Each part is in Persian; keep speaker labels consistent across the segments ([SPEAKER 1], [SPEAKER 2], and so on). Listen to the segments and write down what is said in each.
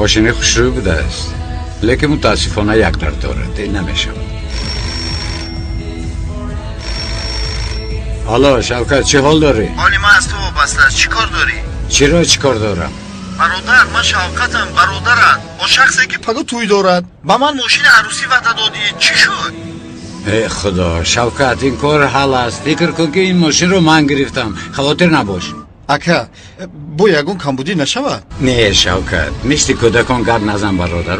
[SPEAKER 1] ماشین خوشروی بوده است، لیکن متاسفانه یک در دارد، نمیشم. حالا شوکت چه حال داری؟
[SPEAKER 2] حالی من از تو وابسته است. چی کار داری؟
[SPEAKER 1] چرا چی کار دارم؟
[SPEAKER 2] برادر من شوکتم، برادرت با شخصی که پگو توی دارد با من ماشین عروسی وعده دادی. چی شد؟
[SPEAKER 1] ای خدا شوکت این کار حل است. فکر کن که این ماشین رو من گرفتم، خاطر نباش.
[SPEAKER 2] اکا بو یگون کمبودی نشود.
[SPEAKER 1] نه شوکت میشتی کودکان گرد نزن برادر.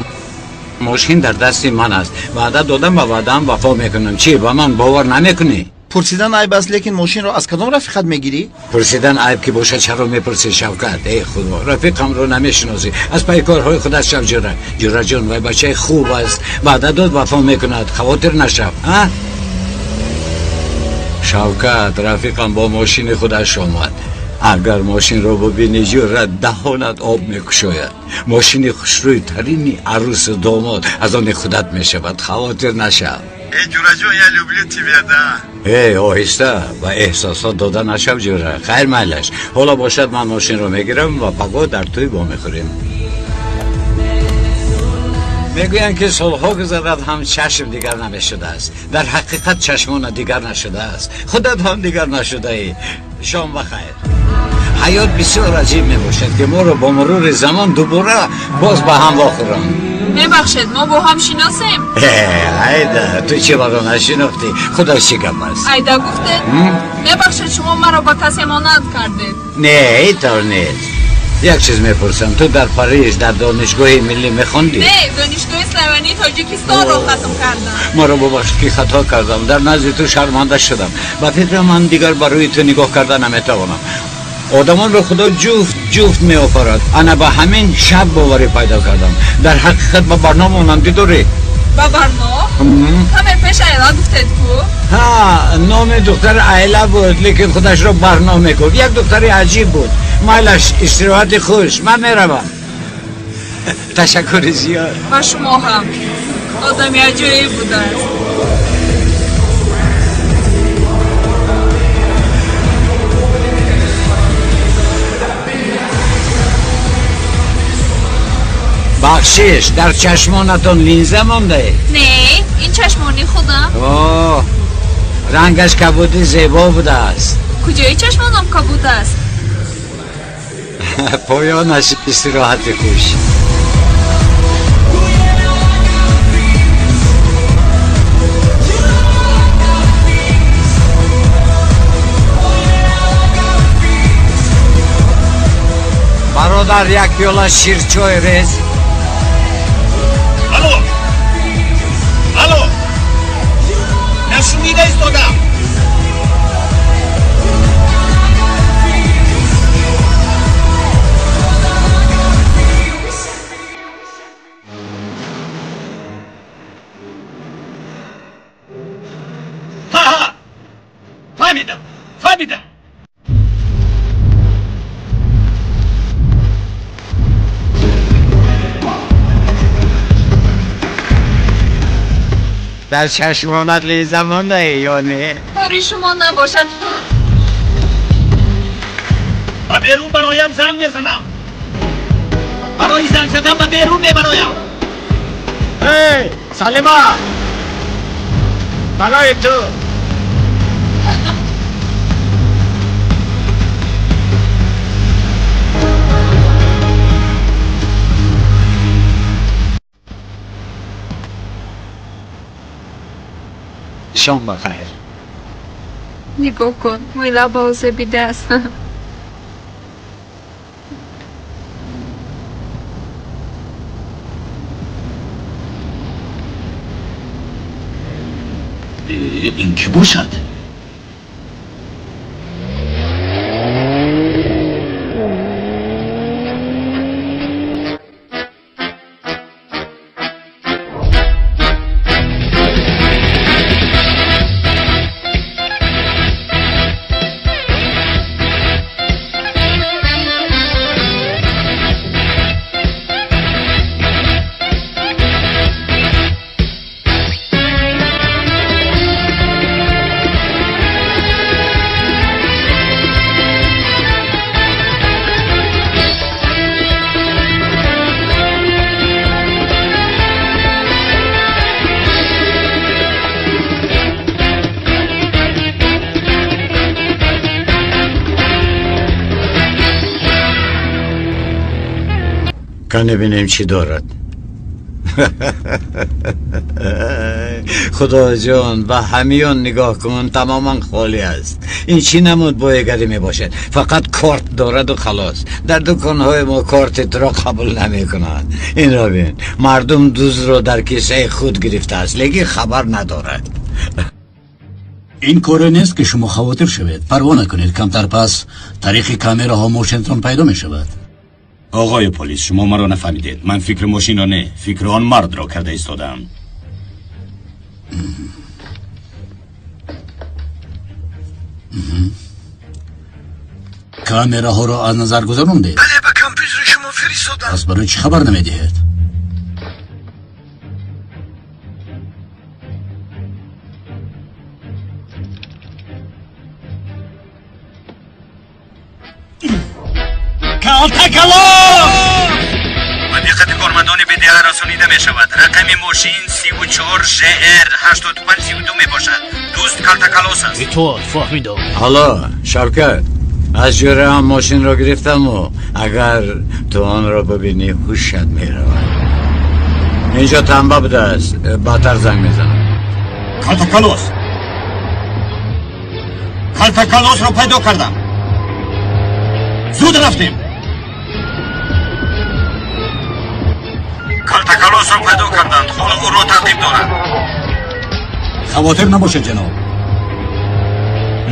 [SPEAKER 1] ماشین در دست من است، وعده دادم و وعده‌ام وفا میکنم. چی با من باور نمیکنی؟
[SPEAKER 2] پرسیدن عیب است، لیکن ماشین رو از کدام رفیقت میگیری؟
[SPEAKER 1] پرسیدن عیب که باشه چرا میپرسی شوکت؟ ای خدا رفیقم رو نمیشناسی، از پای کارهای خودت شو. جوره جان وای بچه خوب است، وعده داد وفا میکند، خاطر نشو. ها شوکت رفیقم با ماشین خودش آمد. اگر ماشین رو ببینی جوره دهانت آب میکشاید. ماشین خوشروی ترینی عروس و داماد از آن خودت میشود، خاطر نشو.
[SPEAKER 2] ای جوره جان یا لوبلیتی بیاده.
[SPEAKER 1] ای آهسته و احساسات داده نشو جوره. خیر مالش، حالا باشد من ماشین رو میگیرم و پگاه در توی با میخوریم. میگوین که سالها گذرد هم چشم دیگر نمیشده است. در حقیقت چشمان دیگر نشده است، خودت هم دیگر نشده ای. شام بخیر. حیات بسیار عجیب میباشد که ما رو با مرور زمان دوباره باز به هم واخورند.
[SPEAKER 3] میبخشید ما با هم شناسیم.
[SPEAKER 1] ایده تو چه باقا نشناختی؟ خدا چی گم است؟
[SPEAKER 3] ایده گفتید میبخشید شما مرا با کسی مانند کردید.
[SPEAKER 1] نه اینطور نیست. یک چیز میپرسم، تو در پاریس در دانشگاه ملی میخوندی؟
[SPEAKER 3] نه، دانشگاه اسلوانی تاجیکستان رو ختم کردم.
[SPEAKER 1] ما رو ببخش که خطا کردم، در نزد تو شرمنده شدم. با فکر من دیگر برای تو نگاه کردن نمیتوانم. آدمان رو خدا جفت می آفرد. انا با همین شب باوری پیدا کردم. در حقیقت با برنامه اونم داری.
[SPEAKER 3] با برنامه؟ همه پیش ایلا گفتید کو؟
[SPEAKER 1] ها نام دختر ایلا بود، لیکن خودش رو برنامه کرد. یک دختر عجیب بود. مالش استراحت خوش، من میروم. تشکر زیاد.
[SPEAKER 3] و شما هم آدمی عجیبی بوده.
[SPEAKER 1] بخشش در چشمانتون لینزه مانده؟
[SPEAKER 3] نه این چشمانی خودم.
[SPEAKER 1] اوه رنگش کبودی زیبا بوده است.
[SPEAKER 3] کجای چشمانم کبود است؟
[SPEAKER 1] پایانش استراحت خوش. برادر یک پیاله شیرچای ریز.
[SPEAKER 2] الو نشونیده ایستادم. فهمیدم.
[SPEAKER 1] در چشمانت لیزه مانده یا نه؟
[SPEAKER 3] برای شما نباشد.
[SPEAKER 2] با بیرون برایم زنگ میزنم. برای زنگ زدم با بیرون میبرایم.
[SPEAKER 1] هی سلیما برای تو. شام بخیر.
[SPEAKER 3] نگاه کن مویلا بازه بیده است.
[SPEAKER 2] این کی باشد؟
[SPEAKER 1] کنه ببینیم چی دارد. خدا جان و همیان نگاه کن تماما خالی است. این چی نمود بایگری می باشد، فقط کارت دارد و خلاص. در دکانهای ما کارت را قبول نمی کنند. این را بین، مردم دوز را در کیسه خود گرفته است لیکن خبر ندارد.
[SPEAKER 4] این کار نیست که شما خاطر شوید. پروا نکنید، کمتر پس طریق کامera ها موشنتون پیدا می شود.
[SPEAKER 5] آقای پلیس، شما مرا نفهمیدید. من فکر ماشین را نه، فکر آن مرد را کرده ایستادم.
[SPEAKER 4] کامera ها را از نظر گذروندید؟
[SPEAKER 2] بله، به کامپیوتر شما فرستادم.
[SPEAKER 4] پس برای چی خبر نمیدهید؟
[SPEAKER 5] و دقت کارمندان به ده رسانیده می شود. رقم ماشین 34 JR 8532 می باشد. دوست کالتاکالوس است.
[SPEAKER 4] تو فهمیدم.
[SPEAKER 1] حالا شوکت، از جوره هم ماشین را گرفتم و اگر تو آن را ببینی هوشت می رود. اینجا تنبه بوده است، باتر زنگ میزنم.
[SPEAKER 5] کالتاکالوس را پیدا کردم. زود رفتیم. کالتاکالوس را پیدا کردند. حالا او را تعقیب دارند.
[SPEAKER 4] خواطر نباشید جناب،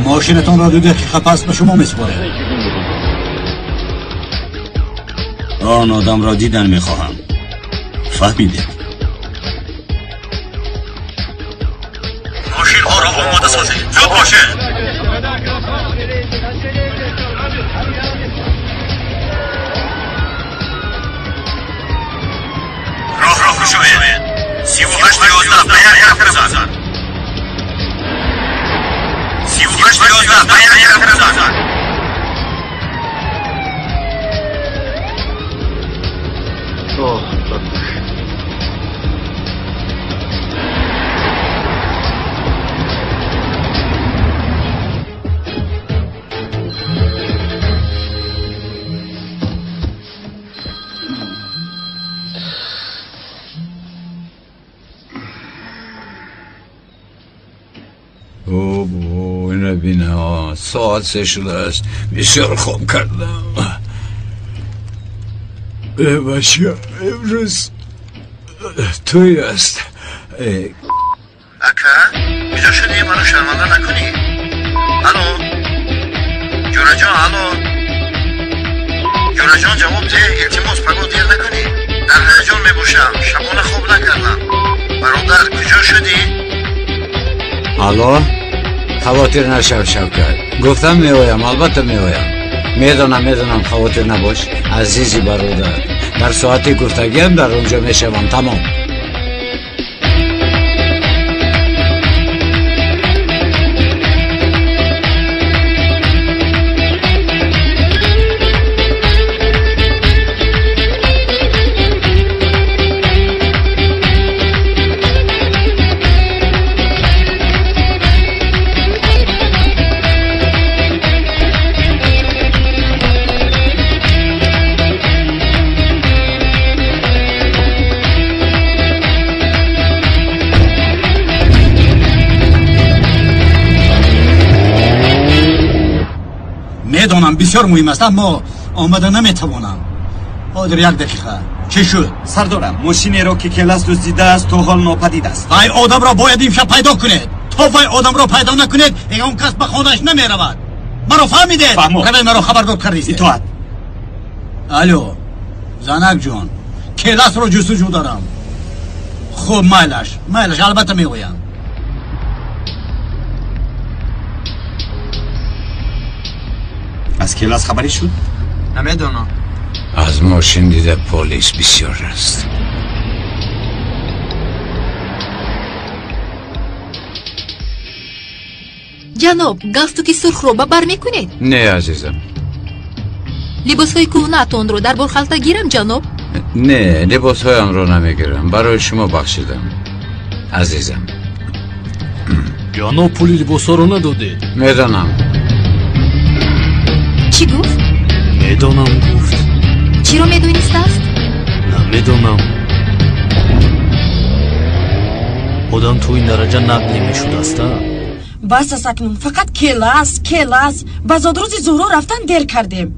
[SPEAKER 4] ماشینتان را 2 دقیقه پس به شما میسپاره.
[SPEAKER 5] آن آدم را دیدن میخواهم. فهمیدید؟ ماشین ها را آماده سازید. زود باشید. راه شوید. 38 11 به یک بزن. 38 11 به یک بزن.
[SPEAKER 1] این بینه ها ساعت 3 شده است. بسیار خوب کردم. بچه امروز توی است.
[SPEAKER 2] اکا بیجا شدی منو شرمنده نکنی. الو جورا جان، الو جورا جان، جواب ده. التماس پگو دیر نکنی. در هیجان میبوشم، شبانه خوب نکردم. برادر کجا شدی؟
[SPEAKER 1] الو، خواطر نشو شوکت. گفتم میایم، البته میایم. میدونم خواطر نباش عزیزی برادر. در ساعت گفتگی هم در اونجا میشوم. تمام.
[SPEAKER 4] میدونم بسیار مهم است، اما آمده نمیتوانم. حاضر 1 دقیقه. چی شد؟
[SPEAKER 5] سردارم، ماشینی را که کلاس دزدیده است تا حال ناپدید است.
[SPEAKER 4] وای آدم را باید این شب پیدا کنید. تا وای آدم را پیدا نکنید اون کس به خانهش نمی رود. مرا فهمیدید؟ روی مرا خبردار کردید.
[SPEAKER 5] اطاعت.
[SPEAKER 4] الو زنک جان، کلاس را جستجو دارم. خوب مایلش البته میگویم.
[SPEAKER 5] از کلاس خبری شد؟
[SPEAKER 2] نمیدونم.
[SPEAKER 1] از ماشین دیده پلیس بسیار است.
[SPEAKER 6] جناب، گاستوکی سرخ رو بر میکنید؟
[SPEAKER 1] نه عزیزم.
[SPEAKER 6] لباس های کهنه‌تان رو در بلخلطه گیرم جناب؟
[SPEAKER 1] نه، لباس هایم رو نمیگیرم. برای شما بخشیدم عزیزم.
[SPEAKER 7] جناب پولی لباس ها رو ندادید؟
[SPEAKER 1] میدانم.
[SPEAKER 6] چی گفت؟
[SPEAKER 7] میدانم گفت.
[SPEAKER 6] چی رو میدونست است؟
[SPEAKER 7] میدونم آدم تو این درجه نقد نمیشود است.
[SPEAKER 8] بس است اکنون فقط کلاس بازاد روز زهرا رفتن دیر کردیم.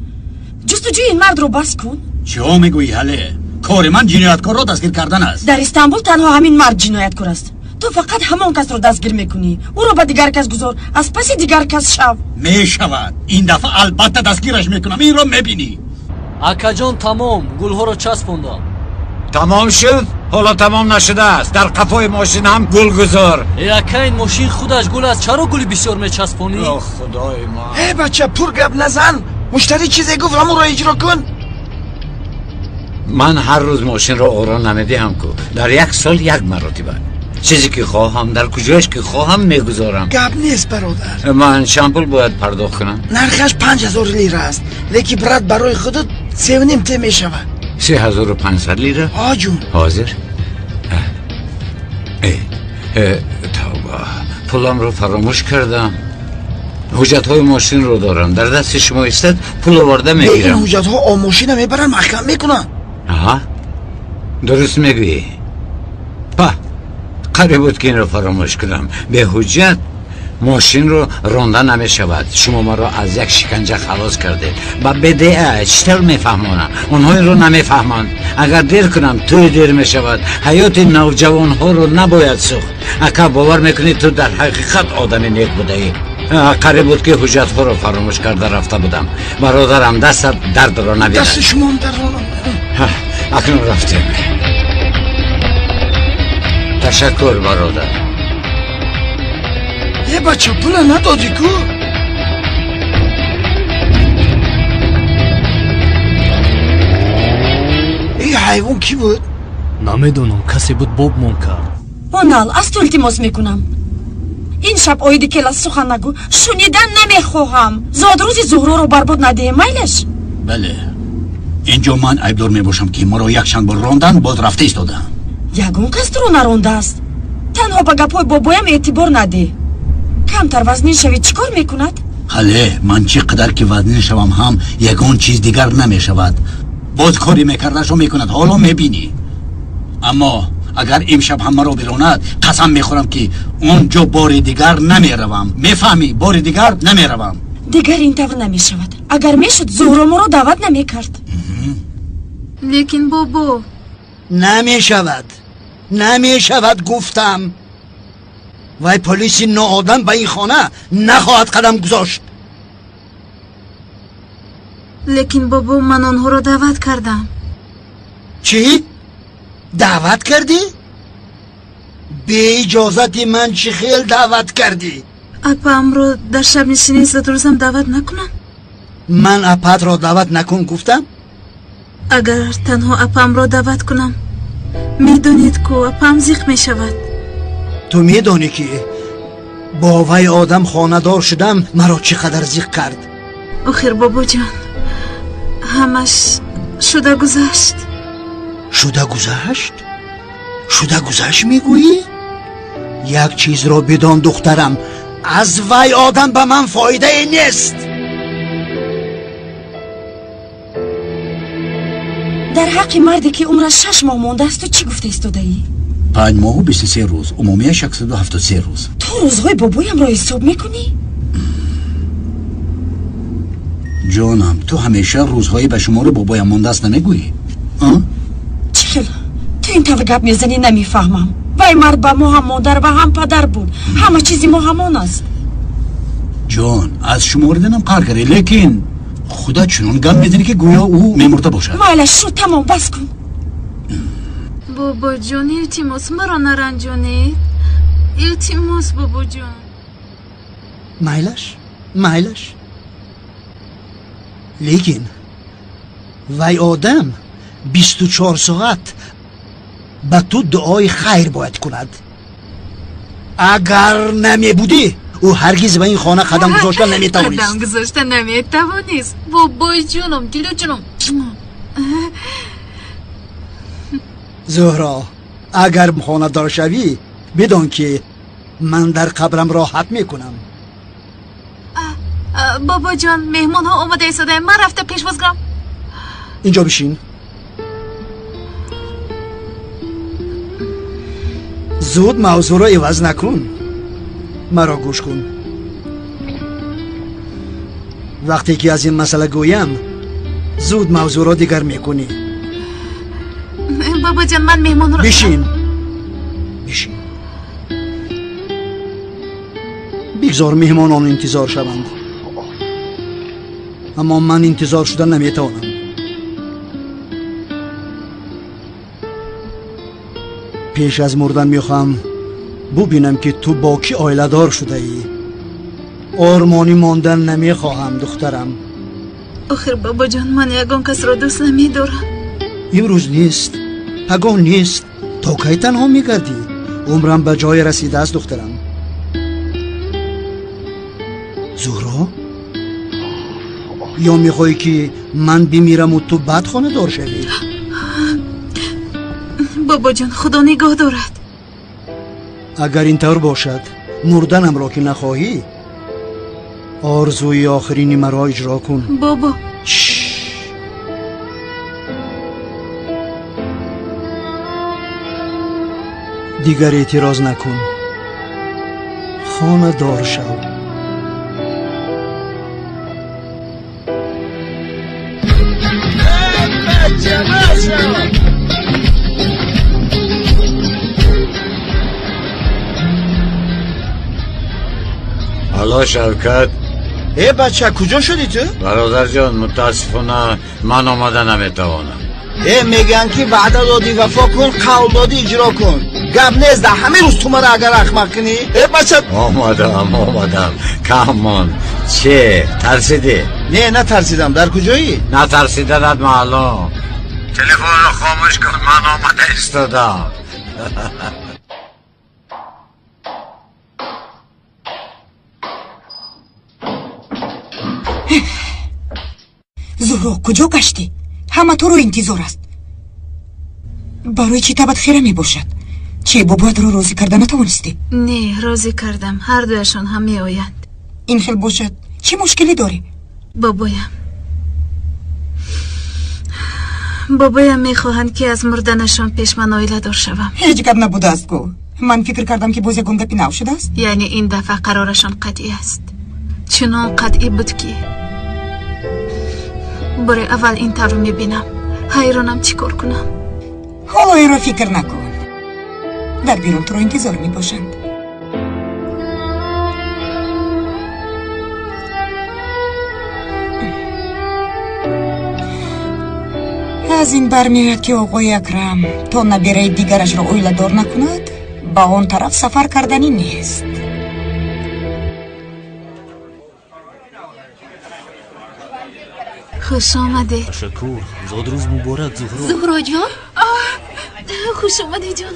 [SPEAKER 8] جستجوی این مرد رو بس کن.
[SPEAKER 4] چه میگویی هله؟ کار من جنایتکار را دستگیر کردن است.
[SPEAKER 8] در استانبول تنها همین مرد جنایتکار است. تو فقط همان کس رو دستگیر میکنی. او رو به دیگر کس گذار، از پس دیگر کس شو.
[SPEAKER 4] میشود. این دفعه البته دستگیرش میکنم. این رو میبینی.
[SPEAKER 7] اکا جان تمام گلها رو چسبوندم.
[SPEAKER 1] تمام شد؟ حالا تمام نشده است. در قفای ماشین هم گل گذار.
[SPEAKER 7] اکا این ماشین خودش گل است، چرا گلی بسیار میچسبونی؟
[SPEAKER 1] اوه خدای ما.
[SPEAKER 9] ای بچه پر گپ نزن. مشتری چیزی گفت همون رو اجرا کن.
[SPEAKER 1] من هر روز ماشین رو آران نمیدهم کو. در یک سال یک مرتبه چیزی که خواهم در کجایش که خواهم میگذارم.
[SPEAKER 9] گپ نیست برادر.
[SPEAKER 1] من شامپول باید پرداخت کنم.
[SPEAKER 9] نرخش 5000 لیره است، لیکی برات برای خودت 3.5 ته میشود.
[SPEAKER 1] 3500 لیره؟
[SPEAKER 9] ها جون.
[SPEAKER 1] حاضر؟ توبه، پولم رو فراموش کردم. حجت های ماشین رو دارم، در دست شما استد پول آورده میگیرم.
[SPEAKER 9] این حجت ها ماشین میبرن محکم میکنن.
[SPEAKER 1] آها درست میگویی. قریب بود که این رو فراموش کنم. به حجت ماشین رو رانده نمی شود. شما ما رو از یک شکنجه خلاص کرده. با بدعه چطور میفهمانم؟ اونها این رو نمیفهمند. اگر دیر کنم توی دیر می شود. حیات نوجوان ها رو نباید سوخت. اگر باور میکنی تو در حقیقت آدم نیک بوده ای. قریب بود که حجت ها رو فراموش کرده رفته بودم. برادرم دست درد رو نبیده.
[SPEAKER 9] دست شما هم درد رو
[SPEAKER 1] اکنون رفتیم. تشکر برادر.
[SPEAKER 9] یه بچه پول ندادی کو؟ این حیوان کی بود؟
[SPEAKER 7] نمیدونم، کسی بود بوب کرد.
[SPEAKER 8] اونال از تو التماس میکنم این شب آیدی کلاس سخن نگو. شنیدن نمیخواهم. زاد روز زهرا رو برباد نده میلش.
[SPEAKER 4] بله اینجا من عیبدار میباشم که ما رو یک چند بار راندن باز رفته ایستادم.
[SPEAKER 8] یگون کس تو رو نرونده است. تنها به گپای بابایم اعتبار نده. کمتر وزنین شوی چیکار میکند؟
[SPEAKER 4] حاله من چقدر که وزنین شوم هم یگان چیز دیگر نمیشود. باز کاری میکردش رو میکند. حالا میبینی. اما اگر امشب هم مرا براند قسم میخورم که اونجا بار دیگر نمیروم. میفهمی؟ بار دیگر نمیروم.
[SPEAKER 8] دیگر این طور نمیشود. اگر میشد زهرا ما رو دعوت نمیکرد.
[SPEAKER 6] لیکن بابا
[SPEAKER 4] نمیشود گفتم. وای پلیس ناآدم به این خانه نخواهد قدم گذاشت.
[SPEAKER 6] لیکن بابا من آنها رو دعوت کردم.
[SPEAKER 4] چی؟ دعوت کردی؟ به اجازت من چی خیل دعوت کردی؟
[SPEAKER 6] اپا امرو در شب نشینی زد روزم دعوت نکنم.
[SPEAKER 4] من اپات را دعوت نکن گفتم؟
[SPEAKER 6] اگر تنها اپام را دعوت کنم میدونید که اپام زیق میشود.
[SPEAKER 4] تو میدونی که با وی آدم خاندار شدم مرا چقدر زیق کرد.
[SPEAKER 6] آخر بابا جان همش شده گذشت.
[SPEAKER 4] شده گذشت میگویی؟ یک چیز را بدان دخترم، از وی آدم به من فایده نیست.
[SPEAKER 8] در حق مردی که عمرش 6 ماه مونده است تو چی گفته ایستاده ای؟
[SPEAKER 4] 5 ماه و 23 روز، عمومی 673 روز.
[SPEAKER 8] تو روزهای بابایم را حساب میکنی؟
[SPEAKER 4] جانم تو همیشه روزهای به شمار بابایم مونده است نمیگویی؟
[SPEAKER 8] چی خیلی؟ تو این طور گپ میزنی نمیفهمم. وای مرد با ما هم مادر و هم پدر بود. همه چیزی ما همان است.
[SPEAKER 4] جان از شماردنم قهر کردی، لیکن خدا چنان گم میزنی که گویا او میمرده باشد.
[SPEAKER 8] مالش شد تمام بس کن.
[SPEAKER 6] بابا جان التماس مرا نرنجانید. التماس بابا جان.
[SPEAKER 4] مایلش لیکن وی آدم 24 ساعت به تو دعای خیر باید کند. اگر نمی بودی او هرگز به این خانه قدم گذاشتن نمیتوانست.
[SPEAKER 6] قدم گذاشتن نمیتوانست. بابای جونم دیلو جونم.
[SPEAKER 4] زهرا اگر خانه دار شوی بدان که من در قبرم راحت میکنم.
[SPEAKER 6] بابا جان مهمون ها آماده ایستاده. من رفته پیش بازگرم.
[SPEAKER 4] اینجا بشین.
[SPEAKER 9] زود موضوع را عوض نکن. مرا گوش کن. وقتی که از این مسئله گویم زود موضوع را دیگر میکنی.
[SPEAKER 6] بابا جان من مهمان رو
[SPEAKER 9] بشین بگذار مهمانان انتظار شوند. اما من انتظار شدن نمیتوانم. پیش از مردن میخوام ببینم که تو با کی آیله دار شده ای. آرمانی ماندن نمیخواهم دخترم.
[SPEAKER 6] آخر بابا جان من یگان کس را دوست نمیدارم.
[SPEAKER 9] امروز نیست، اگان نیست، تا کی تنها میگردی؟ عمرم به جای رسیده است دخترم. زهرا؟ یا میخوای که من بمیرم و تو بد خانه دار شوی؟
[SPEAKER 6] بابا جان خدا نگاه دارد.
[SPEAKER 9] اگر اینطور باشد مردنم را که نخواهی آرزوی آخرینی مرا اجرا کن.
[SPEAKER 6] بابا
[SPEAKER 9] دیگر اعتراض نکن. خانه دار شو.
[SPEAKER 1] حالا شوکت
[SPEAKER 2] بچه کجا شدی تو؟
[SPEAKER 1] برادر جان متاسفانه من آمده نمیتوانم.
[SPEAKER 2] میگن که وعده دادی وفا کن، قول دادی اجرا کن. گپ نیست همه روز تو مرا اگر احمق کنی. بچه
[SPEAKER 1] آمدم کمان. چه ترسیدی؟
[SPEAKER 2] نه ترسیدم. در کجایی؟
[SPEAKER 1] نترسیدنت معلوم. تلفن رو خاموش کن، من آمده ایستادم.
[SPEAKER 8] زهرا کجا گشتی؟ همه تو رو انتظار است. برای چی تبت خیره می باشد؟ چه بابایت رو راضی کرده نتوانستی؟
[SPEAKER 6] نه راضی کردم. هر دویشان هم می آیند.
[SPEAKER 8] این خیل باشد چه مشکلی داری؟
[SPEAKER 6] بابایم میخواهند که از مردنشان پیش من آیله دار شوم.
[SPEAKER 8] هیچ گپ نبوده است گو. من فکر کردم که باز یکم گپی نو شده است.
[SPEAKER 6] یعنی این دفعه قرارشان قطعی است. چنان قطعی بود که برای اول این تر رو میبینم. حیرانم چی کار کنم.
[SPEAKER 8] حالا این رو فکر نکن. در بیرون تو رو انتظار می باشند. از این برمیاد که آقای اکرم تا نبیره دیگرش را اویله دار نکند با آن طرف سفر کردنی نیست.
[SPEAKER 6] خوش آمده.
[SPEAKER 7] تشکر. زاد روز مبارک
[SPEAKER 10] زهرا جان.
[SPEAKER 6] خوش آمده جانم.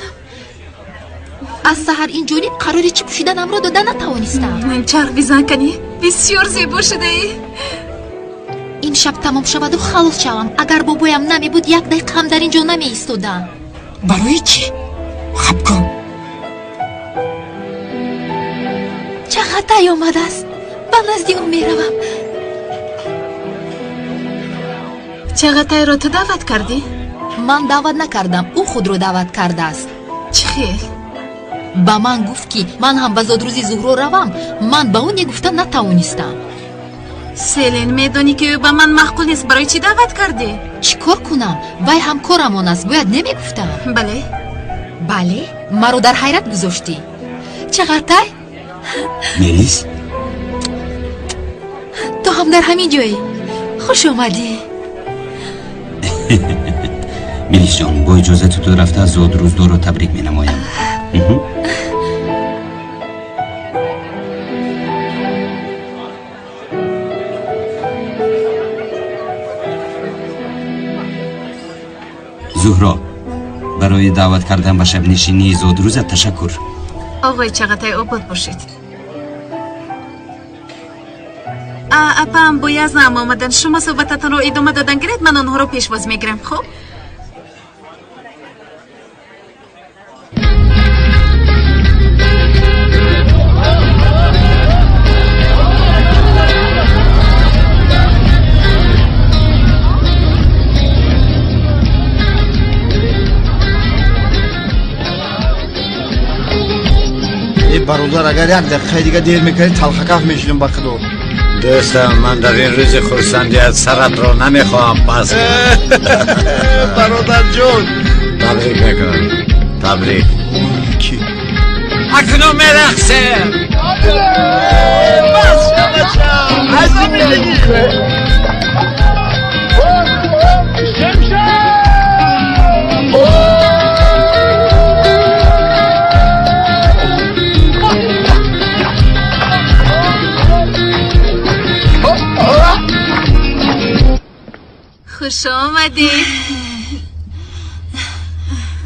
[SPEAKER 10] از سحر این جونی قراری چی پوشیدنم را دادن نتوانستم.
[SPEAKER 6] چرخ بیزن کنی؟ بسیار زیبا شده ای.
[SPEAKER 10] این شب تمام شود و خلاص شوم. اگر بابایم نمی بود یک دقیقه هم در اینجا نمی ایستادم.
[SPEAKER 8] برای چی؟ خب کن.
[SPEAKER 10] چقدر تای آمده است. به نزدی او می روم.
[SPEAKER 6] چقدر را تو دعوت کردی؟
[SPEAKER 10] من دعوت نکردم، او خود رو دعوت کرده است.
[SPEAKER 6] چه خیل؟
[SPEAKER 10] با من گفت که من هم به زادروزی زهرا روم. من به اون گفتم نتوانستم.
[SPEAKER 6] سیلین میدونی که او به من معقول نیست. برای چی دعوت کردی؟
[SPEAKER 10] چیکار کنم؟ وای هم کارمان است، باید نمیگفتم. بله مرا در حیرت گذاشتی. چقدر تای؟
[SPEAKER 4] میلیس
[SPEAKER 10] تو هم در همین جایی. خوش آمدی.
[SPEAKER 4] میلیس جان با اجازه تو رفته از زادروز دو رو تبریک می نمایم. زهرا برای دعوت کردن به شب نشینی زادروزت تشکر.
[SPEAKER 6] آقای چقدر آباد باشید. اپام باید نام آمدن. شما صحبتتان رو ادامه دادن گرید. من آنها رو پیشواز میگیرم. خب
[SPEAKER 9] برادر اگر یک دقیقه دیگه دیر میکنی تلخکف میشیم با خودو.
[SPEAKER 1] دوستم من در این روز خرسندیت سرت رو نمیخواهم پس
[SPEAKER 9] برادر جون
[SPEAKER 1] تبریک میکنم. تبریک. اکنون میرخصه
[SPEAKER 6] خوش آمدی.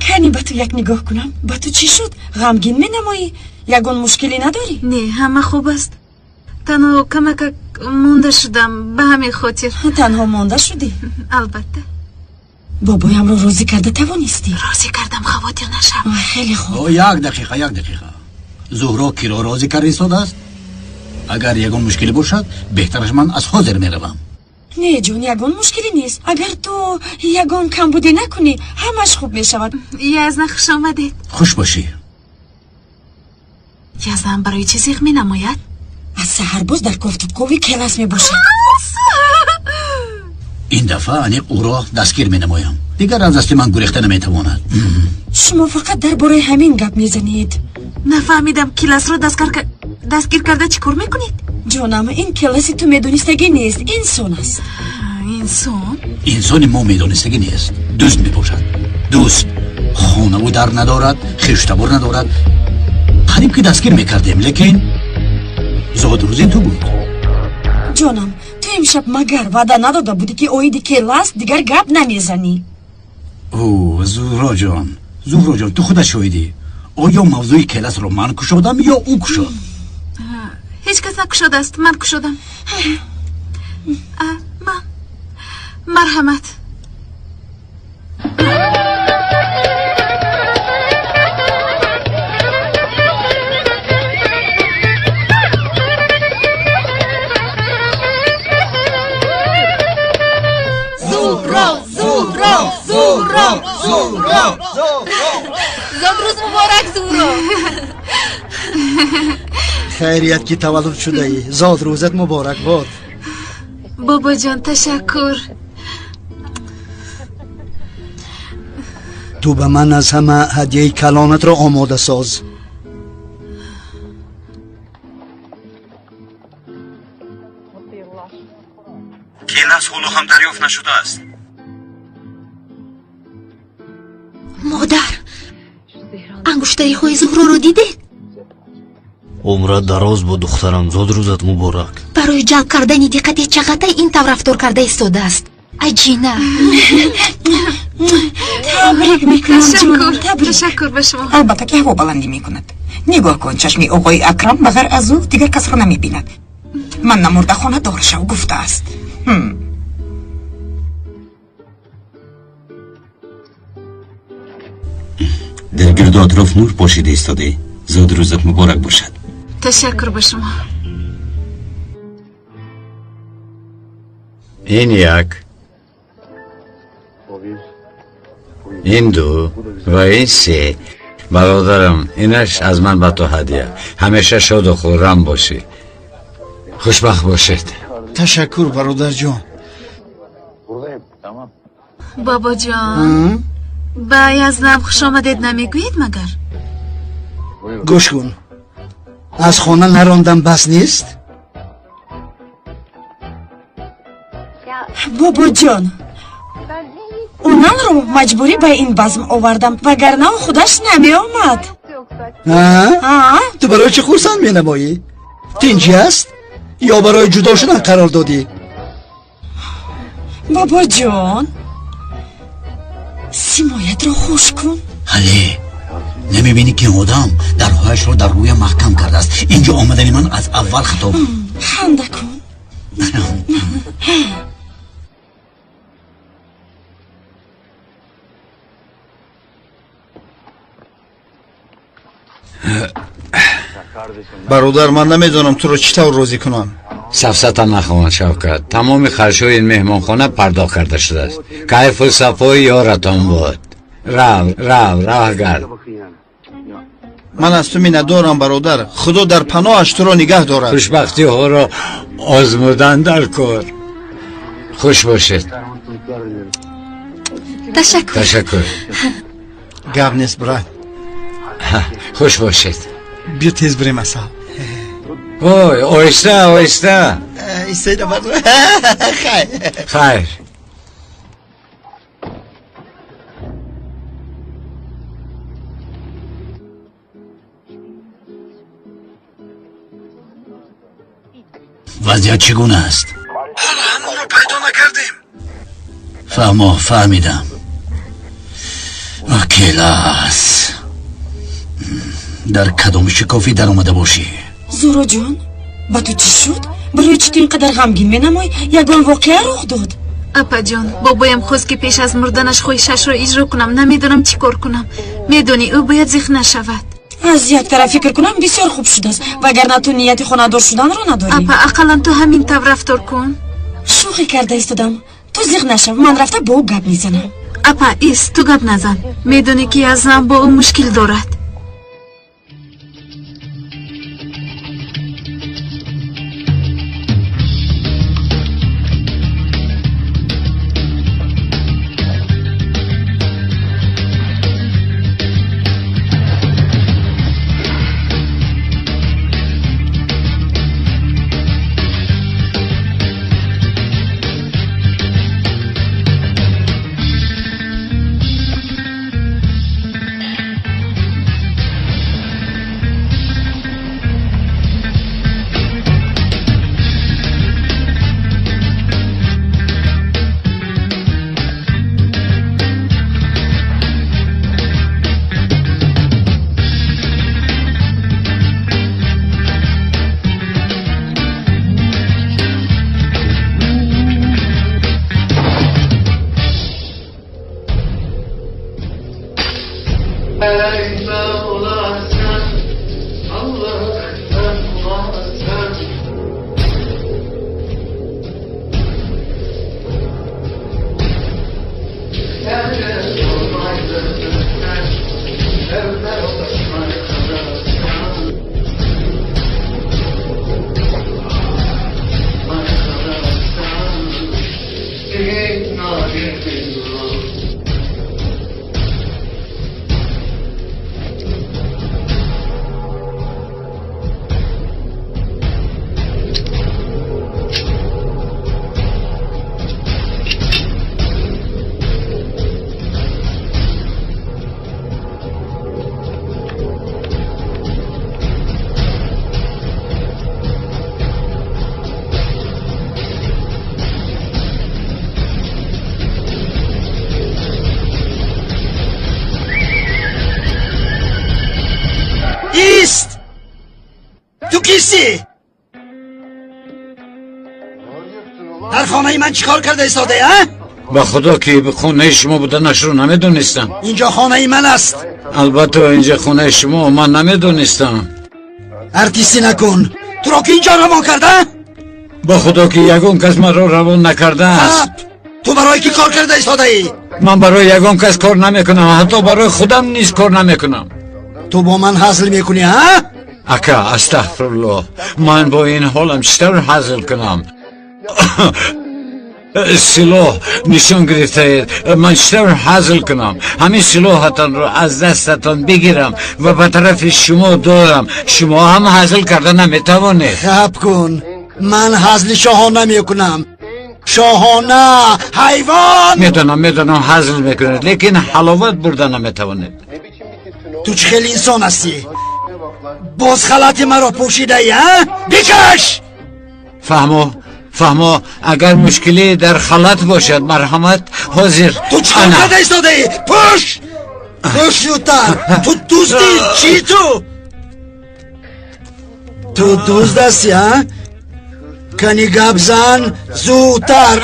[SPEAKER 8] کنی با تو یک نگاه کنم. با تو چی شد؟ غمگین می نمایی؟ یگون مشکلی نداری؟
[SPEAKER 6] نه همه خوب است. تنها کمک مونده شدم به همین خاطر.
[SPEAKER 8] تنها مونده شدی؟
[SPEAKER 6] البته.
[SPEAKER 8] بابایم رو راضی کرده توانستی؟
[SPEAKER 6] راضی کردم خواطر نشم.
[SPEAKER 8] خیلی خوب.
[SPEAKER 4] یک دقیقه زهرا کی را راضی کرد ایستاده است؟ اگر یگون مشکلی باشد بهترش من از حاضر میروم.
[SPEAKER 8] نه جون یگون مشکلی نیست. اگر تو یگون کم بودی نکنی همش خوب میشود.
[SPEAKER 6] یزن خوش آمدید.
[SPEAKER 4] خوش باشی.
[SPEAKER 6] یزن برای چه زیغ می نماید؟
[SPEAKER 8] از سحر باز در گفتگوی کلاس می باشد.
[SPEAKER 4] این دفعه انیق او را دستگیر می نمایم. دیگر از دست من گریخته نمی تواند.
[SPEAKER 8] شما فقط درباره همین گپ میزنید.
[SPEAKER 6] نفهمیدم کلاس رو دستگیر کرده چی کار میکنید؟
[SPEAKER 8] جانم این کلاسی تو میدونستگی نیست. انسان است.
[SPEAKER 6] انسان؟
[SPEAKER 4] انسانی ما میدونستگی نیست. دوست می باشد. دوست خانه و در ندارد، خیشتبار ندارد. قریب که دستگیر میکردیم لیکن زاد روزی تو بود.
[SPEAKER 8] جانم تو امشب مگر وعده نداده بودی که اویدی کلاس دیگر گپ نمیزنی؟
[SPEAKER 4] اوه زهرا جان تو خودت شاهدی. آیا موضوع کلاس رو من کشادم یا او کشاد؟
[SPEAKER 6] هیچ کس نکشاده است. من کشادم. من مرحمت.
[SPEAKER 10] زهرا زاد روز مبارک زهرا.
[SPEAKER 9] خیریت که تولد شده ای. زاد روزت مبارک باد.
[SPEAKER 6] بابا جان تشکر.
[SPEAKER 9] تو به من از همه هدیه کلانت را آماده ساز.
[SPEAKER 5] کلاس هلو هم دریافت نشده است.
[SPEAKER 10] مادر انگشتری خوی زهرا رو دیدید؟
[SPEAKER 7] عمرت دراز با دخترم. زاد روزت مبارک.
[SPEAKER 10] برای جلب کردن دقت چقدر این طور رفتار کرده ایستاده است. عجینه.
[SPEAKER 8] تبریک میکنم.
[SPEAKER 6] تشکر به شما.
[SPEAKER 11] البته که هوا بلندی میکند. نگاه کن چشمی آقای اکرم بغیر از او دیگر کس را نمیبیند. من نمرده خانه دار شو گفته است.
[SPEAKER 4] در گرد اطراف نور پاشیده ایستاده. زاد روزت مبارک باشد.
[SPEAKER 6] تشکر به شما.
[SPEAKER 1] این یک، این دو و این سه. برادرم اینش از من به تو هدیه. همیشه شاد و خرم باشی. خوشبخت باشید.
[SPEAKER 9] تشکر برادر جان.
[SPEAKER 6] بابا جان با یزنم خوش آمدید نمیگویید مگر؟
[SPEAKER 9] گوش کن. از خانه نراندم بس نیست؟
[SPEAKER 8] بابا جان اونم رو مجبوری به این بزم آوردم وگرنه خودش نمی آمد.
[SPEAKER 9] تو برای چه خورسند می نمایی؟ تینجی است؟ یا برای جدا شدن قرار دادی؟
[SPEAKER 8] بابا جان سیمایت رو خوش کن.
[SPEAKER 4] حالی نمیبینی که آدم درهایش رو در روی محکم کرده است. اینجا آمدنی من از اول خطاب.
[SPEAKER 8] خنده کن.
[SPEAKER 9] برادر من نمیدونم تو رو چی طور راضی کنم.
[SPEAKER 1] سفسطا نخواهند شوکت. تمام خرشوی این مهمانخانه پرداخت کرده شده است. کیف و صفای یارتان بود. رو گرد.
[SPEAKER 2] من از تو میندارم برادر. خدا در پناهش تو را نگه دارد.
[SPEAKER 1] خوشبختی ها را آزمودن در کار. خوش باشید. تشکر.
[SPEAKER 2] گپ نیست برای.
[SPEAKER 1] خوش باشید.
[SPEAKER 9] بیا تیز بریم اصلا.
[SPEAKER 1] وای آیسته
[SPEAKER 2] ایسته
[SPEAKER 1] خیر.
[SPEAKER 4] وضعیت چگونه است؟
[SPEAKER 2] حالا همون رو پیدا نکردیم.
[SPEAKER 4] فهمیدم. کلاس در کدام شکافی در اومده باشی؟
[SPEAKER 8] زورو جان با تو چی شد؟ برای چی تو اینقدر غمگین مینمای؟ یگان واقعه رخ داد.
[SPEAKER 6] اپا جان بابایم خواست که پیش از مردنش خواهشش رو اجرا کنم. نمیدونم چی کار کنم. میدونی او باید زخم نشود.
[SPEAKER 8] از یک طرف فکر کنم بسیار خوب شده است وگرنه تو نیت خانه‌دار شدن رو نداری.
[SPEAKER 6] اپا اقلا تو همین طور رفتار کن.
[SPEAKER 8] شوخی کرده ایستادم. تو زخم نشو. من رفته با او گپ میزنم.
[SPEAKER 6] اپا ایست تو گپ نزن. میدونی که از زن با او مشکل دارد.
[SPEAKER 9] در خانه من چیکار کرده ایستاده ها؟
[SPEAKER 1] با خدا که خونه شما بودنش رو نمیدونستم.
[SPEAKER 9] اینجا خانه من است.
[SPEAKER 1] البته اینجا خونه شما من نمیدونستم.
[SPEAKER 9] ارتیسی نکن. تو را که اینجا روان کرده؟
[SPEAKER 1] با خدا که یگون کس من رو روان نکرده است.
[SPEAKER 9] تو برای کی کار کرده ایستاده ای؟
[SPEAKER 1] من برای یگون کس کار نمیکنم. حتی برای خودم نیز کار نمیکنم.
[SPEAKER 9] تو با من حاصل میکنی ها؟
[SPEAKER 1] اکا استغفرالله. من با این حالم چطور حاصل کنم؟ سلاح نشان گرفته من چطور حاصل کنم؟ همین سلاحتان رو از دستتان بگیرم و به طرف شما دارم. شما هم حاصل کرده نمیتوانید.
[SPEAKER 9] خب کن. من حاصل شاهانه میکنم. شاهانه حیوان.
[SPEAKER 1] میدونم حاصل میکنید لیکن حلاوت برده نمیتوانید.
[SPEAKER 9] تو چه خیلی انسان هستی؟ باز خلط مرا پوشیده ای ها؟ بکش!
[SPEAKER 1] فهمو اگر مشکلی در خلط باشد مرحمت حاضر.
[SPEAKER 9] تو چه کرده ایستاده ای؟ پوش زودتر. تو دوستی چی تو دوست هستی ها؟ کنی گپ زن زودتر.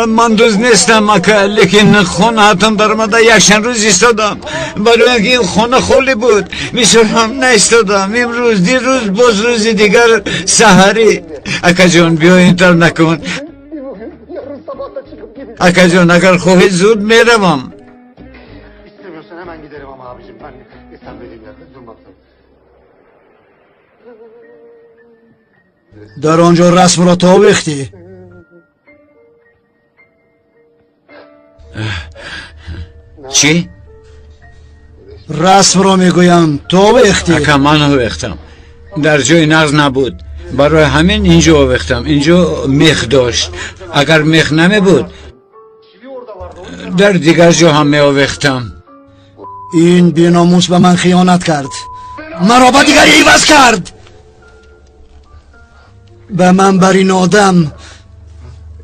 [SPEAKER 1] من دوست نیستم اکا لیکن خونه هاتم در مده یکشن روز ایستادم برای اینکه این خونه خالی بود. میشور هم نایستادم. امروز دیروز باز روز دیگر سحری. اکا جان بیا اینطور نکن. اکا جان اگر خواهی زود میروم.
[SPEAKER 9] در آنجا رسم را تا وقتی
[SPEAKER 1] چی؟
[SPEAKER 9] رسم را میگویم تا وقتی
[SPEAKER 1] اکا من وقتم در جای نغز نبود برای همین اینجا وقتم اینجا میخ داشت اگر میخ نمی بود در دیگر جا هم می وقتم
[SPEAKER 9] این بی‌ناموس به من خیانت کرد مرا با دیگری عوض کرد به من بر این آدم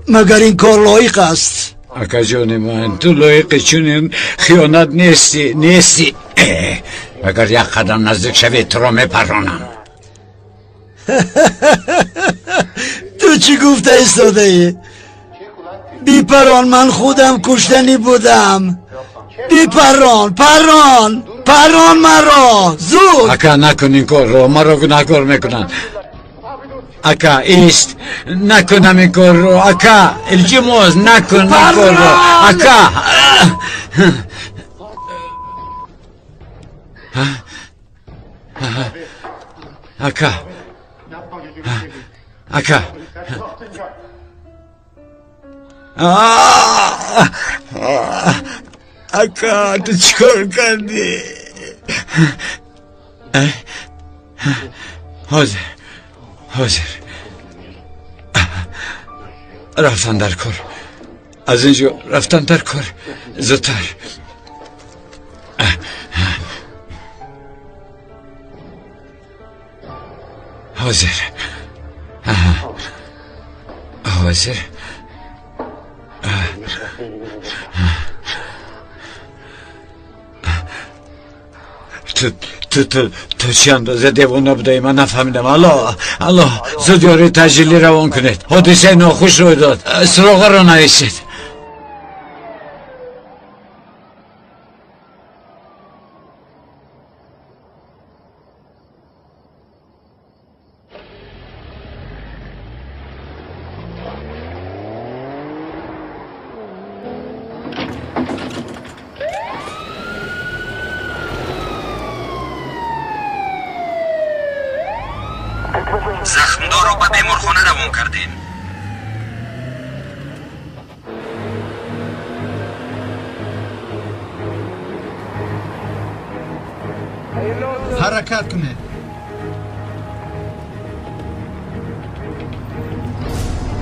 [SPEAKER 9] مگر این کار لایق است
[SPEAKER 1] اکا جان من تو لایق چون خیانت نیستی اگر یک قدم نزدیک شوی تو را میپرانم
[SPEAKER 9] تو چی گفته ایستاده ای؟ بیپران من خودم کشتنی بودم بیپران پران مرا زود
[SPEAKER 1] اکا نکن این کار رو مرا گناهکار میکنن اکا ایست نکنم این کار رو اکا الجماز نکن این کار رو اکا اکا اکا اکا تو چکار کردی حاضر رفتن در کار از اینجا رفتن در کار زودتر حاضر تو چی اندازه دیوانه بودی من نفهمیدم الله زود یاری تجلی روان کنید حادثه ناخوش روی داد سراغ را نویسید
[SPEAKER 5] زخمدار رو به بیمارخانه روان کردیم
[SPEAKER 12] حرکت کنه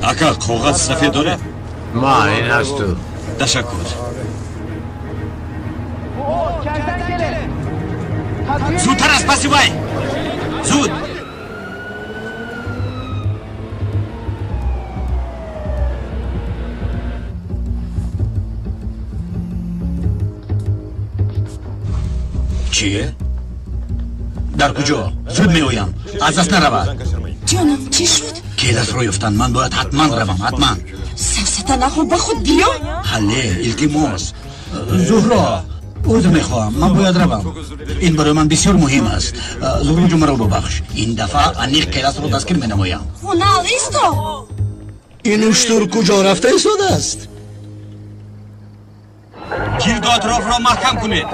[SPEAKER 4] اکا کاغذ سفید داره؟
[SPEAKER 1] ما این هست تو
[SPEAKER 4] تشکر زودتر از پسی وای زود چیه؟ در کجا؟ زود می آیم از دست نرود
[SPEAKER 8] جانم چی شد؟
[SPEAKER 4] کیلت روی افتن من باید حتما روم حتما
[SPEAKER 8] سفسته نخور به خود بیا
[SPEAKER 4] حله التماس زهرا عذر میخواهم من باید روم این برای من بسیار مهم است زهرا جو مرا ببخش این دفعه انیق کیلت رو دستگیر می نمایم
[SPEAKER 8] نه ایستا
[SPEAKER 9] این اشتر کجا رفته ایستاده است
[SPEAKER 4] گرد و اطراف را محکم کنید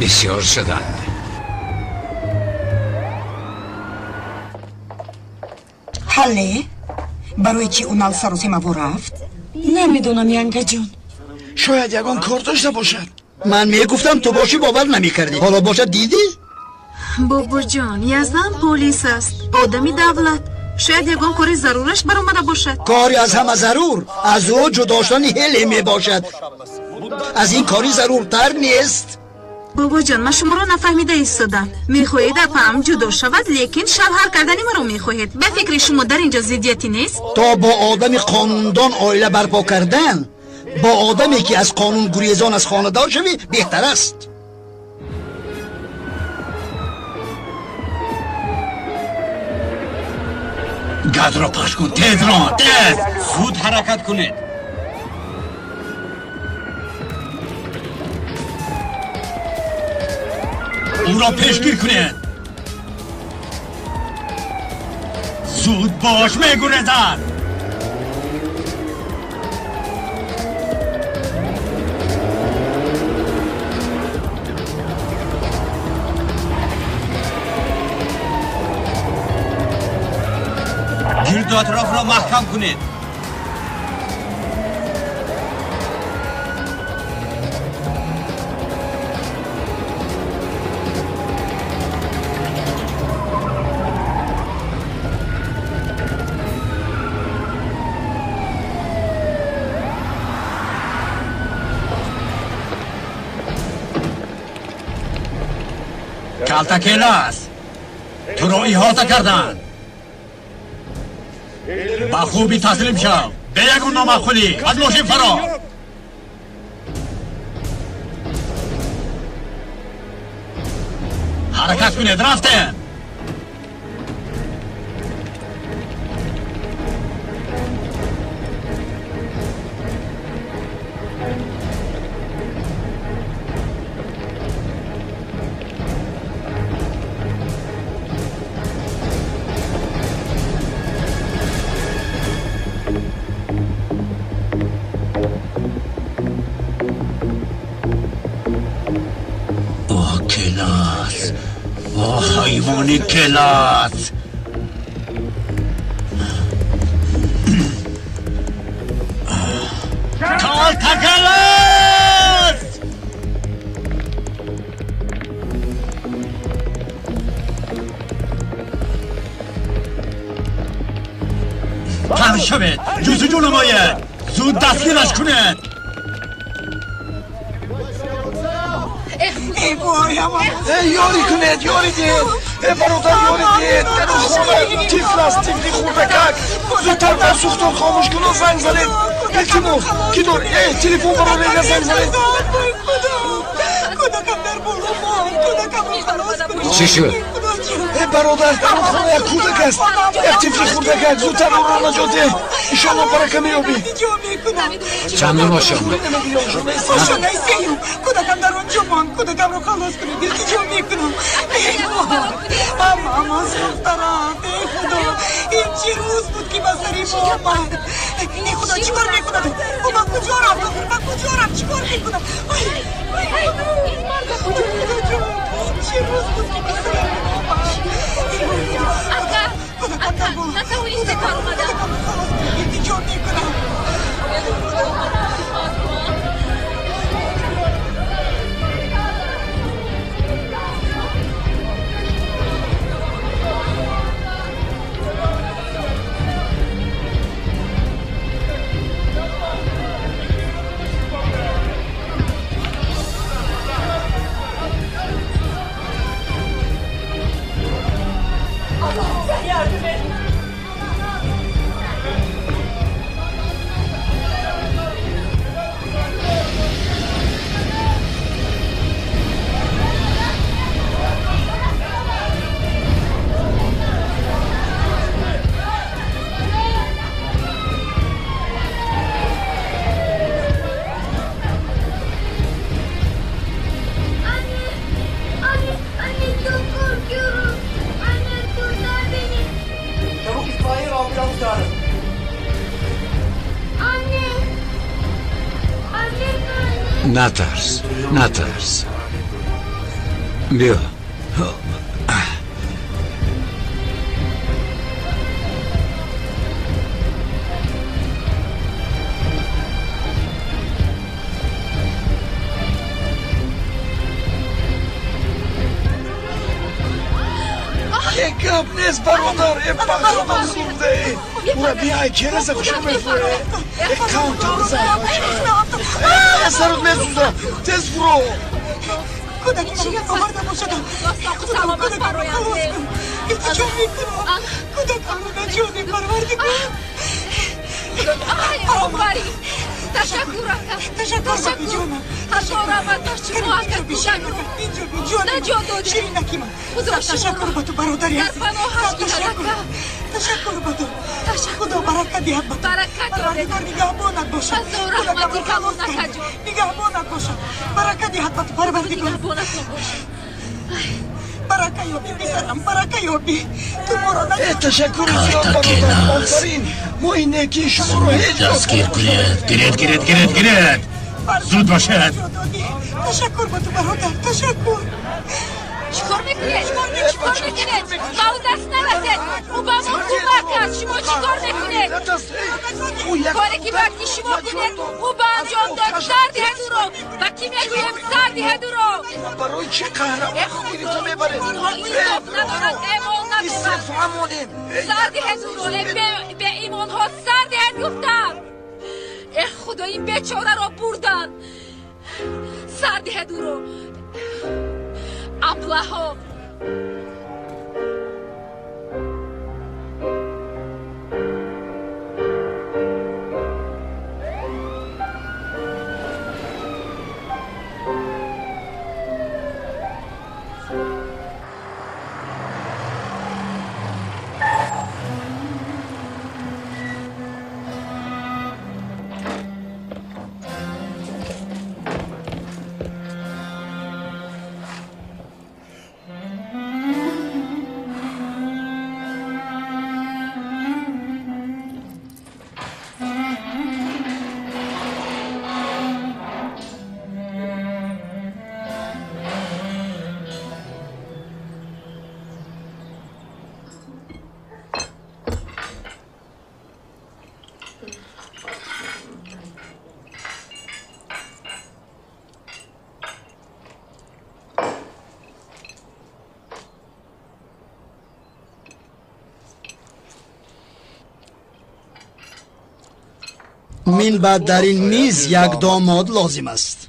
[SPEAKER 1] بسیار شدند
[SPEAKER 11] حله برای چی اون سر و سیما رفت؟
[SPEAKER 8] نمیدونم ینگه جون
[SPEAKER 9] شاید یگان کار داشته باشد من میگفتم تو باشی باور نمیکردی حالا باشد دیدی؟
[SPEAKER 6] بابا جان یزدان پلیس است آدمی دولت شاید یگان کاری ضرورش برآمده باشد
[SPEAKER 9] کاری از همه ضرور از او جداشتن هلی می باشد از این کاری ضرورتر نیست
[SPEAKER 6] بابا جان من شما را نفهمیده ایستادم میخواهید اپام جدا شود لیکن شوهر کردنی مرا میخواهید به فکر شما در اینجا ضدیتی نیست
[SPEAKER 9] تا با آدم قانوندان عائله برپا کردن با آدمی که از قانون گریزان از خانه دار شوی بهتر است
[SPEAKER 4] گاز را پاش کن تیز زود حرکت کنید او را پیشگیر کنید زود باش میگوریزد گرد و اطراف را محکم کنید. کلتکیل است. تو رو احاطه کردن. با خوبی تسلیم شو. به یکون نامعقولی از ماشین فرار. حرکت کنید. رفتیم. حیوانی کلاس کلتکیل است. پهر شوید. جوزجو نماید. زود دستگیرش کنید.
[SPEAKER 12] یاری کنید. یاری دید. برادر یاری دید. در اون خونه تیفل است. تیفلی خوردکک. زودتر در سوختار خاموش کنه. زنگ زنید. التماس کی دور؟ تلفن برای زنگ زنید.
[SPEAKER 1] چی شد؟
[SPEAKER 12] برادر در اون خونه یک کودک است. یک تیفلی خوردکک. زودتر اون را نجاته. ایشالا برکه میابی.
[SPEAKER 1] چند ماشین؟
[SPEAKER 11] ماشین نیستیم. کودکم در اونجا من. کودکم رو خلاص کنید. التجا میکنم. اما سخترم. ای خدا این چی روز بود که بسری با من. ای خدا چیکار میکنم؟ من کجا رفتم؟ چیکار میکنم؟ این مرد کجا میکنم؟ چی روز بود که بسری با من. کودکم نتاو این کار اومدم. خلاص کنید. التجا میکنم.
[SPEAKER 1] نترس بیا.
[SPEAKER 12] یک گپ نیست برادر. این بخشم زورده. او بیای که رسه خوشم میفوره. یک کانتا بزن باشه. سرت میسوزه. تز برو.
[SPEAKER 11] کودکم رو آورده باشد. کودکم رو خلاص کن. التجا میکنم. کودکم رو نجاتی پروردگار.
[SPEAKER 3] آفرین. تشکر اکا.
[SPEAKER 11] تشکر جانم.
[SPEAKER 3] نجات دادی.
[SPEAKER 11] شیرینکی من. تشکر با تو برادری هستی. تشکر با تو. خدا برکت دهد با تو. پروردگار نگهبانت باشد. کودکم رو خلاص کن. نگهبانت باشد. برکت دهد با تو پروردگار. برکه یابی بیسرم. برکه یابی. تو ما را نجات.
[SPEAKER 12] تشکر زیاد برادر. آفرین. ما این نیکی شما رو هیچ
[SPEAKER 4] دستگیر کنید. گرید. زود باشد.
[SPEAKER 11] تشکر با تو برادر. تشکر.
[SPEAKER 3] چیکار میکنید؟ با او دست نرسید. او با ما کمک کرد. شما چیکار
[SPEAKER 13] کاری که باید که شما کنید او با انجام داد سردی هدو رو و کی میگویم سردی هدو رو
[SPEAKER 12] برای چه قهرمان خوبی تو میبره
[SPEAKER 13] اونها ایمان ندارن ایمان ندارن سردی هدو رو به ایمان ها سردی هدو گفتن خدا این بیچاره را بردن سردی هدو رو ابله ها
[SPEAKER 9] من بعد در این میز یک داماد لازم است.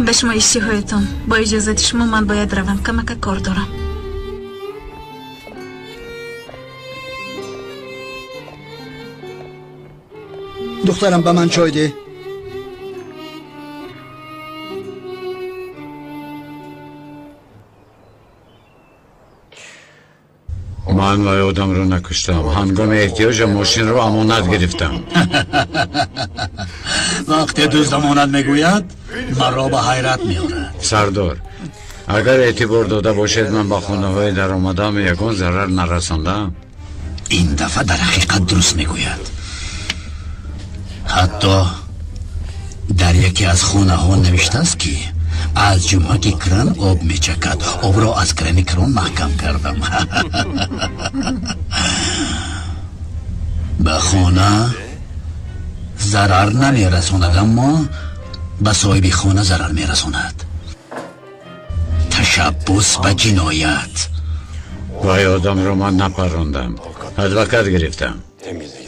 [SPEAKER 6] به شما اشتهایتان. با اجازت شما من باید روم، کمک کار دارم.
[SPEAKER 9] دخترم به من چای ده.
[SPEAKER 1] من وای آدم رو نکشتم. هنگام احتیاج ماشین رو امانت گرفتم.
[SPEAKER 4] وقتی دوست امانت میگوید مرا به حیرت میارد.
[SPEAKER 1] سردار، اگر اعتبار داده باشد من با خانه های در آمدم یکان ضرر نرساندم.
[SPEAKER 4] این دفعه در حقیقت درست میگوید. حتی در یکی از خانه ها نوشته است که از جمعه که کران آب میچکد، آب را از کران کران محکم کردم. به خانه ضرر نمیرساند اما به صاحب خانه ضرر میرساند. تشبس به جنایت.
[SPEAKER 1] وای آدم رو من نپراندم، ادوکت گرفتم.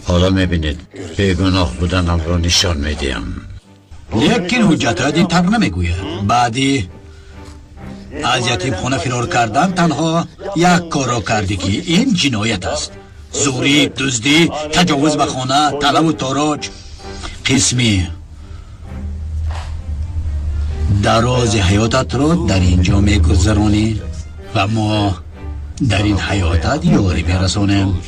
[SPEAKER 1] حالا میبینید بیگناه بودنم رو نشان میدیم.
[SPEAKER 4] لیکن حجت ها دیتر نمیگوید. بعدی از یتیم خانه فرار کردن تنها یک کار را کردی که این جنایت است. زوری، دزدی، تجاوز به خانه، طلب و تاراج. قسمی دراز حیاتت را در اینجا میگذرانی و ما در این حیاتت یاری میرسانیم.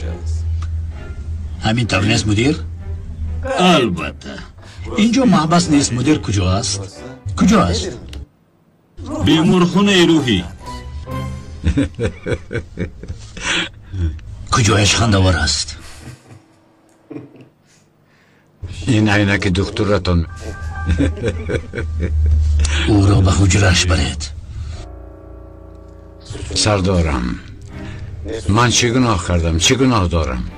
[SPEAKER 4] همین طور نیست مدیر؟ البته. اینجا محبس نیست. مدیر کجا است؟ کجا است؟
[SPEAKER 14] بیمارخانه روحی.
[SPEAKER 4] کجایش خندوار است؟
[SPEAKER 1] این عینک دکترتون.
[SPEAKER 4] او را به حجرش برید.
[SPEAKER 1] سردارم، من چه گناه کردم؟ چه گناه دارم؟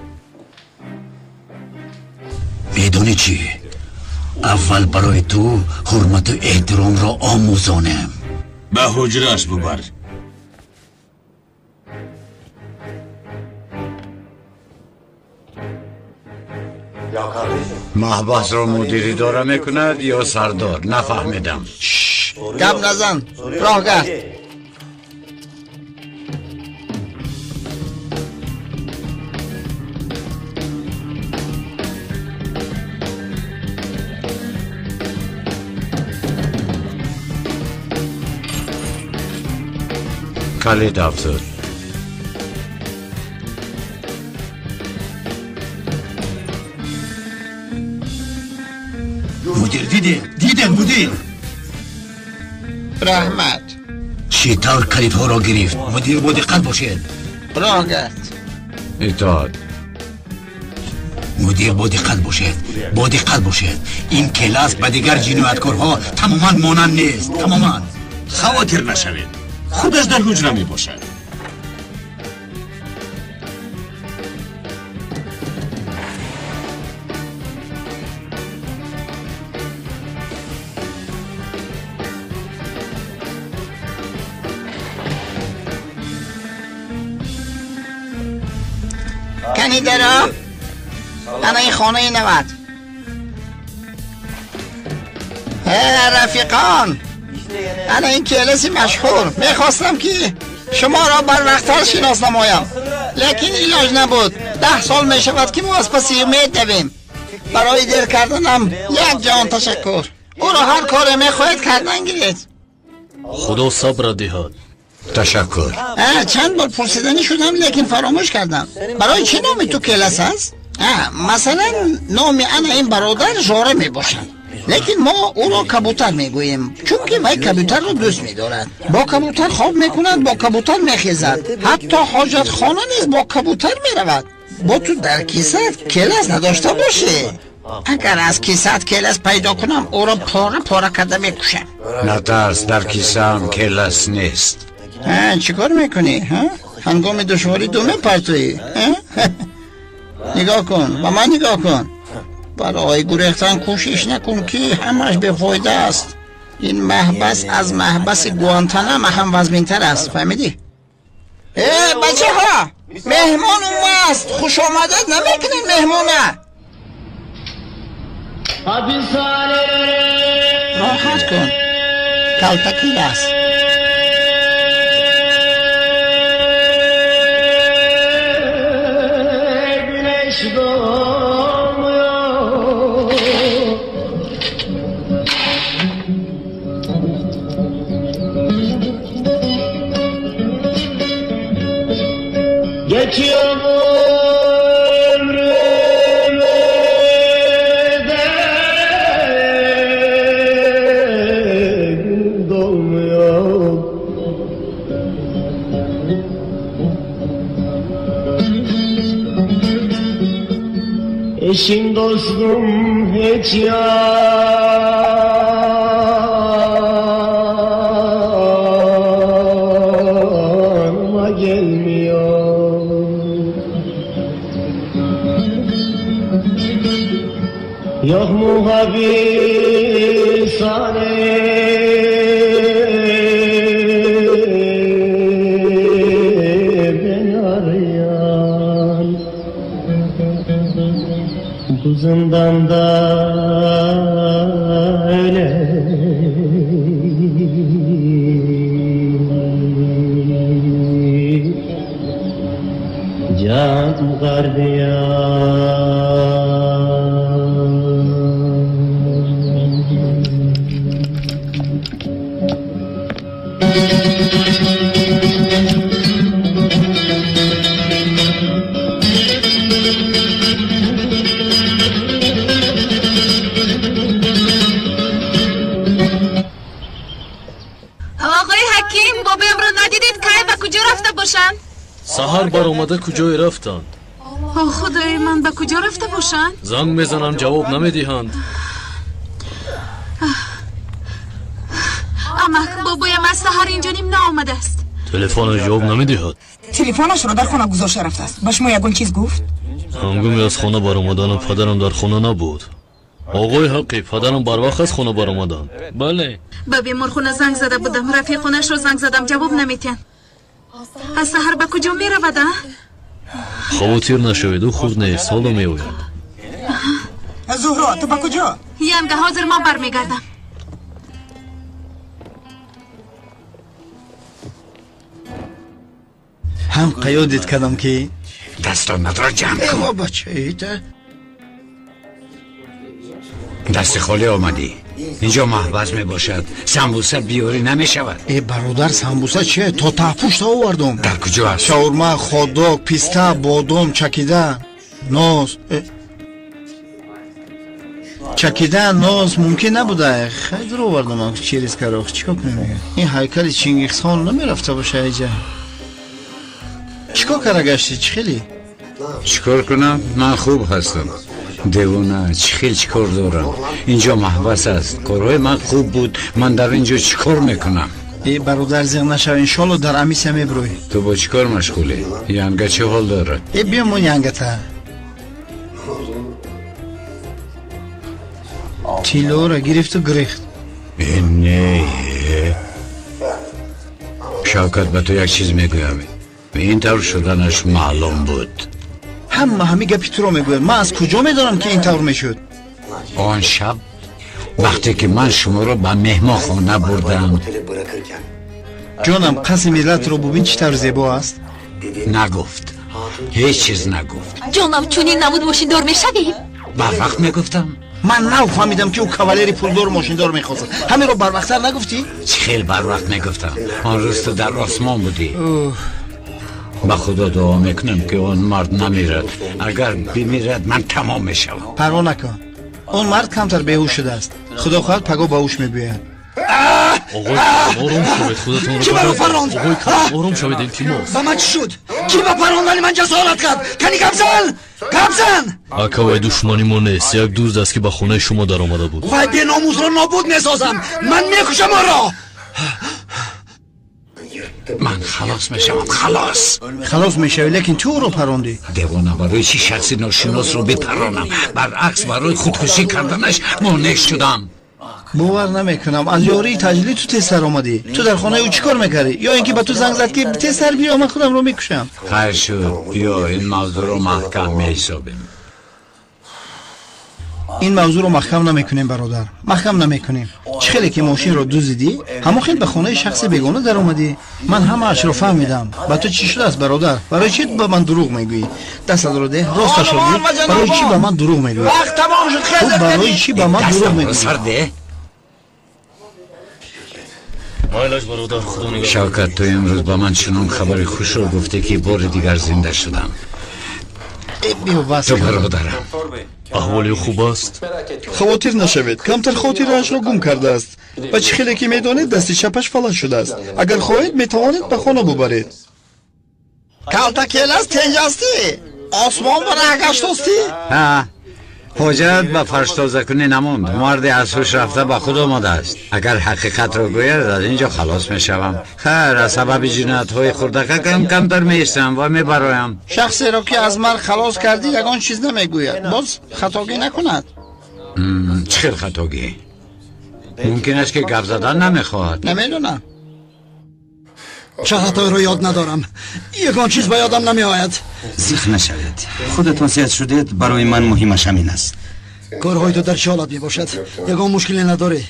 [SPEAKER 4] میدونی چی؟ اول برای تو حرمت و احترام را آموزانم.
[SPEAKER 14] به حجرش ببر.
[SPEAKER 1] محبس را مدیری داره میکند یا سردار؟ نفهمیدم.
[SPEAKER 12] گپ نزن، راه گرد.
[SPEAKER 1] کلید افزود.
[SPEAKER 4] مدیر دیده مدیر.
[SPEAKER 12] رحمت
[SPEAKER 4] چی طور کلید ها را گرفت؟ مدیر با دقت باشید.
[SPEAKER 12] راه گرد.
[SPEAKER 1] اطاعت.
[SPEAKER 4] مدیر با دقت باشد این کلاس به دیگر جنایتکارها تماما مانند نیست. تماما
[SPEAKER 14] خواطر نشوید، خودش در حجره می باشد.
[SPEAKER 2] کنی درا؟ انا این خانه نوت. رفیقان، انا این کلاسی مشهور. میخواستم که شما را بر وقت‌تر شناس نمایم، لیکن علاج نبود. 10 سال میشود که ما از پس امید دویم. برای دیر کردنم یک جان تشکر. او را هر کار میخواهید کردن گیرید.
[SPEAKER 7] خدا صبر دهد.
[SPEAKER 1] تشکر.
[SPEAKER 2] چند بار پرسیدنی شدم لیکن فراموش کردم. برای چه نامی تو کلاس هست؟ مثلا نام انا این برادر ژاره می باشد، لیکن ما او را کبوتر می گوییم، چون که وی کبوتر را دوست می دارد. با کبوتر خواب می کند، با کبوتر می خیزد، حتی حاجت خانه نیز با کبوتر می رود. با تو در کیسه کلاس نداشته باشه. اگر از کیسه کلاس پیدا کنم او را پاره کرده می کشم.
[SPEAKER 1] نترس، در کیسه هم کلاس نیست.
[SPEAKER 2] چیکار میکنی؟ هنگام دشواری دو میپرتویی؟ نگاه کن، با من نگاه کن. برای گریختن کوشش نکن که همش بیفایده است. این محبس از محبس گوانتانامو هم وزمینتر است، فهمیدی؟ بچه ها، مهمان اومد. خوش آمدید نمیکنین مهمونه. راحت کن، کلتکی است.
[SPEAKER 15] Eşim dostum hiç yanıma gelmiyor. Yok mu hapishane beni arayan, bu zindanda öyle can
[SPEAKER 7] سحر بر اومده کجای رفتند؟
[SPEAKER 6] خدای من، به کجا رفته باشند؟
[SPEAKER 7] زنگ میزنم جواب نمیدهند.
[SPEAKER 6] اما بابایم از سحر اینجا نیم نآمده است.
[SPEAKER 7] تلفن جواب نمیدهد.
[SPEAKER 11] تلفنش را در خانه گذاشته رفته است. به شما یگون چیز گفت؟
[SPEAKER 7] هنگامی از خانه بر اومدن پدرم در خانه نبود. آقای حقی، پدرم بر وقت از خانه بر اومدند. بله.
[SPEAKER 6] به بیمارخانه زنگ زده بودم، رفیقانش را زنگ زدم جواب نمیتین. از سحر به کجا می رود؟
[SPEAKER 7] خواطر نشوید، او خود نیست، حالا می آید.
[SPEAKER 11] زهرا، تو به کجا؟
[SPEAKER 6] ینگه حاضر ما برمیگردم.
[SPEAKER 9] هم قیادت کردم که
[SPEAKER 1] دستانت را جمع کن.
[SPEAKER 2] بچه ایتا
[SPEAKER 1] دست خالی آمدی. اینجا محبس می باشد، سمبوسه بیاری نمی شود.
[SPEAKER 9] برادر سمبوسه چیه؟ تا تحپوش آوردم.
[SPEAKER 1] در کجا هست؟
[SPEAKER 9] شاورما، خودداگ، پیستا، بادام، چکیده، ناز. چکیده ناز ممکن نبوده. خیلی در آوردم. چیریز کراخ چیکار کنیم؟ این هیکل چینگیز خان نمی رفته باشه اینجا. چیکار کرده گشتی؟ چی خیلی؟
[SPEAKER 1] چیکار کنم؟ من خوب هستم. دیوانه چی کار دارم؟ اینجا محبس است. کارهای من خوب بود. من در اینجا چی کار میکنم؟
[SPEAKER 9] ای برادر زیغ نشو انشالله در امیسه میبروی.
[SPEAKER 1] تو با چی کار مشغولی؟ ینگه چه حال داره؟
[SPEAKER 9] ای بیا من ینگه تا تیلو را گرفت و گریخت.
[SPEAKER 1] نه شوکت به تو یک چیز میگویم. این طور شدنش معلوم بود.
[SPEAKER 9] همه گپی تو رو میگویم. من از کجا میدارم که این طور میشد؟
[SPEAKER 1] آن شب وقتی که من شما رو به مهمان خانه بردم.
[SPEAKER 9] جانم قصد ملت رو ببین چی طور زیبا است.
[SPEAKER 1] نگفت هیچ چیز نگفت.
[SPEAKER 10] جانم چونین نمود ماشین دار میشویم.
[SPEAKER 1] بر وقت میگفتم.
[SPEAKER 9] من نفهمیدم که او کاولری پولدار ماشین دار میخواست. همین رو بر وقت نگفتی؟
[SPEAKER 1] خیلی بر وقت میگفتم. آن روز تو در آسمان بودی. با خدا دعا میکنم که اون مرد نمیرد. اگر بمیرد من تمام میشم.
[SPEAKER 9] پروا نکن. اون مرد کمتر بیهوش شده است. خدا خواهد پگاه با هوش میبیاید.
[SPEAKER 7] آقای آروم شوید خودتون رو.
[SPEAKER 9] کی برو فراند؟
[SPEAKER 7] آقای آروم شوید التماس.
[SPEAKER 9] با من چی شد؟ کی با پراندن من جسارت کرد؟ کنی کمزن
[SPEAKER 7] اکا وای دشمنی ما نیست. یک دوست است که به خونه شما در آمده بود.
[SPEAKER 9] وای بی ناموس رو نابود میسازم. من میکشم را.
[SPEAKER 1] من خلاص میشم.
[SPEAKER 9] خلاص میشه لیکن تو رو پراندی.
[SPEAKER 1] دیوانه برای چی شخصی ناشناس رو بپرانم؟ برعکس برای خودکشی کردنش مانع شدم.
[SPEAKER 9] باور نمیکنم از یاری تجلی تو تیز سر آمدی. تو در خانه او چیکار میکردی؟ یا اینکه به تو زنگ زد که تیز سر بیا من خودم رو میکشم؟
[SPEAKER 1] خیر شد. بیا این موضوع رو محکم میحسابیم.
[SPEAKER 9] این موضوع رو محکم نمیکنیم برادر. محکم نمیکنیم. چه خیلی که ماشین رو دزدیدی همون خیلی به خانه شخص بیگانه در اومدی. من همه اش رو فهمیدم. با تو چی شده است برادر؟ برای چی به من دروغ میگویی؟ دست رو ده راستش رو بگو. برای چی به من دروغ میگویی؟
[SPEAKER 12] وقت تمام شد. خیلی
[SPEAKER 9] برای چی به من دروغ میگویی؟
[SPEAKER 1] شوکت تو امروز با من چنان خبر خوش رو گفته که بار دیگر زنده شدم. تو برادرم
[SPEAKER 7] احوالی خوب است؟
[SPEAKER 9] خاطر نشوید. کمتر خاطرش را گم کرده است. و چه خیلی که میدانید دست چپش فلج شده است. اگر خواهید میتوانید به خانه ببرید. کالتاکیل است تنجاستی. آسمان برای گشتاستی.
[SPEAKER 1] ها حاجت به فرش تازه کنی نموند. مرد از هوش رفته به خود آمده است. اگر حقیقت رو گوید از اینجا خلاص میشوم. خیر از سبب جنایت های خردکه کمتر میشتم و میبرایم.
[SPEAKER 9] شخصی را که از مرگ خلاص کردی یگان چیز نمیگوید. باز خطاگی نکند.
[SPEAKER 1] چه خطاگی؟ ممکن است که گپ زدن نمیخواهد.
[SPEAKER 9] نمیدونم. چه خطایی رو یاد ندارم. یگان چیز به یادم نمیآید.
[SPEAKER 4] زیخ نشوید. خودتون سیاد شدید. برای من مهمش همین است.
[SPEAKER 9] کارهای تو در چه حالت می باشد؟ یگان مشکلی نداره؟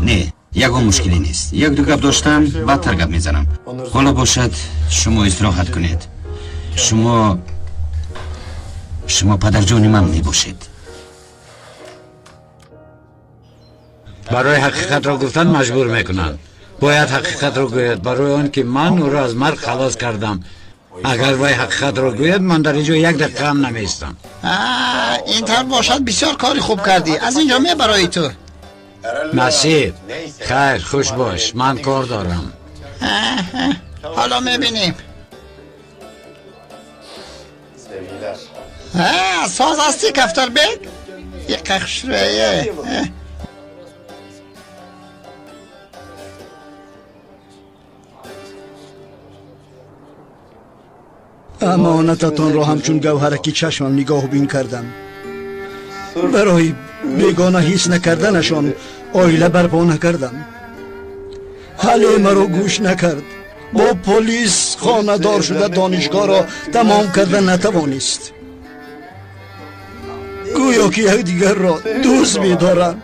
[SPEAKER 4] نه یگان مشکلی نیست. یک دو گپ داشتم بدتر گپ میزنم. حالا باشد شما استراحت کنید. شما پدر جان من می باشید.
[SPEAKER 1] برای حقیقت را گفتن مجبور میکنن. باید حقیقت رو گوید. برای آن که من او را از مرگ خلاص کردم. اگر وای حقیقت رو گوید من در اینجا یک دقیقه هم نمیستم.
[SPEAKER 9] این طور باشد بسیار کاری خوب کردی. از اینجا می برای تو.
[SPEAKER 1] نصیب خیر خوش باش. من کار دارم.
[SPEAKER 9] حالا میبینیم. ساز هستی کفتر بگ؟ یک قخشویه. امانتتان را همچون گوهرکی چشمم نگاه بین کردم. برای بیگانه حس نکردنشان آیله برپا نکردم. حال مرا گوش نکرد. با پلیس خانه دار شده دانشگاه را تمام کردن نتوانست. گویا که یک دیگر را دوست می دارند.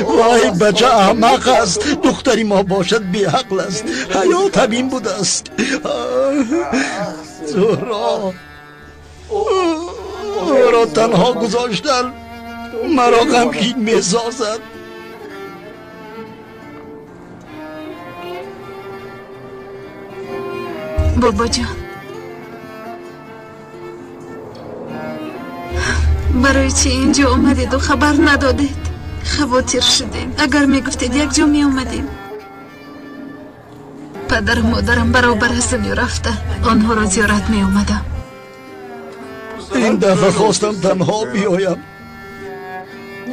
[SPEAKER 9] وای بچه احمق است. دختری ما باشد بی حقل است. حیات همین بوده است. زهرا او را تنها گذاشتن مرا غمگین می سازد.
[SPEAKER 6] بابا جان برای چی اینجا اومدید و خبر ندادید؟ خواطر شدیم. اگر میگفتید یک جا می اومدیم. پدر و مادرم برابر از دنیا رفته. آنها را زیارت می اومدم.
[SPEAKER 9] این دفعه خواستم تنها بیایم.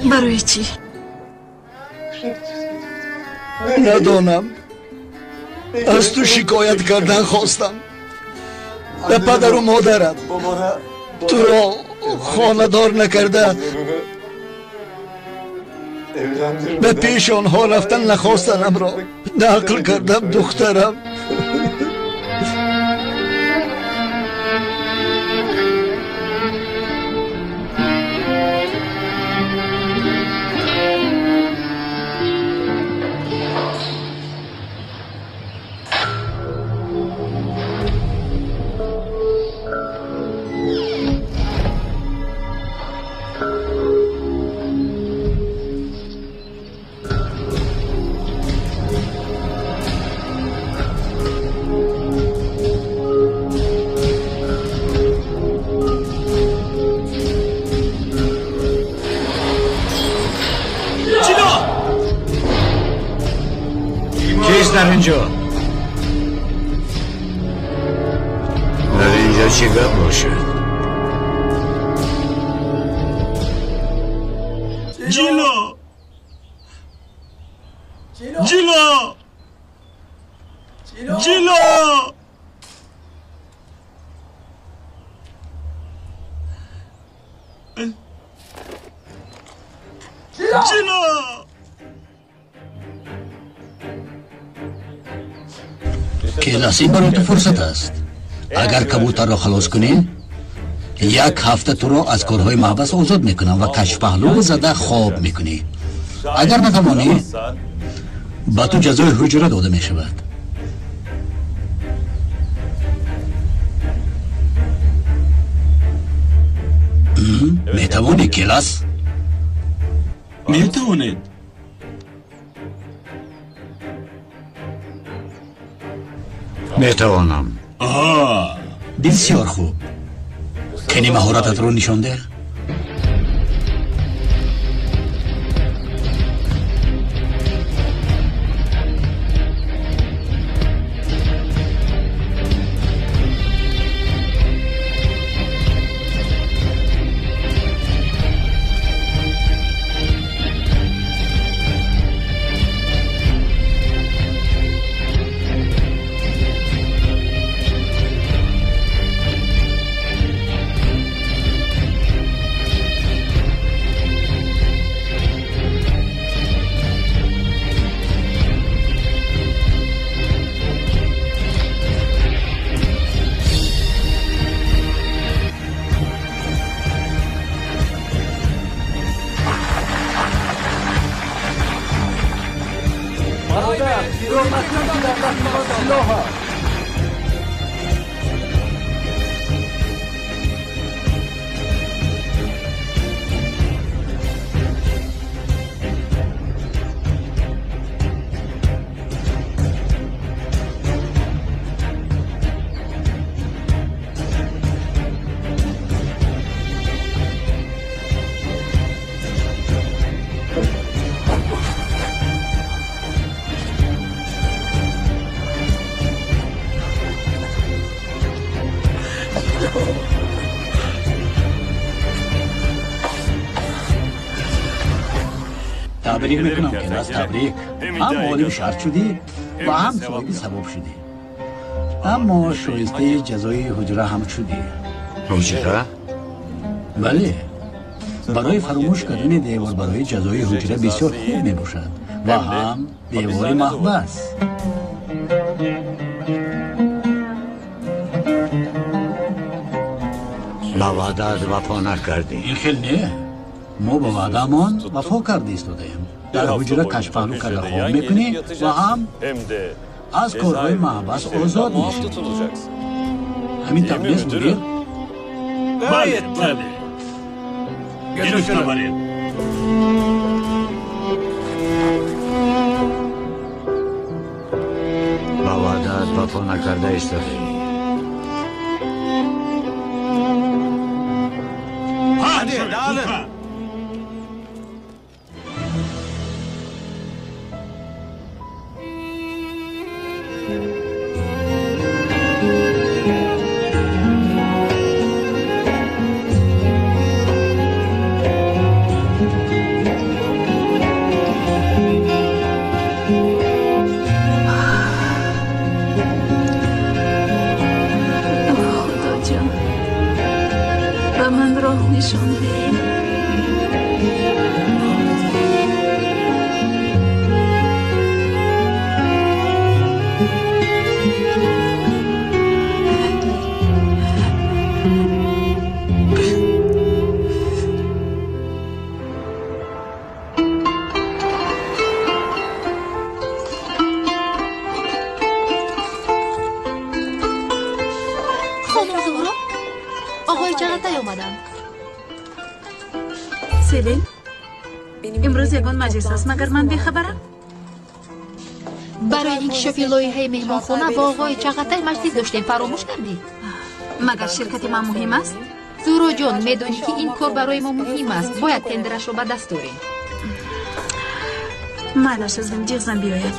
[SPEAKER 8] برای چی؟
[SPEAKER 9] ندانم از تو شکایت کردن خواستم به پدر و مادرت تو را خاندار نکرده به پیش آنها رفتن نخواستنم را نقل کردم دخترم.
[SPEAKER 1] در اینجا چی گپ باشه؟
[SPEAKER 14] جلو جلو جلو جلو
[SPEAKER 4] کلاسی برای تو فرصت است. اگر کبوتر را خلاص کنی یک هفته تو را از کارهای محبس آزاد میکنم و کشف پهلو زده خواب میکنی. اگر نتوانی با تو جزای حجره داده میشود. میتوانی کلاس؟
[SPEAKER 14] میتوانید.
[SPEAKER 1] میتوانم.
[SPEAKER 4] بسیار خوب. کنی مهارتت رو نشان ده. تبریک میکنم کلاس، تبریک. هم عالم شرط شدی و هم صاحب ثواب شدی. اما شایسته جزای حجره هم شدی.
[SPEAKER 1] حجره؟
[SPEAKER 4] بله. برای فراموش کردن دیوار برای جزای حجره بسیار خوب می باشد و هم دیوار محبس.
[SPEAKER 1] با وعدت وفا نکردی.
[SPEAKER 4] این خیلی نه. ما با وعده‌مان وفا کرده ایستادیم. در حجره کشف پهلو کرده خواب میکنی و هم از کارهای محبس آزاد میشی. همین تبلیغ مدیر؟
[SPEAKER 14] بله بله. اینو برید.
[SPEAKER 1] با وعدت وفا نکرده ایستادی.
[SPEAKER 6] به من راه نشان ده. سیلین امروز یگان مجلس است مگر من بخبرم؟
[SPEAKER 10] برای انکشاف لایحه مهمانخانه با آقای چغتای مجلس داشتیم فراموش کردی؟
[SPEAKER 6] مگر شرکت ما مهم است؟
[SPEAKER 10] زورا جان میدونی که این کار برای ما مهم است باید تندرش رو به دست داریم.
[SPEAKER 6] مالش از جیغزم بیاید.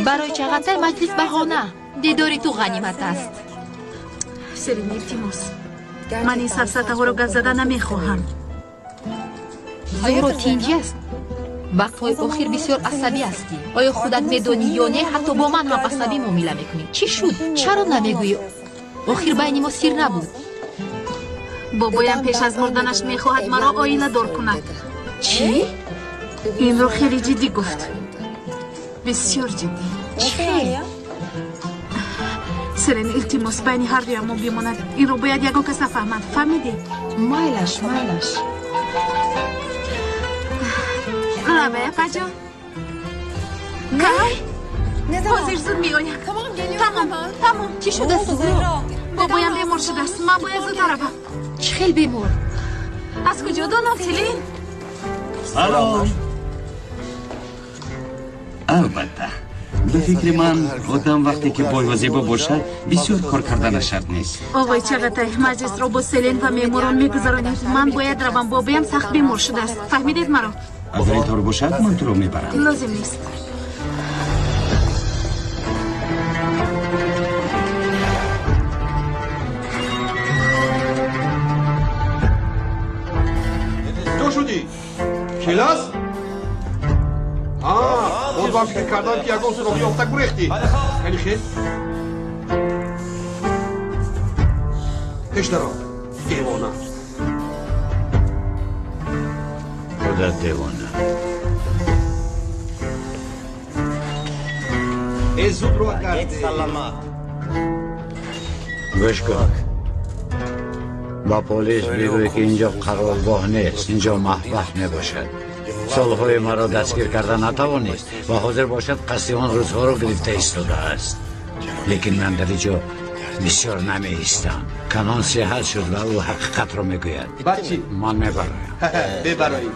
[SPEAKER 10] برای چغتای مجلس بهانه دیداری تو غنیمت است.
[SPEAKER 6] سیلین التماس من این سفسطه ها رو گپ زدن نمیخواهم.
[SPEAKER 10] زورو تینجی است. وقتهای آخر بسیار عصبی هستی. آیا خودت میدونی یا نه حتی با من هم عصبی معامله میکنی؟ چی شد؟ چرا نمیگویی؟ آخر بین ما سیر نبود.
[SPEAKER 6] بابایم پیش از مردنش میخواهد مرا آینه دار کند.
[SPEAKER 10] چی؟
[SPEAKER 6] این رو خیلی جدی گفت. بسیار جدی.
[SPEAKER 10] چی؟
[SPEAKER 6] سیلین التماس بین هر دوی ما بماند. این رو باید یگان کس نفهمد. فهمیدی؟
[SPEAKER 10] مایلش
[SPEAKER 6] رابعه پجا نه حاضر زود میآیم. تمام
[SPEAKER 10] چی شده سوزرا؟
[SPEAKER 6] بابایم بیمار شده است. من باید زود روم.
[SPEAKER 10] چه خیلی بیمار؟
[SPEAKER 6] از کجا دانم سیلین؟
[SPEAKER 14] سلام. البته به فکر من آدم وقتی که بای و زیبا باشد بسیار کار کردن شرط نیست.
[SPEAKER 6] آقای چغتای مجلس را با سیلین و میموران میگذرانید. من باید روم. بابایم سخت بیمار شده است. فهمیدید مرا؟
[SPEAKER 14] اگر اینطور باشد من تو رو میبرم.
[SPEAKER 6] لازم نیست.
[SPEAKER 12] تو شدی؟ کلاس؟ باز من فکر کردم که یکان سراغی افتک بریختی. خیلی خیلی پیش درام دیوانه
[SPEAKER 1] خودت دیوانه.
[SPEAKER 12] زود رو کرده.
[SPEAKER 1] گوش کن. با پلیس بگوی که اینجا قرارگاه نیست. اینجا محبت میباشد. سالهای مرا دستگیر کردن نتوانست و حاضر باشد قصیان روزها رو گرفته ایستاده است. لیکن من در اینجا بسیار نمی ایستم. کنان صحت شد و او حقیقت رو میگوید.
[SPEAKER 12] بچی
[SPEAKER 1] من میبرایم.
[SPEAKER 12] ببراییم.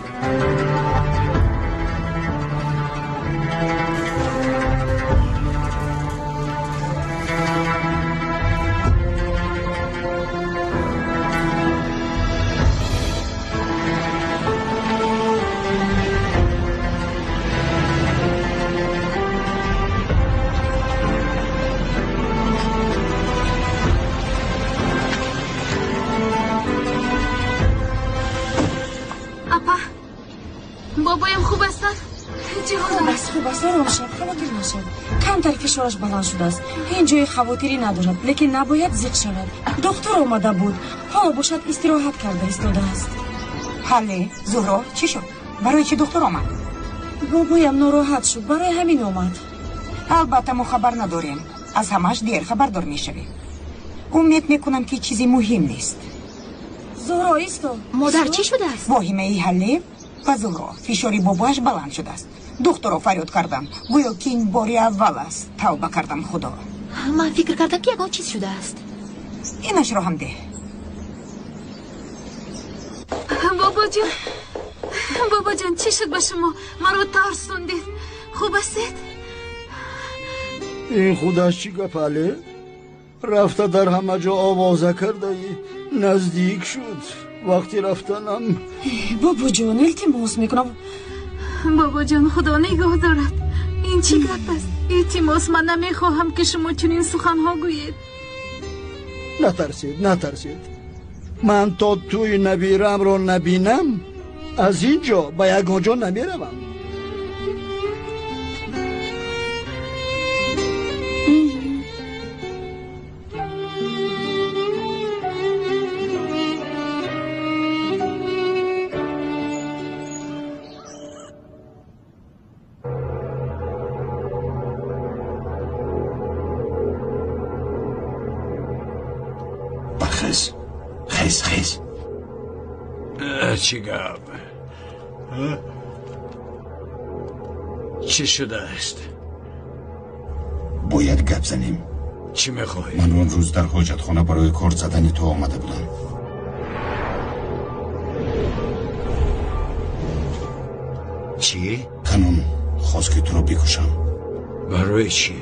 [SPEAKER 8] کمتر فشارش بلند شده است. این جای خواطری ندارد لیکن نباید زیق شود. دکتر آمده بود حالا باشد استراحت کرده ایستاده است.
[SPEAKER 11] حاله زهرا چی شد؟ برای چی دکتر آمد؟
[SPEAKER 8] بابایم ناراحت شد برای همین آمد.
[SPEAKER 11] البته ما خبر نداریم. از همش دیر خبردار میشویم. امید میکنم که چیزی مهم نیست.
[SPEAKER 8] زهرا ایستا.
[SPEAKER 10] مادر چی شده است؟
[SPEAKER 11] واهمه ای حله و زهرا فشاری باباش بلند شده است. دکتر رو فریاد کردم گویا که این باری اول است. توبه کردم خدا.
[SPEAKER 10] من فکر کردم که یکان چیز شده است.
[SPEAKER 11] اینش رو هم ده.
[SPEAKER 6] بابا جان چی شد با شما؟ مرا ترسوندید. خوب هستید؟
[SPEAKER 9] این خودش چی گپله؟ رفته در همه جا آوازه کرده ای. نزدیک شد. وقتی رفتنم
[SPEAKER 8] بابا جان التماس میکنم.
[SPEAKER 6] بابا جان خدا نگاه دارد. این چی گپ است؟ التماس من نمیخواهم که شما چنین سخنها گویید.
[SPEAKER 9] نترسید. من تا توی نبیرم رو نبینم از اینجا به یگان جا نمیروم.
[SPEAKER 4] خیز
[SPEAKER 1] چی گپ؟ چی شده است؟
[SPEAKER 4] باید گپ زنیم.
[SPEAKER 1] چی میخواهی؟
[SPEAKER 4] من اون روز در حاجت خانه برای کار زدن تو آمده بودم.
[SPEAKER 1] چی؟
[SPEAKER 4] کنون خواست که تو رو بکشم.
[SPEAKER 1] برای چی؟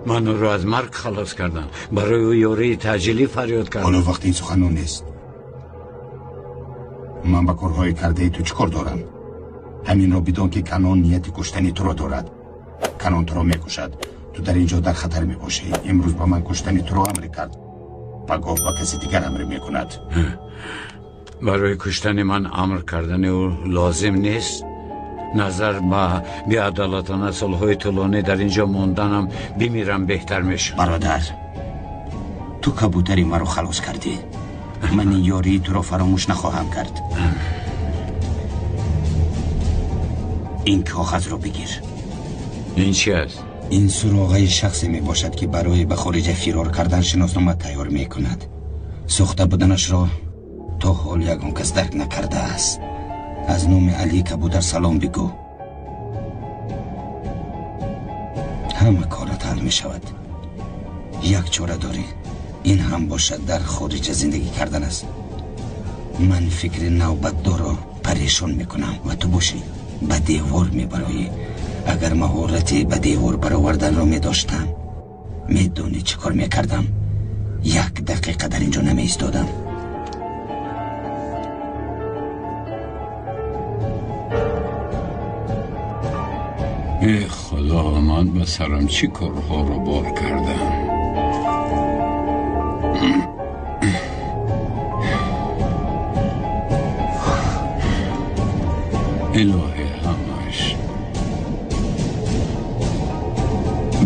[SPEAKER 1] من رو از مرگ خلاص کردم، برای او یوری تجلی فریاد کردم.
[SPEAKER 4] حالا وقت این سخنون نیست. من با کارهای کرده تو چی کار دارم؟ همین رو بدون که کنون نیت کشتنی تو رو دارد. کنون تو رو میکشد، تو در اینجا در خطر میباشی. امروز با من کشتنی تو رو امر کرد، پگاه با کسی دیگر امر میکند.
[SPEAKER 1] برای کشتن من امر کردن او لازم نیست. نظر با بی‌عدالتانه سالهای طولانی در اینجا موندنم بمیرم بهتر میشه.
[SPEAKER 4] برادر، تو کبوتری مرا خلاص کردی. من این یاری تو رو فراموش نخواهم کرد. این کاغذ رو بگیر.
[SPEAKER 1] این چی است؟
[SPEAKER 4] این سراغه شخصی می باشد که برای به خارج فرار کردن شناسنامه تیار می کند. ساخته بودنش را تا حال یگان کس درک نکرده است. از نام علی کبوتر سلام بگو. همه کارت حل می شود. یک چاره داری، این هم باشد در خارج زندگی کردن است. من فکر نوبت دارا پریشان می کنم و تو باشی به دیوار می برایی. اگر مهارتی به دیوار برآوردن را می داشتم، می دونی چه کار می کردم؟ یک دقیقه در اینجا نمی ایستادم.
[SPEAKER 1] ای خدا، من به سرم چی کارها رو بار کردم. الهی همش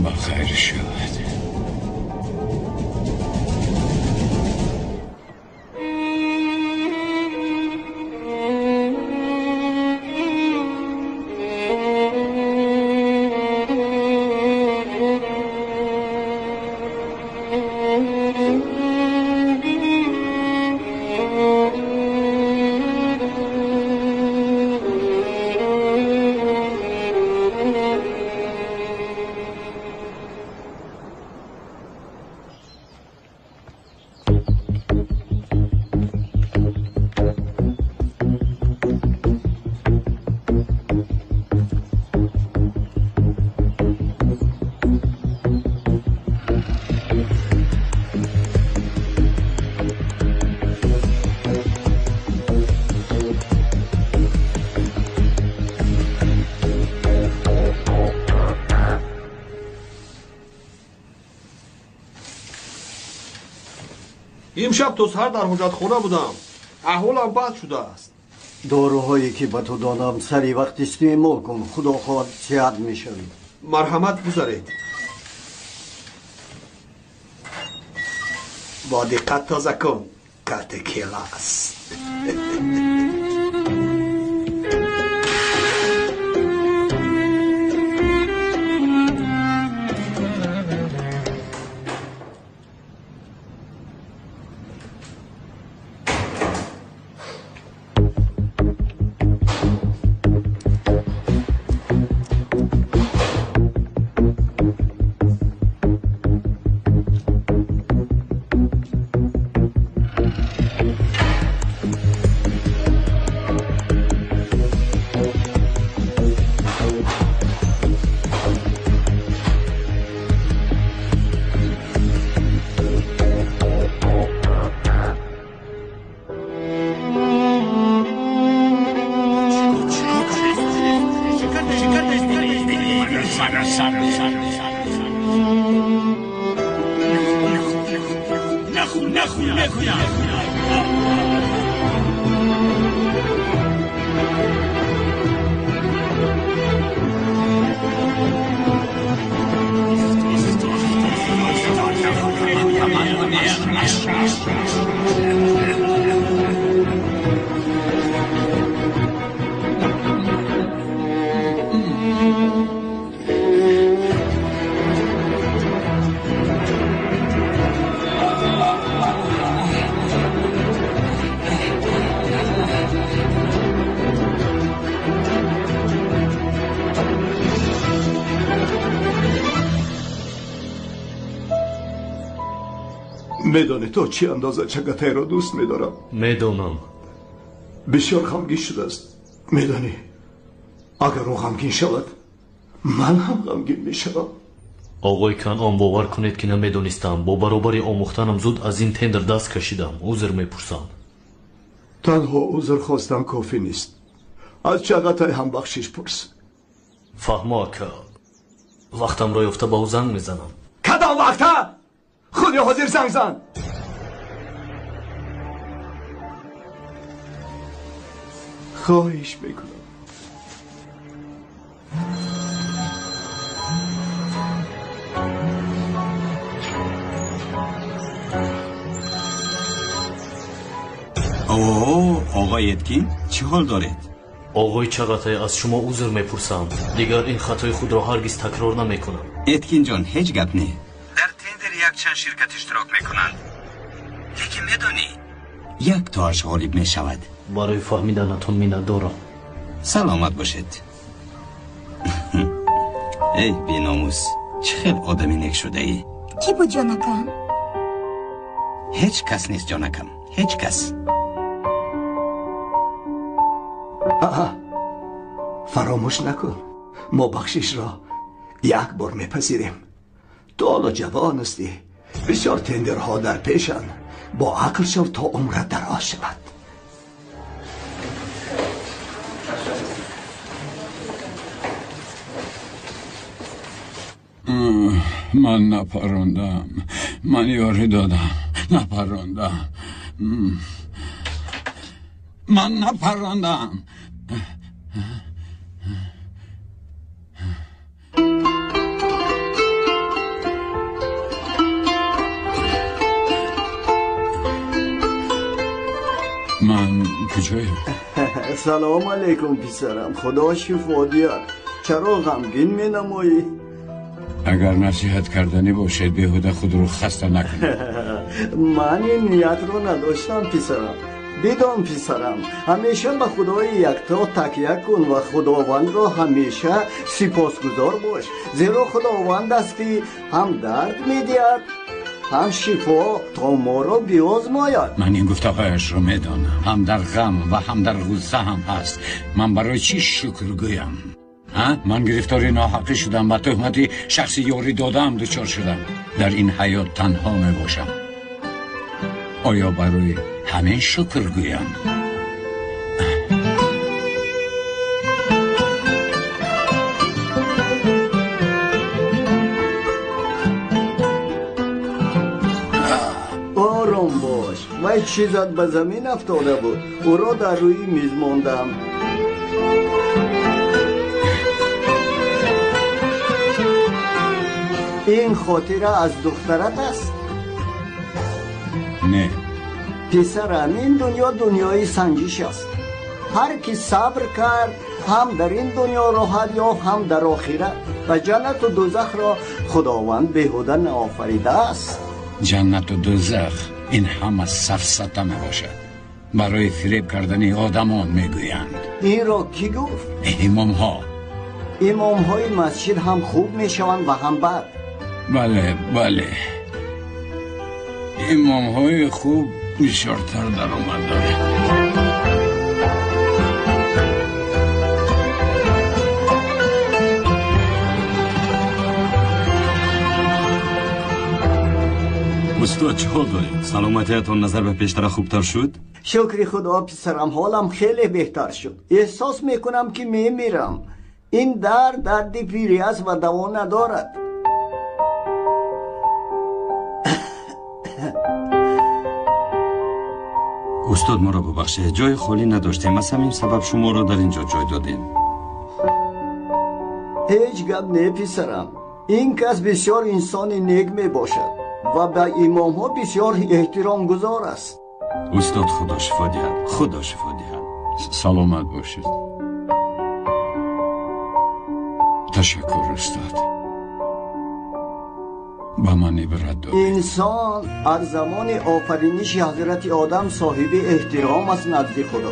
[SPEAKER 1] بخیر شد.
[SPEAKER 12] امشب تا سحر در حجت خانه بودم. احوالم بد شده است.
[SPEAKER 9] داروهایی که به تو دادم سری وقت استعمال کن، خدا خواهد صحت میشوی.
[SPEAKER 12] مرحمت گذارید. با دقت تازه کن، کت کیلا است. میدانی تو چی اندازه چگتای را دوست میدارم؟
[SPEAKER 7] میدونم.
[SPEAKER 12] بسیار غمگین شده است. میدانی اگر او غمگین شود من هم غمگین میشوم.
[SPEAKER 7] آقای کنعان باور کنید که نمیدونستم. با برابر آموختنم زود از این تندر دست کشیدم. عذر میپرسم.
[SPEAKER 12] تنها عذر خواستن کافی نیست. از چگتای هم بخشش پرس.
[SPEAKER 7] فهمه که وقتم را یفته با او زنگ میزنم.
[SPEAKER 12] کدام وقته؟ خودی حاضر زنگ زن. خواهش میکنم.
[SPEAKER 4] آقای اتکین چه حال دارید؟
[SPEAKER 7] آقای چغتای از شما عذر میپرسم. دیگر این خطای خود را هرگز تکرار نمیکنم.
[SPEAKER 4] اتکین جان هیچ گپ نه.
[SPEAKER 14] در تندر یک چند شرکت اشتراک میکنند. لیکن میدونی
[SPEAKER 4] یک تاش غالب میشود.
[SPEAKER 7] برای فهمیدنتون مینت دارم.
[SPEAKER 4] سلامت باشید. ای بیناموس چه خیلی آدمی نک شده ای.
[SPEAKER 8] کی بود جانکم؟
[SPEAKER 4] هیچ کس نیست جانکم. هیچ کس.
[SPEAKER 12] فراموش نکن ما بخشش را یک بار میپذیریم. تو حالا جوان هستی. بسیار تندرها در پیشن. با عقل شو تا عمرت دراز شود.
[SPEAKER 16] من نپراندم. من یاری دادم نپراندم. من نپراندم. من کجایم؟
[SPEAKER 9] سلام علیکم پسرم. خدا شفا دیار. چرا غمگین می نمایی؟
[SPEAKER 16] اگر نصیحت کردنی باشد بیهوده خود رو خسته نکنید.
[SPEAKER 9] من این نیت رو نداشتم پسرم. بدان پسرم همیشه به خدای یکتا تکیه کن و خداوند را همیشه سپاسگزار باش. زیرا خداوند است که هم درد میدهد هم شفا تا ما را بیازماید.
[SPEAKER 16] من این گفتگویش رو میدانم. هم در غم و هم در غصه هم هست. من برای چی شکر گویم؟ من گرفتاری ناحقی شدم و تهمتی شخصی یاری دادم دچار شدم. در این حیات تنها می باشم. آیا برای همه شکر گویم؟
[SPEAKER 9] آرام باش. و چیزت به زمین افتاده بود. او را در روی میز ماندم. این خاطره از دخترت است؟
[SPEAKER 16] نه
[SPEAKER 9] پسرم این دنیا دنیای سنجش است. هر کی صبر کرد هم در این دنیا راحت یافت هم در آخرت. و جنت و دوزخ را خداوند بیهوده نآفریده است.
[SPEAKER 16] جنت و دوزخ این همه سفسطه می باشد. برای فریب کردن آدمان می گویند.
[SPEAKER 9] این را کی گفت؟
[SPEAKER 16] امام ها.
[SPEAKER 9] امام های مسجد هم خوب می شوند و هم بد.
[SPEAKER 16] بله بله. امام های خوب بسیارتر در آمد داره.
[SPEAKER 14] استاد چه حال دارید؟ سلامتیتون نظر به پیشتر خوبتر شد؟
[SPEAKER 9] شکر خدا پسرم حالم خیلی بهتر شد. احساس میکنم که میمیرم. این درد پیری است و دوا ندارد.
[SPEAKER 14] استاد ما را ببخشید جای خالی نداشتیم. از همین سبب شما را در اینجا جای دادیم.
[SPEAKER 9] هیچ گپ نه پسرم. این کس بسیار انسان نیک می باشد و به امام ها بسیار احترام گذار است.
[SPEAKER 14] استاد خدا شفا دهد. خدا شفا دهد.
[SPEAKER 16] سلامت باشید. تشکر استاد. با من عبرت دارید.
[SPEAKER 9] انسان از زمان آفرینش حضرت آدم صاحب احترام است نزد خدا.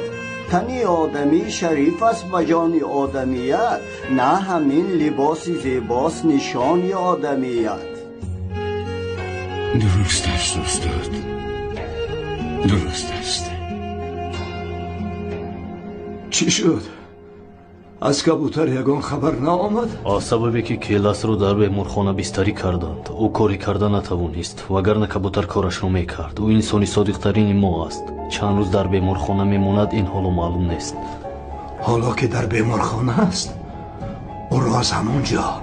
[SPEAKER 9] تن آدمی شریف است و جان آدمیت نه همین لباس زیباست نشان آدمیت.
[SPEAKER 16] درست است استاد، درست است.
[SPEAKER 12] چی شد؟ از کبوتر یگان خبر نآمد؟
[SPEAKER 7] аз сабабе ки келасро дар беморхона бистарӣ карданд ӯ корӣ карда натавонист вагарна кабутар корашро мекард. ӯ инсони содиқтарини мо аст. чанд рӯз дар беморхона мемонад, ин ҳоло маълум нест.
[SPEAKER 12] حالا که در بیمارخانه است او را از همونجا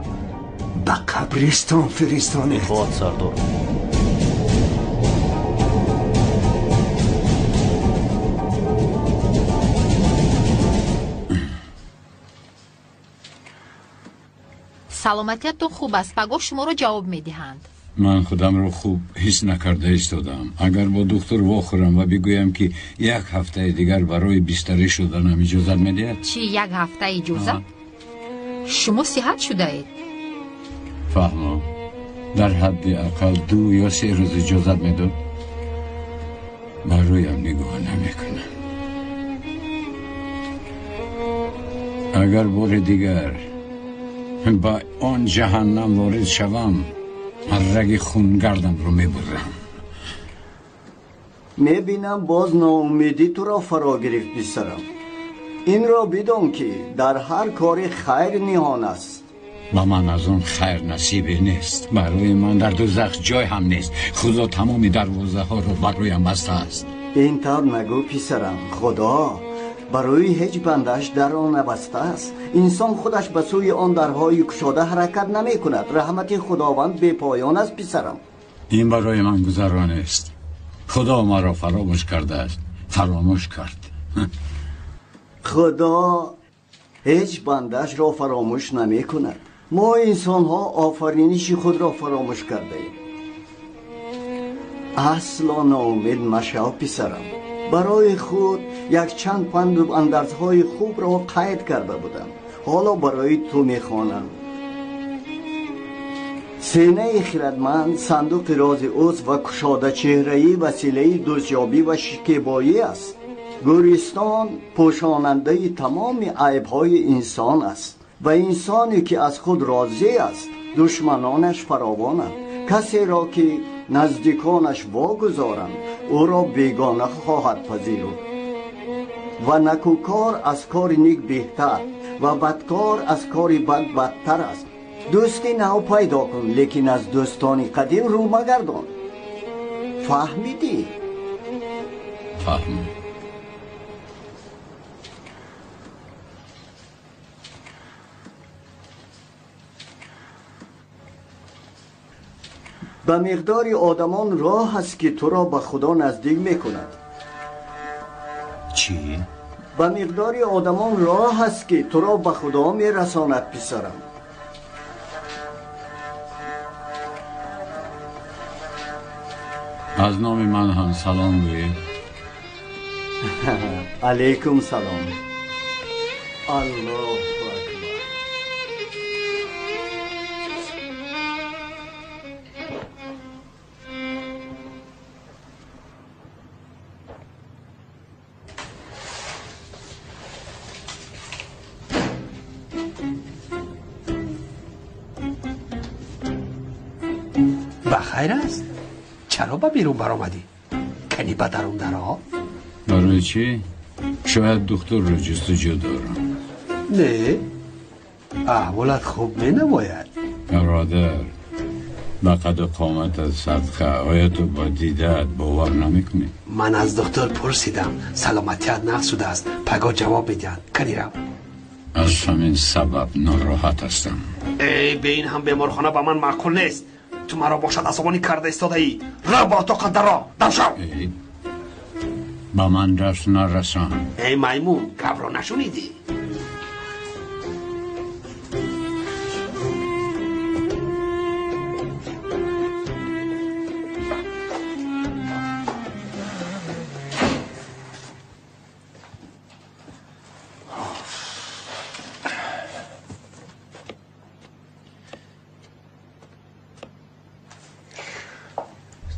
[SPEAKER 12] به قبرستان فرستانید.
[SPEAKER 7] خواهد سردار.
[SPEAKER 10] саломатиятон хуб аст. пагоҳ шуморо ҷавоб медиҳанд.
[SPEAKER 16] من خودم رو خوب حس نکرده ایستادم. اگر با دکتر واخورم و بگویم که یک هفته دیگر برای بستری شدنم اجازت میدهد؟
[SPEAKER 10] چی یک هفته اجازت؟ شما صحت شده اید؟
[SPEAKER 16] فهمم. در حد اقل 2 یا 3 روز اجازت میداد. برایم نگاه نمیکنم. اگر بار دیگر با آن جهنم وارد شوم، رگ خونگردم رو میبرم.
[SPEAKER 9] میبینم باز ناامیدی تو را فرا گرفت پسرم. این را بدان که در هر کاری خیر نهان است.
[SPEAKER 16] و من از اون خیر نصیبی نیست. برای من در دوزخ جای هم نیست. خدا تمام دروازه ها رو برایم بسته است.
[SPEAKER 9] این طور نگو پسرم. خدا برای هیچ بندش در آن نبسته است. انسان خودش به سوی آن درهای گشاده حرکت نمی کند. رحمت خداوند بی پایان است پسرم.
[SPEAKER 16] این برای من گذران است. خدا ما را فراموش کرده است. فراموش کرد.
[SPEAKER 9] خدا هیچ بندش را فراموش نمی کند. ما انسان ها آفرینش خود را فراموش کرده ایم. اصلا ناامید مشو پسرم. برای خود یک چند پند و اندرزهای خوب را قید کرده بودم. حالا برای تو میخوانم. سینه خردمند صندوق راز اوست و کشاده چهره‌ای وسیله دوستیابی و شکیبایی است. گورستان پوشاننده تمام عیب‌های انسان است و انسانی که از خود راضی است دشمنانش فراوانند. کسی را که نزدیکانش واگذارند او را بیگانه خواهد پذیرفت و نکوکار از کار نیک بهتر و بدکار از کار بد بدتر است. دوستی نو پیدا کن لیکن از دوستانی قدیم رو مگردان. فهمیدی؟
[SPEAKER 16] فهمم.
[SPEAKER 9] به مقدار آدمان راه است که تو را به خدا نزدیک میکند.
[SPEAKER 16] چی؟
[SPEAKER 9] به مقدار آدمان راه است که تو را به خدا میرساند پسرم.
[SPEAKER 16] از نام من هم سلام گویید.
[SPEAKER 9] علیکم سلام. الله
[SPEAKER 17] بخیر است؟ چرا به بیرون برآمدی؟ کنی به درون درها؟
[SPEAKER 16] برای چی؟ شاید دکتر رو جستجو دارم.
[SPEAKER 17] نه، احوالت خوب می نماید.
[SPEAKER 16] برادر، به قد و قامت از صدقه آیا تو با دیدت باور نمیکنی؟
[SPEAKER 17] من از دکتر پرسیدم سلامتیت نقص شده است. پگاه جواب میدهد. کنی رو.
[SPEAKER 16] از همین سبب ناراحت هستم.
[SPEAKER 17] ای به این هم بیمارخانه به من معقول نیست. تو مرا باشد عصبانی کرده استاده ای. را با تو قدر را دم شو.
[SPEAKER 16] به من دست نرسان.
[SPEAKER 17] ای میمون گپ را نشنیدی؟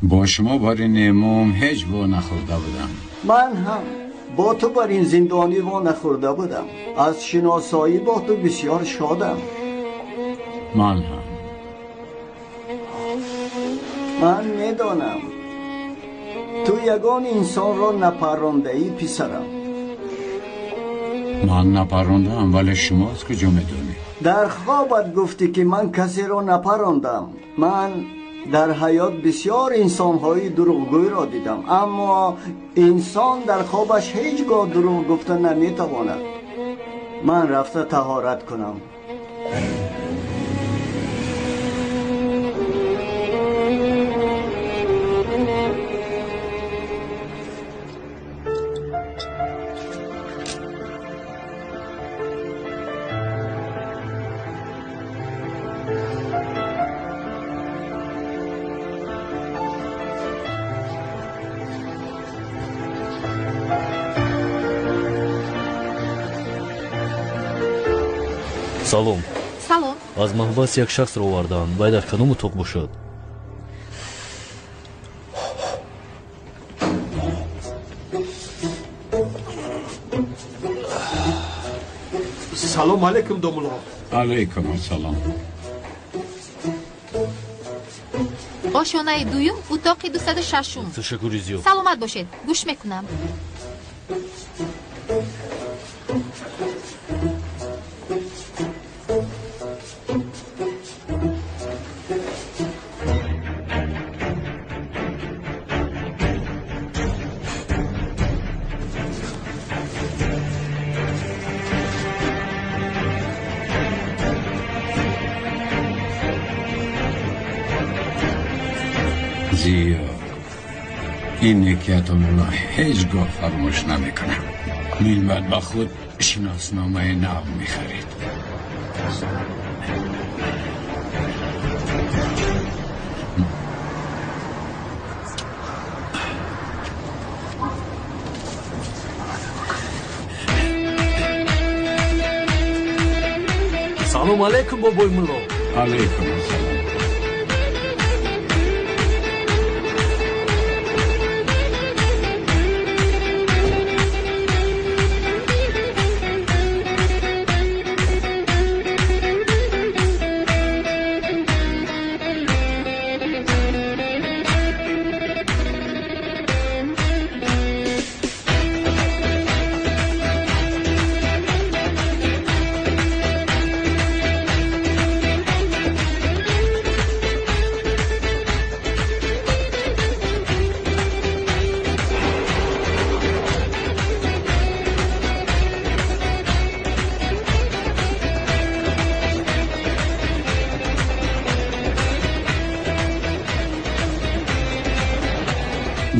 [SPEAKER 16] با شما بر این امام هیچ با نخورده بودم.
[SPEAKER 9] من هم با تو بر این زندانی وا نخورده بودم. از شناسایی با تو بسیار شادم.
[SPEAKER 16] من هم.
[SPEAKER 9] من میدانم تو یگان انسان را نپرانده ای پسرم.
[SPEAKER 16] من نپراندم، ولی شما از کجا میدونی؟
[SPEAKER 9] در خوابت گفتی که من کسی را نپراندم. من در حیات بسیار انسان‌های دروغگوی را دیدم، اما انسان در خوابش هیچگاه دروغ گفته نمیتواند. من رفته طهارت کنم.
[SPEAKER 7] салом.
[SPEAKER 10] салом.
[SPEAKER 7] аз маҳбас як шахсро овардаанд. вай дар кадом утоқ бошад?
[SPEAKER 17] салом алейкум домуло.
[SPEAKER 16] алейкум ассалом.
[SPEAKER 10] ошонаи дуюм утоқи 206.
[SPEAKER 7] ташаккури зиёд.
[SPEAKER 10] саломат бошед. гӯш мекунам.
[SPEAKER 16] زیاد این نیکیتون را هیچگاه فراموش نمیکنم. میلمد با خود شناسنامه نو میخرید.
[SPEAKER 7] салом алейкум бобои мулло.
[SPEAKER 16] алейкум ассалом.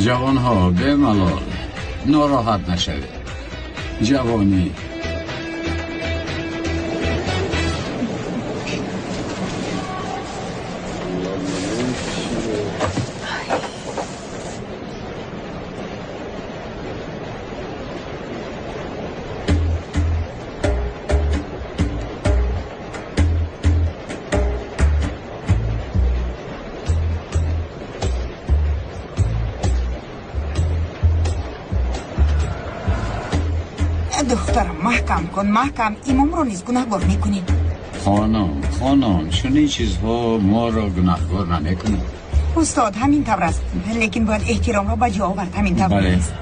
[SPEAKER 16] جوان ها به ملال ناراحت نشوید. جوانی
[SPEAKER 11] دخترم محکم کن، محکم. امام رو نیز گناهگار میکنی.
[SPEAKER 16] خانم چنین چیزها ما را گناهگار نمیکنه.
[SPEAKER 11] استاد همین طور است، لیکن باید احترام را به جا آورد. همین طور است.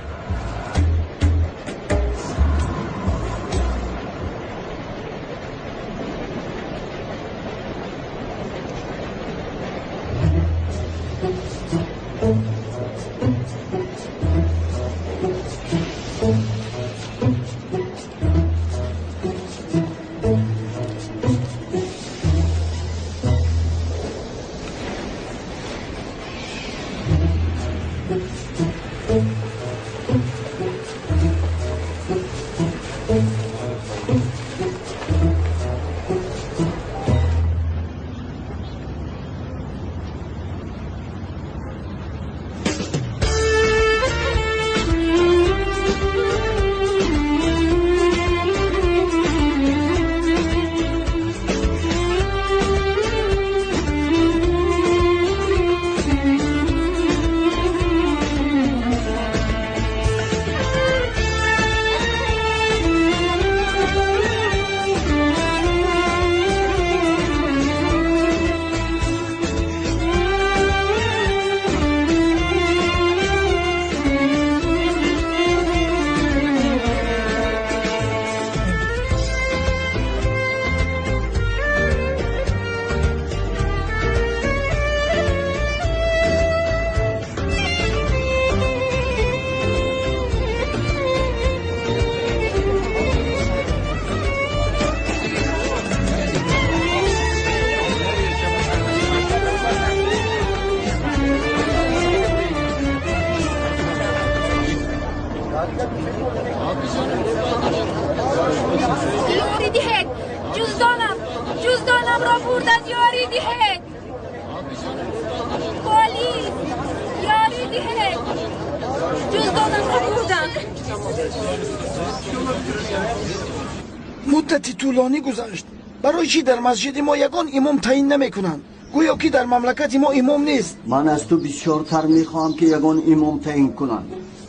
[SPEAKER 12] مدتی طولانی گذشت. برای چی در مسجد ما یگان امام تعیین نمیکنند؟ گویا که در مملکت ما امام نیست.
[SPEAKER 18] من از تو بسیارتر میخواهم که یگان امام تعیین کنند،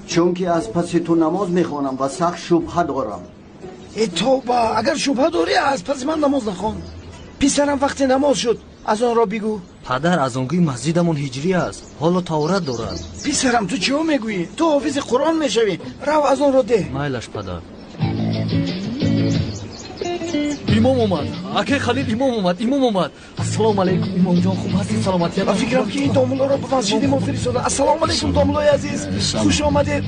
[SPEAKER 18] چون که از پس تو نماز میخوانم و سخت شبهه دارم.
[SPEAKER 12] ای توبه، اگر شبهه داری از پس من نماز نخوان. پسرم وقتی نماز شد از آن را بگو.
[SPEAKER 19] پدر از آنگوی مسجدمون هجری است، حالا تورات دارد.
[SPEAKER 12] پسرم تو چه میگویی؟ تو حافظ قرآن میشوی، رو از آن را ده.
[SPEAKER 19] مایلش پدر. امام اومد. اکی خلیل امام اومد. السلام علیکم امام جان، خوب هستی؟ سلامتی؟
[SPEAKER 12] من فکرم که این دامولا را به مسجد ما فرستاده. السلام علیکم دامولای عزیز، خوش آمدید.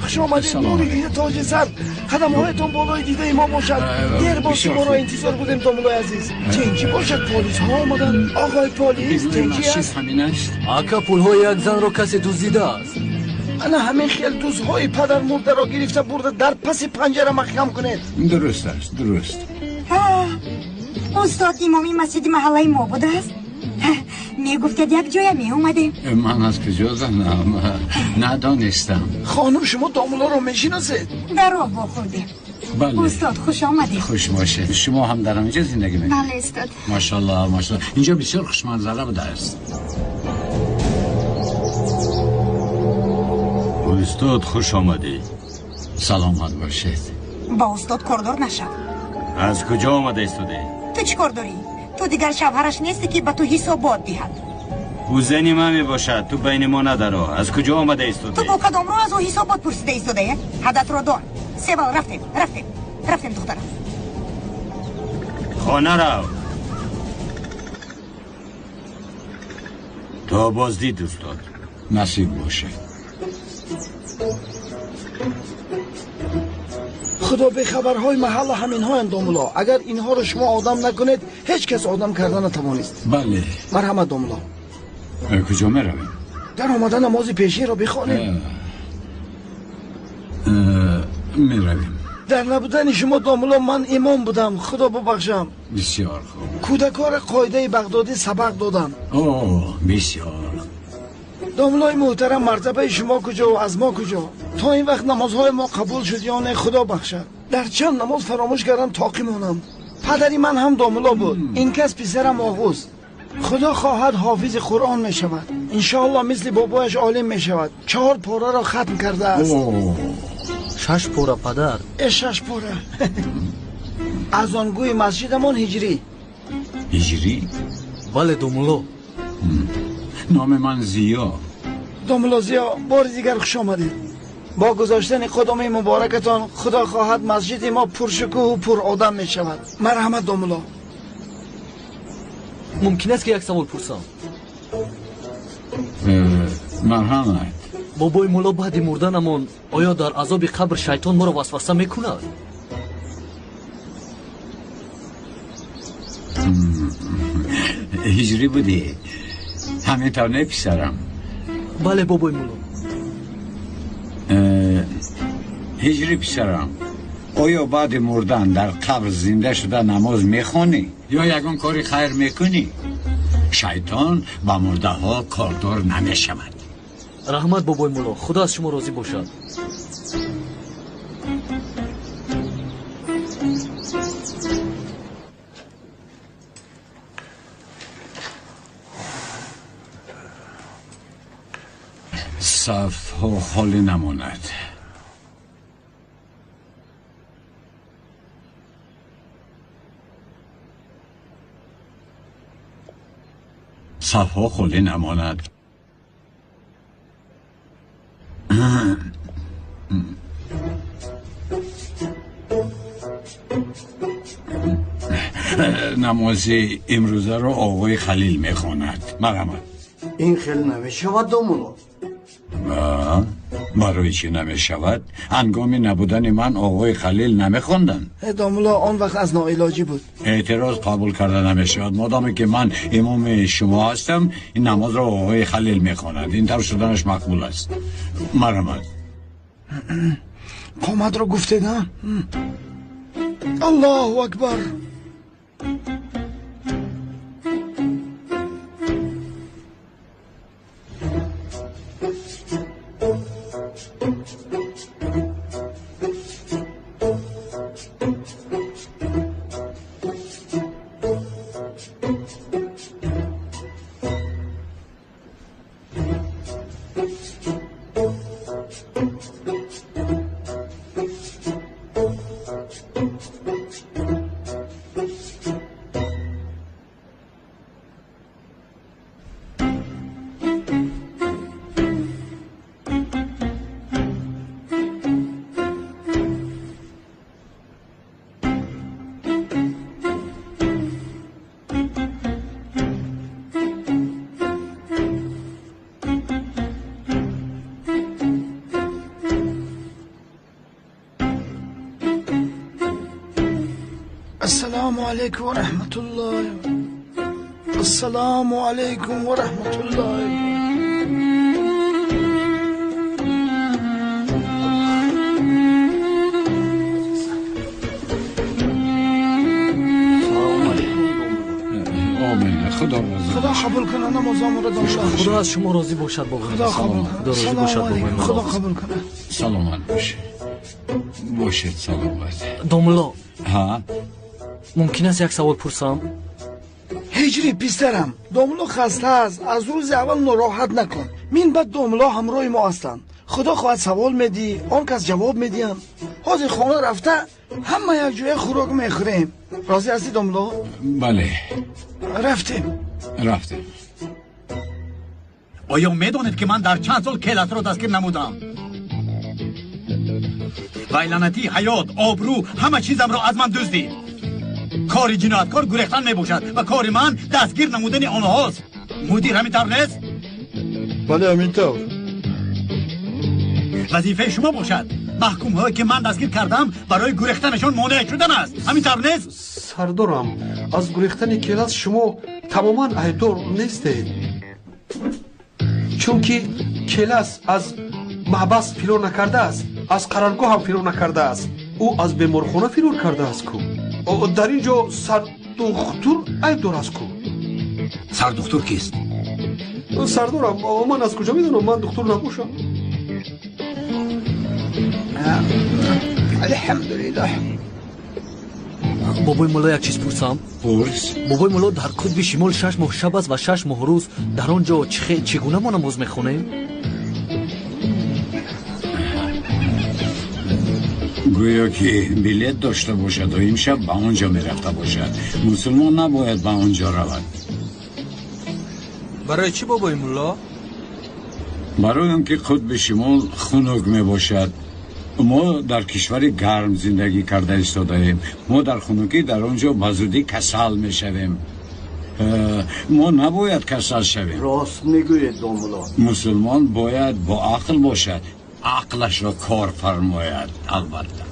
[SPEAKER 12] نور دیده تاج سر، قدم هایتان بالای دیده ما باشد. دیر با شما را انتظار بودیم دامولای عزیز. تنکی باشد، پلیس ها آمدن. آقای پلیس تنکی است.
[SPEAKER 19] اکا پولهای یک زن را کسی دزدیده است.
[SPEAKER 12] انا همین خیل دوزهای پدر مرده را گرفته برده در پس پنجره محکم کنید.
[SPEAKER 16] درست است، درست.
[SPEAKER 8] استاد امامی مسجد محله ما بوده است؟ میگفتید یک جای می اومده؟
[SPEAKER 16] من از کجا زنم؟ ندانستم.
[SPEAKER 12] خانم شما دامولا را میشناسید؟
[SPEAKER 8] در راه بخورده.
[SPEAKER 16] بله.
[SPEAKER 8] استاد خوش آمدید.
[SPEAKER 16] خوش باشید. شما هم در اینجا زندگی میکنید؟
[SPEAKER 8] بله استاد.
[SPEAKER 16] ماشاءالله ماشاءالله. اینجا بسیار خوش منظره بوده است. استاد خوش آمدید. سلامت باشید.
[SPEAKER 8] با استاد کردار نشد.
[SPEAKER 16] از کجا آمده استوده؟
[SPEAKER 8] تو چی کار داری؟ تو دیگر شوهرش نیستی که به تو حسابات دهد.
[SPEAKER 16] او زنی من می باشد، تو بین ما نداره. از کجا آمده استوده؟
[SPEAKER 8] تو با کدام رو از او حسابات پرسیده ایستاده؟ حدت رو دار. سوال رفتیم دخترم.
[SPEAKER 16] خانه رو تا بازدید استاد. نصیب باشه.
[SPEAKER 12] خدا به خبرهای محل همین ها اندامولا. اگر اینها رو شما آدم نکنید هیچ کس آدم کردن نتوانست.
[SPEAKER 16] بله.
[SPEAKER 12] مرحمت دامولا.
[SPEAKER 16] کجا می رویم؟
[SPEAKER 12] در آمده نماز پیشین را بخوانیم.
[SPEAKER 16] می رویم.
[SPEAKER 12] در نبودن شما دامولا من امام بودم، خدا ببخشم.
[SPEAKER 16] بسیار خوب.
[SPEAKER 12] کودکار قاعده بغدادی سبق دادم.
[SPEAKER 16] اوه بسیار.
[SPEAKER 12] دامولای محترم، مرتبه شما کجا و از ما کجا؟ تا این وقت نمازهای ما قبول شد یا نه؟ خدا بخشد. در چند نماز فراموش کردم تاقی مونم. پدری من هم دامولا بود. این کس پسرم آغوز. خدا خواهد حافظ قرآن می شود. انشاءالله مثل بابایش عالم می شود. 4 پاره را ختم کرده است.
[SPEAKER 19] 6 پاره پدر؟
[SPEAKER 12] 6 پاره. از آنگوی مسجدمان هجری.
[SPEAKER 16] هجری؟
[SPEAKER 19] بله دامولا.
[SPEAKER 16] نام من زیا.
[SPEAKER 12] دامولا زیا، بار دیگر خوش آمدید. با گذاشتن قدم مبارکتان خدا خواهد مسجد ما پرشکوه و پر آدم می شود. مرحمت دامولا.
[SPEAKER 19] ممکن است که یک سوال پرسم؟
[SPEAKER 16] مرحمت.
[SPEAKER 19] بابای مولا بعد مردنمون آیا در عذاب قبر شیطان ما را وسوسه میکند؟
[SPEAKER 16] هجری بودی؟ همینطور نپسرم.
[SPEAKER 19] بله بابای مولا.
[SPEAKER 16] هجری پسرم، آیا بعد مردن در قبر زنده شده نماز میخوانی یا یگان کاری خیر میکنی؟ شیطان با مرده ها کاردار نمیشود.
[SPEAKER 19] رحمت بابای مولا، خدا از شما راضی باشد.
[SPEAKER 16] صف ها خالی نماند. صف ها خالی نماند. نماز امروزه رو آقای خلیل میخواند. مرحمت.
[SPEAKER 18] این خیلی نمیشود دامولا.
[SPEAKER 16] برای چی نمیشود؟ هنگام نبودن من آقای خلیل نمیخوندن.
[SPEAKER 12] دامولا آن وقت از ناعلاجی بود.
[SPEAKER 16] اعتراض قبول کرده نمیشود. مادامی که من امام شما هستم این نماز را آقای خلیل میخواند. این طور شدنش مقبول است. مرحمت.
[SPEAKER 12] قامت رو گفته نه؟ الله اکبر. السلام علیکم و رحمت الله. السلام علیکم و رحمت الله. خدا قبول کنه نمازامو رو داشته.
[SPEAKER 19] خدا از شما راضی باشد بابا.
[SPEAKER 12] خدا قبول کنه.
[SPEAKER 19] خدا راضی باشد بابا.
[SPEAKER 12] خدا قبول کنه.
[SPEAKER 16] سلامت باشه. باشید سلامت.
[SPEAKER 19] دوملا.
[SPEAKER 16] ها؟
[SPEAKER 19] ممکن است یک سوال پرسم؟
[SPEAKER 12] هجری پیسترم. دوملا خسته است. از روز اول ناراحت نکن. من بعد دوملا همراه ما هستند. خدا خواهد سوال میدی، آن کس جواب میدیم. حاضر خانه رفته همه یک جای خوراک میخوریم. راضی هستی دوملا؟
[SPEAKER 16] بله.
[SPEAKER 12] رفتیم.
[SPEAKER 4] آیا میدانید که من در چند سال کلت را دستگیر نمودم؟ ویلانتی، حیات، آبرو، همه چیزم را از من دزدید. کار جنایتکار گریختن میباشد و کار من دستگیر نمودن آنهاست. مدیر همینطور نیست؟
[SPEAKER 12] بله همینطور.
[SPEAKER 4] وظیفه شما باشد محکوم هایی که من دستگیر کردم برای گریختنشان مانع شدن است. همینطور نیست؟
[SPEAKER 17] سردارم، از گریختن کلاس شما تماما ایدور نیستید، چون که کلاس از محبس فرار نکرده است، از قرارگاه هم فرار نکرده است. او از بیمارخانه فرار کرده است کو. در اینجا سردختور ایدور است کو.
[SPEAKER 4] سردختور کیست؟
[SPEAKER 17] سردارم، من از کجا میدونم؟ من دکتر نباشم.
[SPEAKER 12] الحمدلله.
[SPEAKER 19] بابای مولا یک چیز پرسم؟
[SPEAKER 16] پرس.
[SPEAKER 19] بابای مولا در قطب شمال 6 ماه شب است و 6 ماه روز. در آنجا چگونه ما نماز میخونیم؟
[SPEAKER 16] گویا که بلیت داشته باشد و امشب به آنجا میرفته باشد. مسلمان نباید به آنجا رود.
[SPEAKER 20] برای چی بابای مولا؟
[SPEAKER 16] برای اینکه قطب شمال خنک می باشد. ما در کشور گرم زندگی کرده ایستاده ایم. ما در خنکی در آنجا بزودی کسل می شویم. ما نباید کسل شویم.
[SPEAKER 18] راست میگوید دوملا.
[SPEAKER 16] مسلمان باید با عقل باشد، عقلش را کار فرماید. البته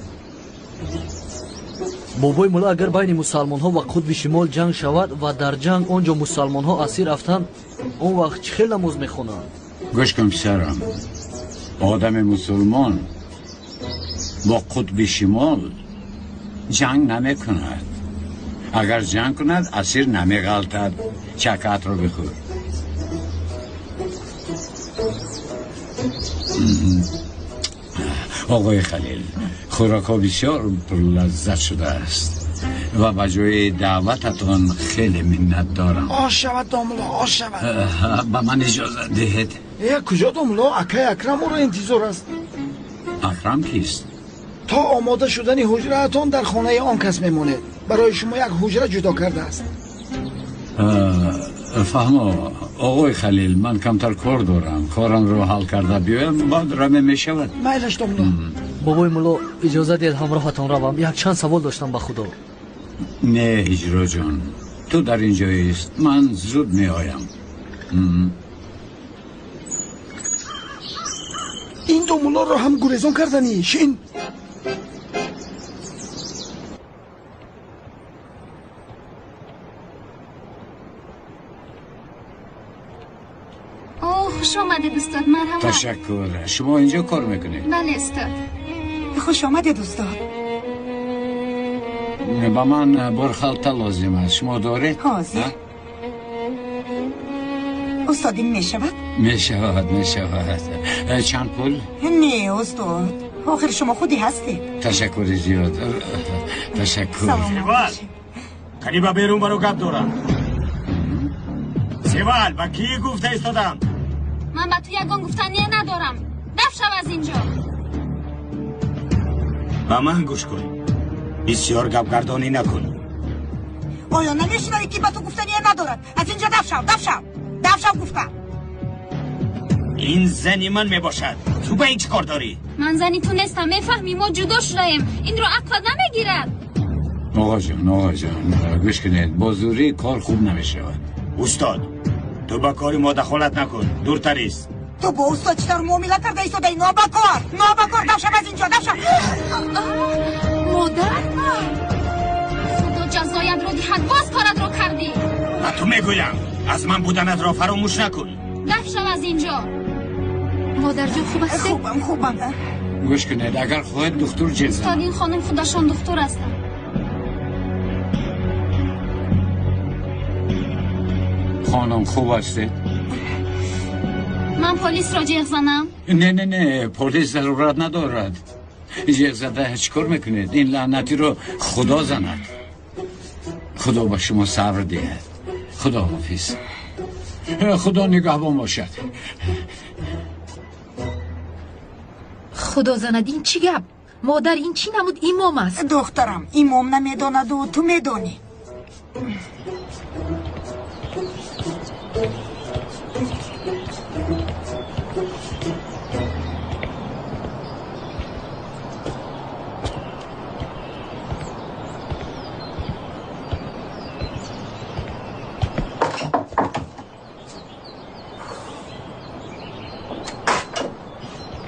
[SPEAKER 19] بابای مولا اگر بین مسلمان ها و قطب شمال جنگ شود و در جنگ آنجا مسلمان ها اسیر افتند، اون وقت چه خیلی نماز میخونند؟
[SPEAKER 16] گوش کن پسرم، آدم مسلمان با قطب شمال جنگ نمی کند. اگر جنگ کند اسیر نمی غلطد. چکت رو بخور. آقای خلیل، خوراک ها بسیار لذت شده است و به جای دعوتتان خیلی منت دارم.
[SPEAKER 12] آش شود دوملا، آش شود.
[SPEAKER 16] به من اجازه دهید.
[SPEAKER 12] کجا دوملا؟ اکای اکرم او را انتظار است.
[SPEAKER 16] اکرم کیست؟
[SPEAKER 12] تا آماده شدن حجرهتان در خانه آن کس میمونه. برای شما یک حجره جدا کرده است.
[SPEAKER 16] فهمو آقای خلیل، من کمتر کار دارم. کارم رو حل کرده بیایم بعد رمه می شود.
[SPEAKER 12] میلش دوملا.
[SPEAKER 19] بابای مولا اجازه دید همراهتان روم. یک چند سوال داشتم به خدا.
[SPEAKER 16] نه هجرا جان، تو در اینجاییست، من زود می آیم.
[SPEAKER 12] این دوملا رو هم گریزان کردنی شین.
[SPEAKER 21] خوش آمدید استاد. مرحبا.
[SPEAKER 16] تشکر. شما اینجا کار میکنید؟
[SPEAKER 21] بله استاد.
[SPEAKER 11] خوش آمدید استاد.
[SPEAKER 16] با من برخالته لازم است. شما دارید؟
[SPEAKER 11] حاضر. استاد این میشود؟
[SPEAKER 16] میشود. چند پول؟
[SPEAKER 11] نه استاد، آخر شما خودی هستید.
[SPEAKER 16] تشکر زیاد. تشکر.
[SPEAKER 5] سیوال قریبا بیرون برو گپ دارم. سیوال با کی گفته ایستادم؟
[SPEAKER 21] من با تو یگان گفتنی ندارم. دف شو از اینجا.
[SPEAKER 5] با من گوش کن.
[SPEAKER 14] بسیار گپگردانی نکن.
[SPEAKER 11] آیا نمیشنوی که با تو گفتنی ندارد؟ از اینجا دفشو گفتم.
[SPEAKER 14] این زنی من میباشد. تو به این چه کار داری؟
[SPEAKER 21] من زنی تو نیستم، میفهمی ما جدا شدیم. این رو عقل نمیگیرد.
[SPEAKER 16] آقا جان گوش کنید، با زوری کار خوب نمیشود.
[SPEAKER 14] استاد تو با کاری ما دخالت نکن، دورتر است.
[SPEAKER 11] تو با استاد چطور معامله کرده ایستاده؟ نابکار دفشم از اینجا دفشم.
[SPEAKER 21] مادر خدا جزایت رو دیحد، باز کارت رو کردی.
[SPEAKER 14] و تو میگویم از من بودنت را فراموش نکن.
[SPEAKER 21] دفشم از اینجا. مادر جون خوب هستی؟
[SPEAKER 11] خوبم.
[SPEAKER 16] گوش کنید، اگر خواهد دکتر جلسه
[SPEAKER 21] استاد این خانم خودشان دکتر هستن.
[SPEAKER 16] خانم خوب هستید؟
[SPEAKER 21] من پلیس را جیغ زنم؟
[SPEAKER 16] نه پلیس ضرورت ندارد. جیغ زده چیکار میکنید؟ این لعنتی رو خدا زند. خدا با شما صبر دهد. خدا حافظ. خدا نگهبان باشد.
[SPEAKER 10] خدا زند این چی گپ؟ مادر این چی نمود؟ امام است.
[SPEAKER 11] دخترم امام نمیداند و تو میدانی.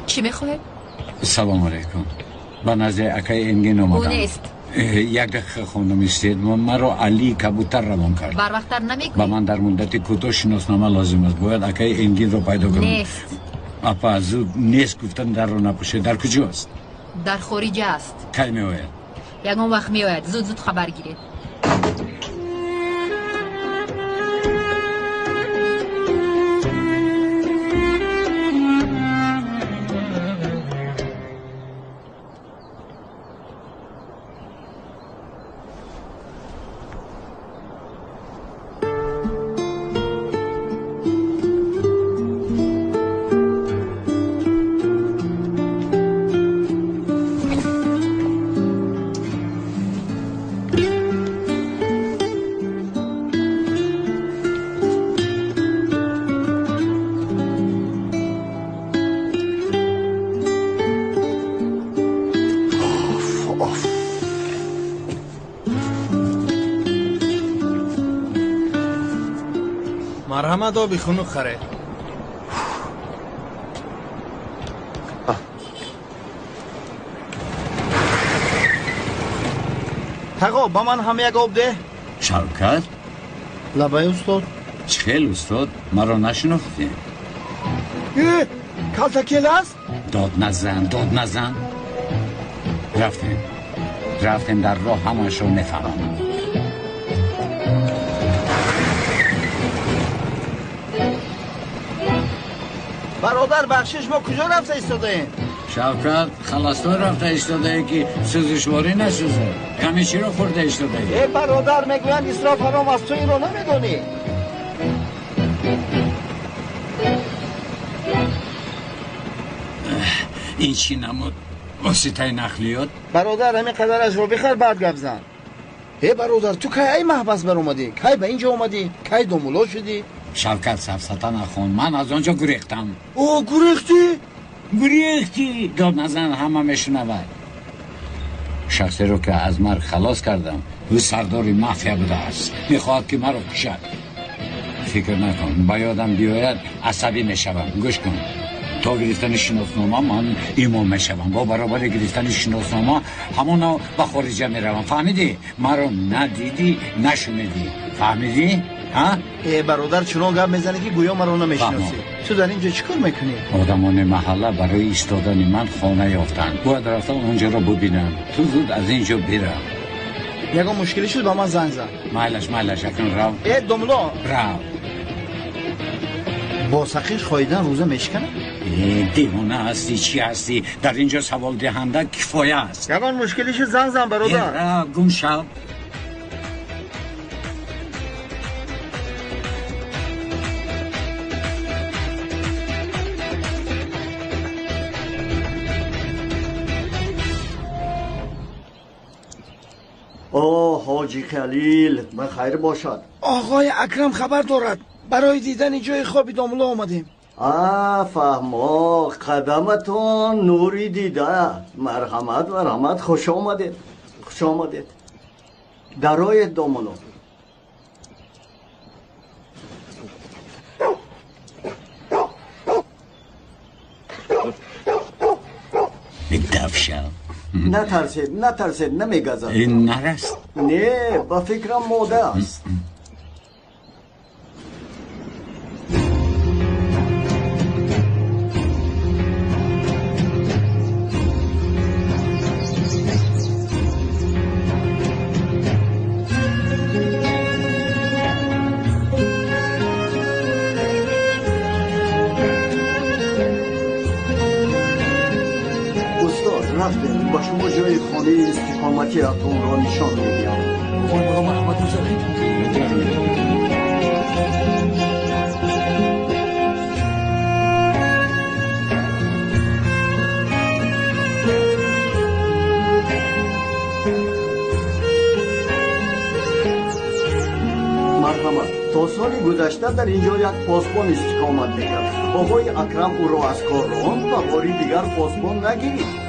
[SPEAKER 10] چی میخواه؟
[SPEAKER 16] سلام علیکم. به نزد اکای انگین اومدم.
[SPEAKER 10] او نیست.
[SPEAKER 16] یک دقیقه خانم استید. مرا علی کبوتر روان کرد.
[SPEAKER 10] بر وقتر نمیگوی؟
[SPEAKER 16] با من در مدت کوتاه شناسنامه لازم است. باید اکای انگین رو پیدا کنم.
[SPEAKER 10] نیست.
[SPEAKER 16] اپا زود نیست گفتن در رو نپوشه. در کجاست؟
[SPEAKER 10] در خارج است.
[SPEAKER 16] کی میآید؟
[SPEAKER 10] یگان وقت میآید. زود خبر گیرید.
[SPEAKER 19] مرحمت آبی خونو خره.
[SPEAKER 9] تقا با من هم یک آب ده.
[SPEAKER 16] شوکت؟
[SPEAKER 9] لبای استاد.
[SPEAKER 16] چخیل استاد؟ مرا نشناختی؟
[SPEAKER 9] کلتکیل است؟
[SPEAKER 16] داد نزن. رفتیم در راه همش رو نفهمم.
[SPEAKER 9] برادر بخشش ما کجا رفته ایستاده ایم؟
[SPEAKER 16] شوکت خلاصتان رفته ایستاده ای که سوزشواری نسوزه. کمی چی رو خورده ایستاده ای؟
[SPEAKER 9] ای برادر میگوین اسراف حرام است، تو این رو نمیدونی.
[SPEAKER 16] این چی نمود؟ واسطه نقلیات؟
[SPEAKER 9] برادر همین قدر از رو بخیر بعد گپ زن. ای برادر تو کی ای محبس بر اومدی؟ کی به اینجا اومدی؟ کی دومولا شدی؟
[SPEAKER 16] شوکت سفسطه نخون، من از آنجا گریختم.
[SPEAKER 9] او
[SPEAKER 16] گریختی؟ داد نزن، همه میشنود. شخصی رو که از مرگ خلاص کردم او سرداری مافیا بوده است، میخواد که مرا کشد. فکر نکن با یادم بیاید عصبی میشوم. گوش کن، تا گرفتن شناسنامه من امام میشوم، با برابر گرفتن شناسنامه همونا به خارجه میروم. فهمیدی؟ مرا ندیدی نشنیدی، فهمیدی؟ ها؟
[SPEAKER 9] ای برادر چنان گپ میزنی که گویا مرا نمیشناسی. تو در اینجا چیکار میکنی؟
[SPEAKER 16] آدمان محله برای ایستادن من خانه یافتند. باید رفتم اونجا رو ببینم. تو زود از اینجا برم.
[SPEAKER 9] یگان مشکلی شد با من زنگ زن.
[SPEAKER 16] مالش اکن رو.
[SPEAKER 9] ای دوملا
[SPEAKER 16] رو.
[SPEAKER 9] با سخیش خواهیدن روزه میشکنه؟
[SPEAKER 16] دیوانه هستی چی هستی؟ در اینجا سوال دهنده کفایه است.
[SPEAKER 9] یگان مشکلیش زنگ زن برادر.
[SPEAKER 16] گم شو.
[SPEAKER 18] اوه حاجی خلیل بخیر باشد.
[SPEAKER 12] آقای اکرم خبر دارد برای دیدن جای خوابی داملا آمدیم.
[SPEAKER 18] فهما قدمتون نوری دیده. مرحمت و رحمت. خوش آمدید. خوش آمدید. درای داملا.
[SPEAKER 16] دفشم
[SPEAKER 18] نترسید نمیگذد.
[SPEAKER 16] این نرست؟
[SPEAKER 18] نه با فکرم موده است. با شما جای خانه استقامتی اتون را نشان میدیم.
[SPEAKER 19] آقای مولا مرحمت گذارید.
[SPEAKER 18] مرحمت. تا سال گذشته در اینجا یک پاسبان استقامت میکرد. آقای اکرم او را از کار راند و باری دیگر پاسبان نگیرید.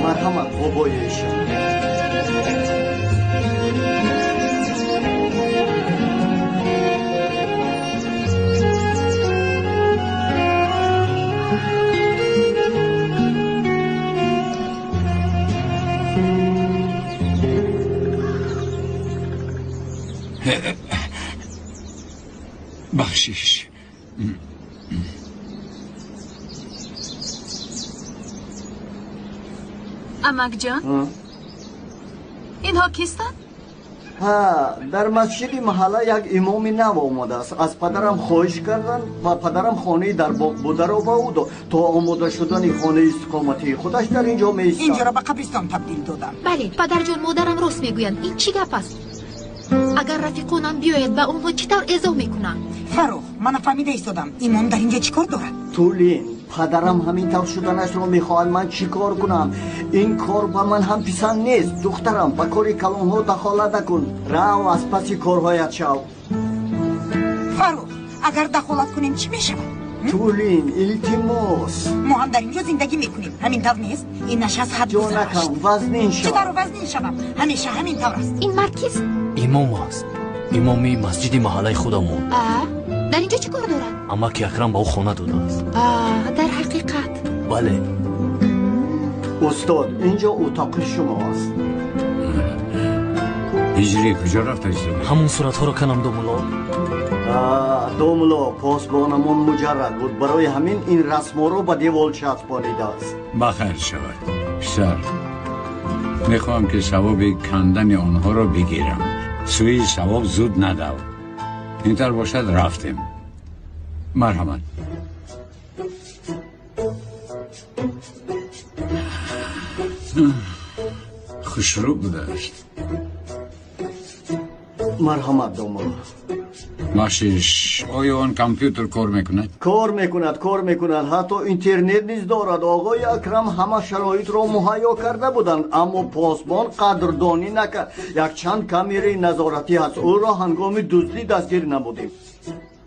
[SPEAKER 18] مرحمت بابایشان.
[SPEAKER 16] بخشش.
[SPEAKER 6] امک جان اینها کیستند؟
[SPEAKER 18] در مسجد محله یک امام نو آمده است. از پدرم خواهش کردن و پدرم خانه در باغ بوده را با او تا آماده شدن خانه استقامتی خودش در اینجا می ایستد.
[SPEAKER 11] اینجا را به قبرستان تبدیل دادم.
[SPEAKER 10] بله پدر جان مادرم راست میگویند. این چی گپ است؟ اگر رفیقانم بیاید به اونها چطور اضافه میکنم؟
[SPEAKER 11] فروخ من فهمیده ایستادم امام در اینجا چیکار دارد؟
[SPEAKER 18] طولین پدرم همین طور شدنش رو میخواهد. من چی کار کنم؟ این کار با من هم پسند نیست. دخترم با کاری کلان ها دخالت نکن. رو از پسی کارهایت شو.
[SPEAKER 11] فروخ اگر دخالت کنیم چی میشود؟
[SPEAKER 18] طولین التماس
[SPEAKER 11] ما هم در اینجا زندگی میکنیم. همین طور نیست؟ این نشست حد
[SPEAKER 18] جو نکن وزنین شو.
[SPEAKER 11] چطور وزنین شوم؟ همیشه همین طور است.
[SPEAKER 10] این مرد کیست؟
[SPEAKER 19] امام است. امامی مسجد محله خودمون.
[SPEAKER 10] در اینجا چی کار دارد؟
[SPEAKER 19] امک اکرم با او خانه داده است.
[SPEAKER 10] در حقیقت
[SPEAKER 19] بله.
[SPEAKER 18] استاد اینجا اتاق شما است.
[SPEAKER 16] هجری کجا رفته است؟
[SPEAKER 19] همون صورت ها رو کنم دوملا.
[SPEAKER 18] دوملا پاسبانمون مجرد بود. برای همین این رسم رو به دیوال چسبانیده است.
[SPEAKER 16] بخیر شود. پسر میخوام که ثواب کندن آنها رو بگیرم. سوی ثواب زود ندو. اینطور باشد رفتیم. مرحمت. خوشرو بودشت.
[SPEAKER 18] مرحمت دوملا.
[SPEAKER 16] بخشش آیا آن کامپیوتر کار میکند؟
[SPEAKER 18] کار میکند. حتی اینترنت نیز دارد. آقای اکرم همه شرایط را مهیا کرده بودند اما پاسبان قدردانی نکرد. یک چند کامره نظارتی هست. او را هنگام دزدی دستگیر نمودیم.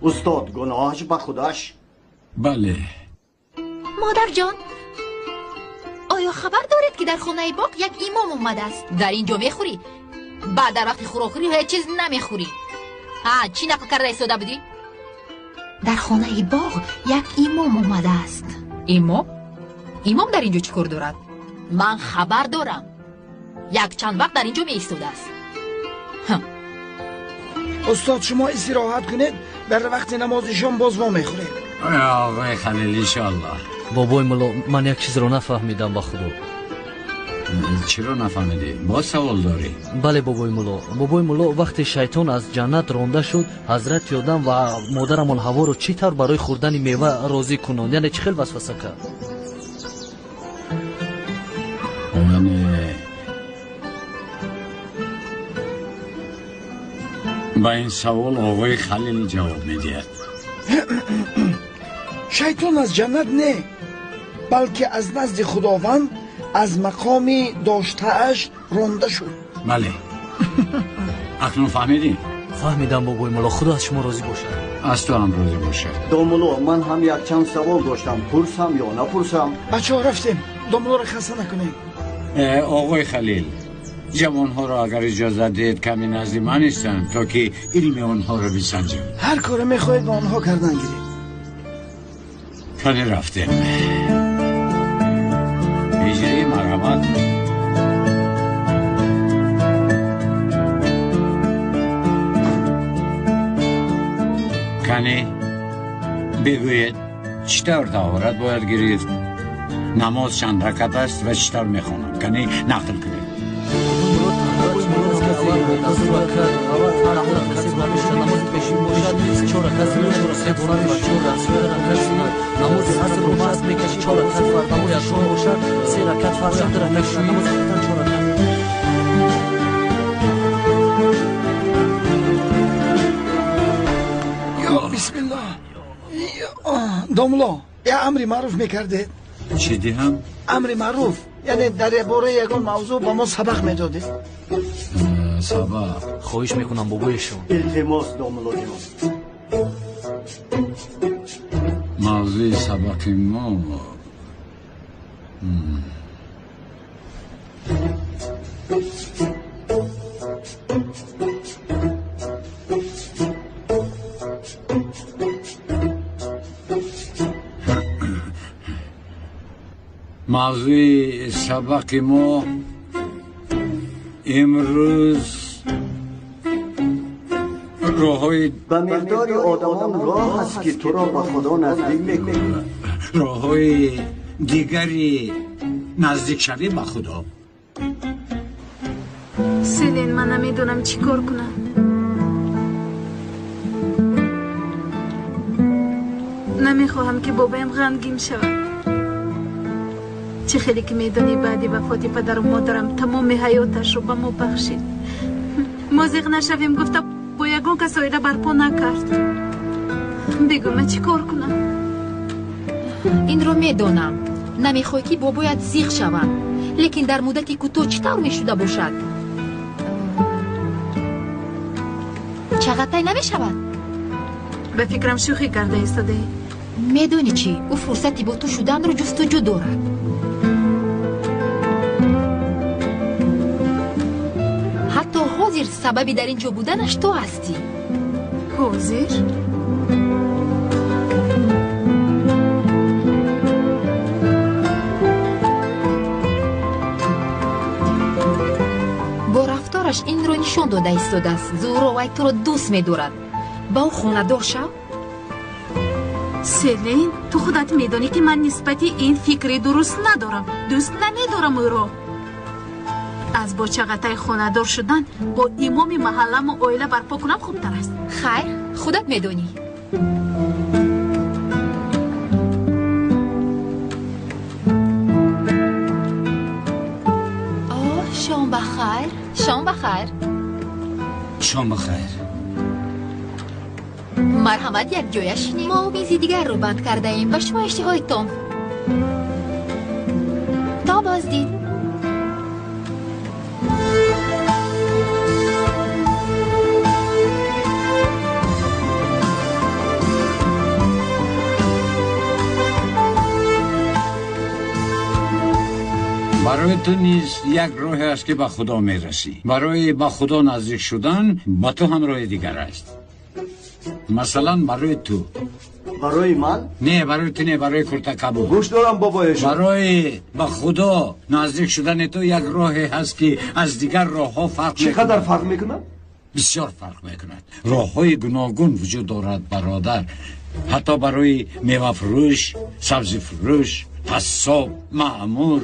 [SPEAKER 18] استاد گناهش به خودش.
[SPEAKER 16] بله.
[SPEAKER 10] مادر جان آیا خبر دارید که در خانه باغ یک امام اومده است؟ در اینجا میخوری؟ بعد در وقت خوراکوری هیچ چیز نمیخوری. چی نقل کرده ایستاده بودی؟ در خانه باغ یک امام اومده است. امام؟ امام در اینجا چی کار دارد؟ من خبر دارم. یک چند وقت در اینجا می ایستاده است.
[SPEAKER 12] استاد شما استراحت کنید. در وقت نماز شام باز ما میخوریم.
[SPEAKER 16] آقای خلیل انشاءالله.
[SPEAKER 19] بابای ملا من یک چیز رو نفهمیدم با خدا.
[SPEAKER 16] چرا نفهمیدی؟ با سوال داری؟
[SPEAKER 19] بله بابای مولو وقتی شیطان از جنت رانده شد حضرت یادم و مادرم الحوا رو چی طور برای خوردن میوه راضی کنند؟ یعنی چی خیلی وسوسه کرد؟
[SPEAKER 16] یعنی با این سوال آقای خلیل جواب میدید.
[SPEAKER 12] شیطان از جنت نه، بلکه از نزد خداوند از مقامی داشته‌اش رانده شد.
[SPEAKER 16] بله. اکنون فهمیدی؟
[SPEAKER 19] فهمیدم بابای مولا، خدا از شما راضی باشد.
[SPEAKER 16] از تو هم راضی باشد.
[SPEAKER 18] دومولو من هم یک چند سوال داشتم، پرسم یا نپرسم؟
[SPEAKER 12] بچه ها رفتیم، دومولو رو خسته نکنیم.
[SPEAKER 16] آقای خلیل، جوانها را اگر اجازه دید کمی نزدی من نیستم تا که علم آنها را بسنجم.
[SPEAKER 12] هر کار میخواید با آنها کردن گیرید.
[SPEAKER 16] کنی رفتیم. ایجای مرحمت. کنی بگوید چطور تاورت باید گرفت؟ نماز چند رکعت است و چطور میخونم؟ کنی نقل کنید.
[SPEAKER 12] بسم الله. دومولو یا امری معروف میکرده؟
[SPEAKER 16] چی دیم؟
[SPEAKER 12] امری معروف یعنی در باره یکون موضوع با ما سبق میداده.
[SPEAKER 16] سبق
[SPEAKER 19] خواهش میکنم بابایشون.
[SPEAKER 18] التماس دومولو جان.
[SPEAKER 16] موضوع سبق ما موضوع سبق ما امروز راه‌های
[SPEAKER 18] به مقدار آدمان راه هست که تو را به خدا نزدیک میکنه.
[SPEAKER 16] راه‌های دیگری نزدیک شوی به خدا.
[SPEAKER 6] سیلین من نمیدونم چی کار کنم. نمیخواهم که بابایم غمگین شود. چه خیلی که میدونی بعدی وفات پدر و مادرم تمام حیاتش رو به ما بخشید. موزیق نشویم گفته با یگان کس آیده برپا نکرد. بگو من چی کار کنم؟
[SPEAKER 10] این رو میدونم نمیخوای که بابایت زیغ شود، لیکن در مدتی که تو چطور میشده باشد؟ چقدر نمیشود؟
[SPEAKER 6] به فکرم شوخی کرده ایستاده.
[SPEAKER 10] میدونی چی؟ او فرصتی با تو شدن رو جستجو دارد. حتی حاضر سببی در اینجا بودنش تو هستی.
[SPEAKER 6] حاضر؟
[SPEAKER 10] با رفتارش این رو نشان داده ایستاده است. زورا وی تو رو دوست می‌دارد. با او خانه دار شو.
[SPEAKER 6] سیلین تو خودت میدونی که من نسبتی این فکری درست ندارم. دوست نمیدارم او رو. از با چقدر خانه دار شدن با امام محلم و اویله برپا کنم خوبتر است.
[SPEAKER 10] خیر خودت میدونی. شام بخیر. شام بخیر.
[SPEAKER 16] شام بخیر.
[SPEAKER 10] مرحمت یک جایش ما میزی دیگر رو بند کرده ایم و شما اشتهایتان تا بازدید.
[SPEAKER 16] برای تو نیز یک راه است که به خدا میرسی. برای به خدا نزدیک شدن با تو هم راه دیگر است. مثلا برای تو.
[SPEAKER 18] برای من؟
[SPEAKER 16] نه برای تو نه، برای کرتکبو.
[SPEAKER 17] گوش دارم بابایشون.
[SPEAKER 16] برای به خدا نزدیک شدن تو یک راه هست که از دیگر راه ها فرق میکند.
[SPEAKER 17] چقدر فرق میکند؟
[SPEAKER 16] بسیار فرق میکند. راه های گوناگون وجود دارد برادر. حتی برای میوه فروش، سبزی فروش، قصاب، مأمور،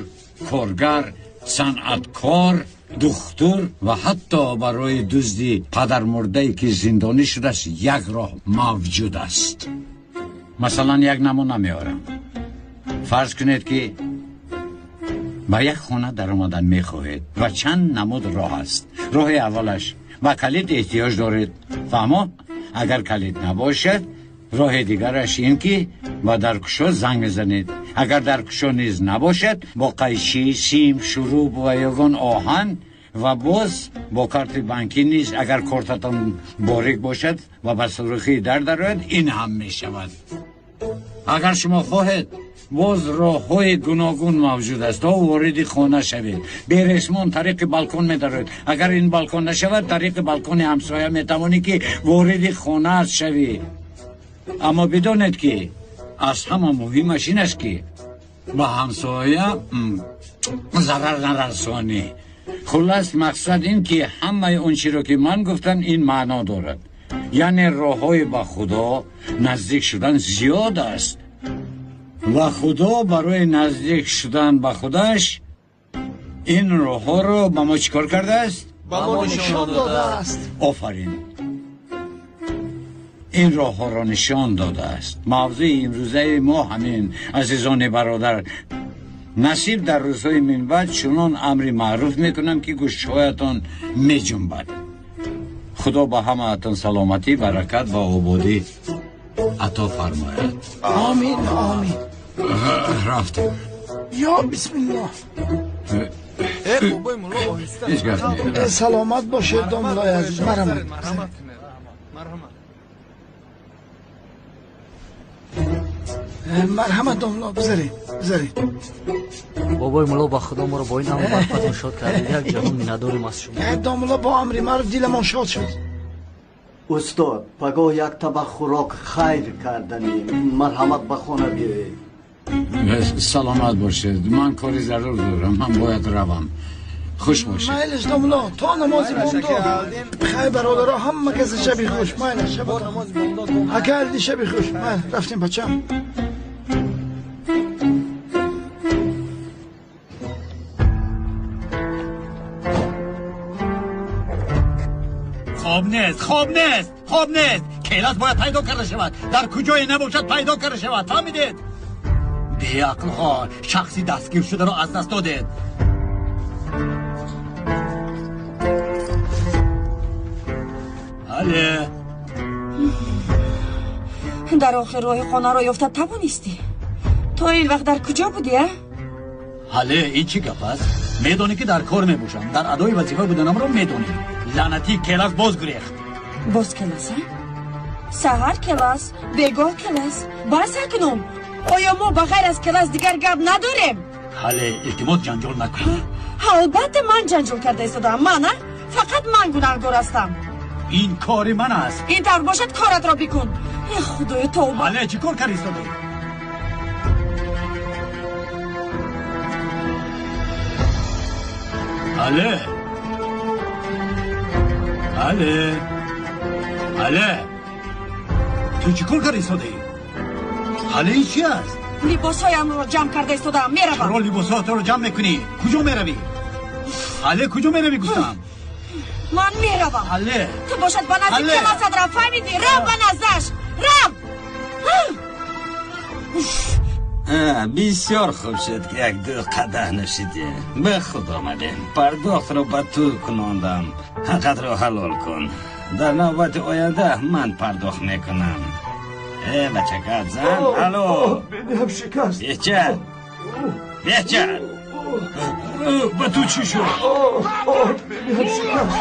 [SPEAKER 16] کارگر، صنعتکار، دختر و حتی برای دزدی پدر مرده‌ای که زندانی شده است یک راه موجود است. مثلا یک نمونه میارم. فرض کنید که با یک خانه در آمدن میخواهید و چند نمود راه است. راه اولش و کلید احتیاج دارید، فهمو؟ اگر کلید نباشد راه دیگرش این که با درکشو زنگ بزنید. اگر درکشو نیز نباشد با قیچی، سیم، شروب و یگان آهن و باز با کارت بانکی نیز اگر کارتتان باریک باشد و به سوراخی در این هم می شود. اگر شما خواهید باز راه های گوناگون موجود است تا وارد خانه شوید. بیرسمان طریق بالکن می دارید. اگر این بالکن نشود طریق بالکن همسایه می توانی که وارد خانه شوید. اما بدانید که از همه مهمش این است که با همسایه ضرر نرسانی. خلاص مقصد این که همه اون چی رو که من گفتم این معنا دارد. یعنی راه های با خدا نزدیک شدن زیاد است و خدا برای نزدیک شدن به خودش این راه ها رو به ما چیکار کرده است؟
[SPEAKER 12] به ما نشان داده است.
[SPEAKER 16] آفرین. این راه ها را نشان داده است. موضوع امروزه ما همین عزیزان برادر، نصیب در روزهای من بعد چنان امری معروف میکنم که گوشهایتان میجنبد. خدا با همه اتان سلامتی، برکت و آبادی عطا فرماید.
[SPEAKER 12] آمین آمین.
[SPEAKER 16] رفتم.
[SPEAKER 12] یا بسم الله.
[SPEAKER 16] هیچ گفت نیست.
[SPEAKER 12] سلامت باشید داملای عزیز. مرحمت. مرحمت داملا، بذارید.
[SPEAKER 19] بابای ملا با خدا ما رو با این همه برکت شاد کرد. یک جهان مینداریم از شما.
[SPEAKER 12] داملا با امر ما دلمان شاد شد.
[SPEAKER 18] استاد پگاه یک طبق خوراک خیر کردنی. مرحمت به خانه بیایید.
[SPEAKER 16] سلامت باشید. من کاری ضرور دارم. من باید روم. خوش باشید.
[SPEAKER 12] مایلش داملا تا نمازی بوندو خیر برادرها همه کسی شبی خوش. مایلش شب اکل دی شبی خوش. مایل رفتیم بچم.
[SPEAKER 4] خواب نیست. کیلاس باید پیدا کرده شود. در کجای نباشد پیدا کرده شود. فهمیدید؟ بی عقل ها، شخصی دستگیر شده رو از دست دادید. بله.
[SPEAKER 8] در آخر راه خانه را یافته توانستی؟ تا این وقت در کجا بودی؟
[SPEAKER 4] حاله این چی گپ است؟ میدونی که در کار میباشم. در ادای وظیفه بودنم رو میدونی. لعنتی کلاس باز گریخت.
[SPEAKER 8] باز کلاس؟ سحر کلاس؟ بگاه کلاس؟ بس کنم. آیا ما بغیر از کلاس دیگر گپ نداریم؟
[SPEAKER 4] حاله التماس جنجال نکن.
[SPEAKER 8] البته من جنجال کرده ایستادم. من فقط من گناهکار هستم.
[SPEAKER 4] این کار من است.
[SPEAKER 8] این طور باشد کارت را بکن. ای خدای توبه.
[SPEAKER 4] حاله چی کار کردی ایستاده؟ حاله تو چی کار کردی ایستاده ای؟ حاله این چی است؟
[SPEAKER 8] لباسهایم رو جمع کرده ایستادم. میروم.
[SPEAKER 4] چرا لباسات رو جمع میکنی؟ کجا میروی؟ حاله کجا میروی گفتم؟
[SPEAKER 8] من میروم.
[SPEAKER 4] حاله
[SPEAKER 8] تو باشد به نزدیک کلاست را فهمیدی؟ رو به نزدش. رو.
[SPEAKER 14] بسیار خوب شد که یک دو قدح نشیدی. به خود آمدیم. پرداخت رو به تو کناندم. حقت رو حلال کن. در نوبت آینده من پرداخت میکنم. بچه کت زن. الو
[SPEAKER 12] بدهم شکست.
[SPEAKER 14] بیچن
[SPEAKER 4] به تو چی شد؟
[SPEAKER 12] بدهم شکست.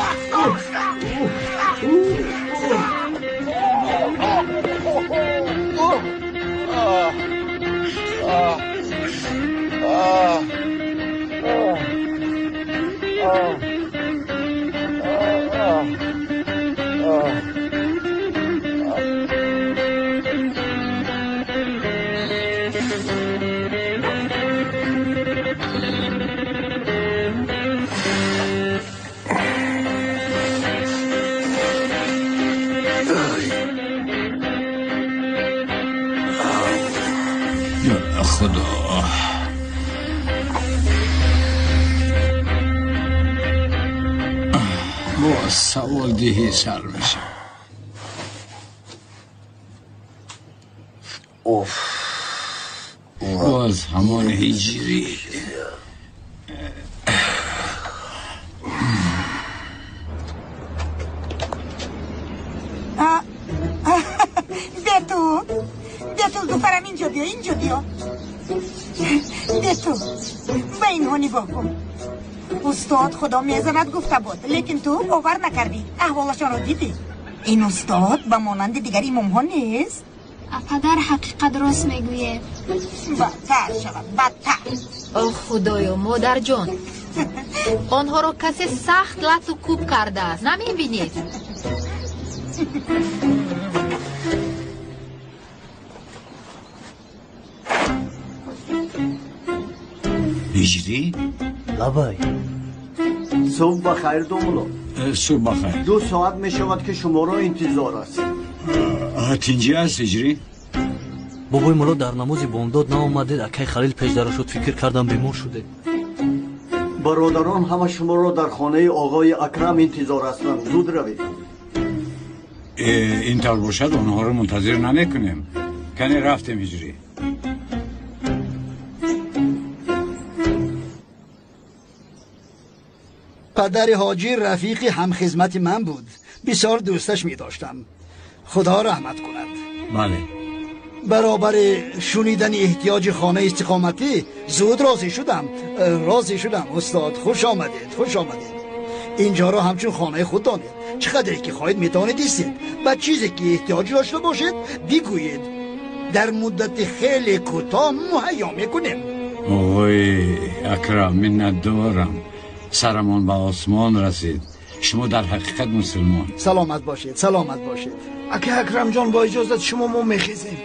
[SPEAKER 16] خدا باز سوال دیهی سر میشه. باز همان هیجری.
[SPEAKER 11] دتو دخترم اینجا بیا دتو به اینها نگاه کن. استاد خدا میزند گفته بود لیکن تو باور نکردی. احوالشان رو دیدی؟ این استاد به مانند دیگر امام ها نیست.
[SPEAKER 21] پدر حقیقت راست میگوید.
[SPEAKER 11] بدتر شود بدتر.
[SPEAKER 10] اوه خدایا مادر جان آنها رو کسی سخت لط و کوب کرده است نمیبینید؟
[SPEAKER 16] هجری؟
[SPEAKER 18] لبای صبح بخیر دومولو.
[SPEAKER 16] صبح بخیر.
[SPEAKER 18] 2 ساعت می شود که شما را انتظار است.
[SPEAKER 16] تینجی است هجری؟
[SPEAKER 19] بابای مولا در نماز بامداد نامده. اکی خلیل پیش در شد فکر کردم بیمار شده.
[SPEAKER 18] برادران همه شما را در خانه آقای اکرم انتظار هستند. زود روید.
[SPEAKER 16] اینطور باشد آنها رو منتظر نمیکنیم. کنی رفتیم هجری.
[SPEAKER 9] پدر حاجی رفیقی همخدمت من بود. بسیار دوستش می داشتم. خدا رحمت کند.
[SPEAKER 16] بله.
[SPEAKER 9] برابر شنیدن احتیاج خانه استقامتی زود راضی شدم. استاد خوش آمدید. اینجا را همچون خانه خود دانید. چقدر که خواهید میتوانید ایستید. و چیزی که احتیاج داشته باشید بگویید. در مدت خیلی کوتاه مهیا میکنیم.
[SPEAKER 16] آقای اکرم منت دارم. سرمان به آسمان رسید. شما در حقیقت مسلمان.
[SPEAKER 9] سلامت باشید.
[SPEAKER 12] اگه اکرم جان با اجازت شما ما میخیزیم.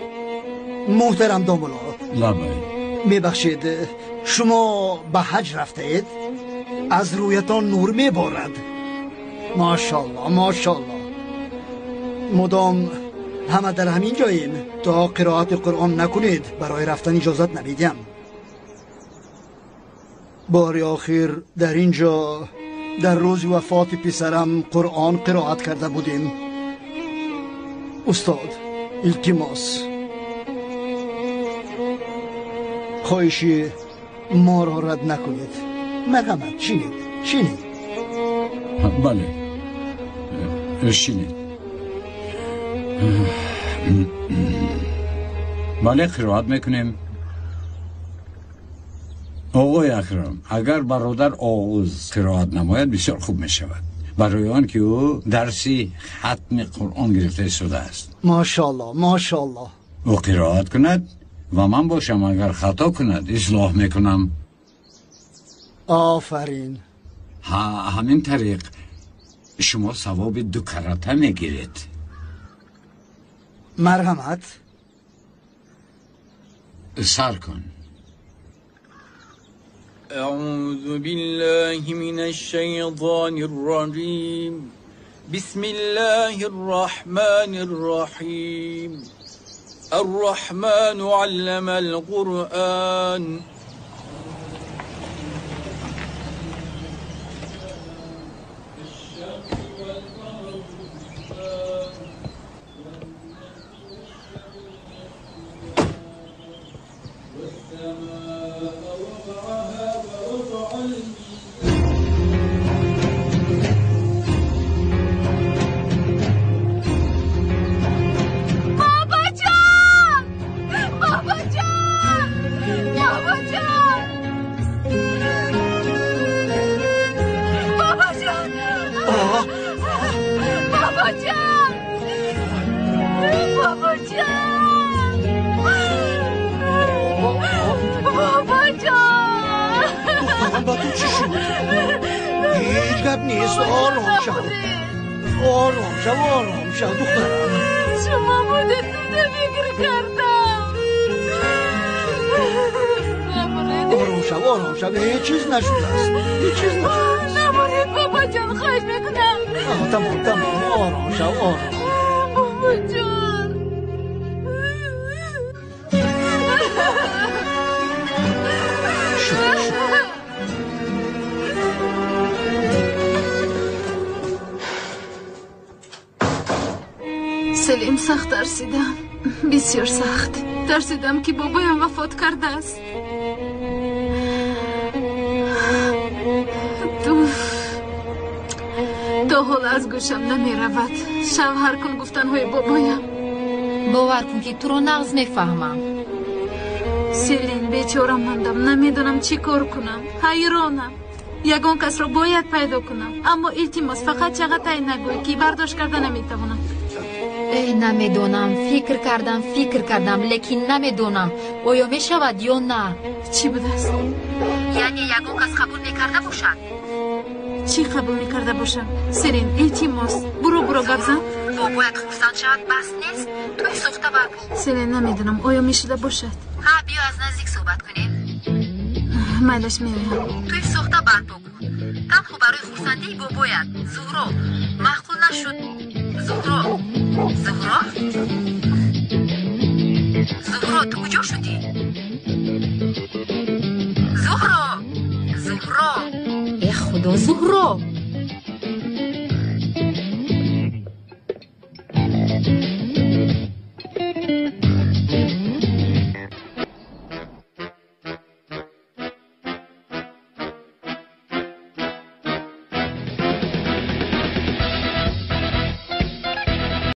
[SPEAKER 9] محترم دامولا
[SPEAKER 16] لبای
[SPEAKER 9] میبخشید شما به حج رفته اید؟ از رویتان نور میبارد. ماشاءالله. مدام همه در همین جاییم. تا قرائت قرآن نکنید برای رفتن اجازت نمیدیم. بار آخر در اینجا در روز وفات پسرم قرآن قرائت کرده بودیم. استاد التماس خواهشی ما را رد نکنید. مرحمت شینید.
[SPEAKER 16] بله شینید. بله قرائت میکنیم. آقای اکرم اگر برادر آغوز قرائت نماید بسیار خوب می شود. برای آن که او درسی ختم قرآن گرفته شده است.
[SPEAKER 9] ماشاءالله.
[SPEAKER 16] او قرائت کند و من باشم اگر خطا کند اصلاح میکنم.
[SPEAKER 9] آفرین.
[SPEAKER 16] همین طریق شما ثواب 2 کرته میگیرید.
[SPEAKER 9] مرحمت.
[SPEAKER 16] سر کن.
[SPEAKER 20] اعوذ بالله من الشیطان الرجیم. بسم الله الرحمن الرحیم. الرحمن علم القرآن.
[SPEAKER 9] آرام شو دخترم.
[SPEAKER 13] شما بودید فکر کردم.
[SPEAKER 9] آرام شو هیچ چیز نشده است.
[SPEAKER 13] نباید بابا جان خواهش میکنم.
[SPEAKER 9] تمام آرام شو.
[SPEAKER 13] بابا جان
[SPEAKER 6] بسیار سخت. ترسیدم که بابایم وفات کرده است. تا حال از گوشم نمی رود. شوهر کن گفتنهای بابایم.
[SPEAKER 10] باور کن که تو رو نغز میفهمم.
[SPEAKER 6] سیلین بیچاره ماندم. نمیدونم چی کار کنم. حیرانم. یگان کس رو باید پیدا کنم. اما التماس فقط چقدر نگوی که برداشت کرده نمیتونم.
[SPEAKER 10] نمیدونم. فکر کردم لیکن نمیدونم آیا میشود یا نه.
[SPEAKER 6] چی بود است؟
[SPEAKER 10] یعنی یگان کس قبول میکرده باشد.
[SPEAKER 6] چی قبول میکرده باشم؟ سیرین التماس برو گپ زن.
[SPEAKER 10] بابایت خورسند شود بس نیست. توی سوخته برکن.
[SPEAKER 6] سیرین نمیدونم آیا میشده باشد.
[SPEAKER 10] ها بیا از نزدیک صحبت کنیم.
[SPEAKER 6] مالش میرم.
[SPEAKER 10] توی سوخته برپا کن. تنها برای خورسندی بابایت. زهرا معقول نشد. زهرا تو کجا شدی؟ زهرا ای خدا زهرا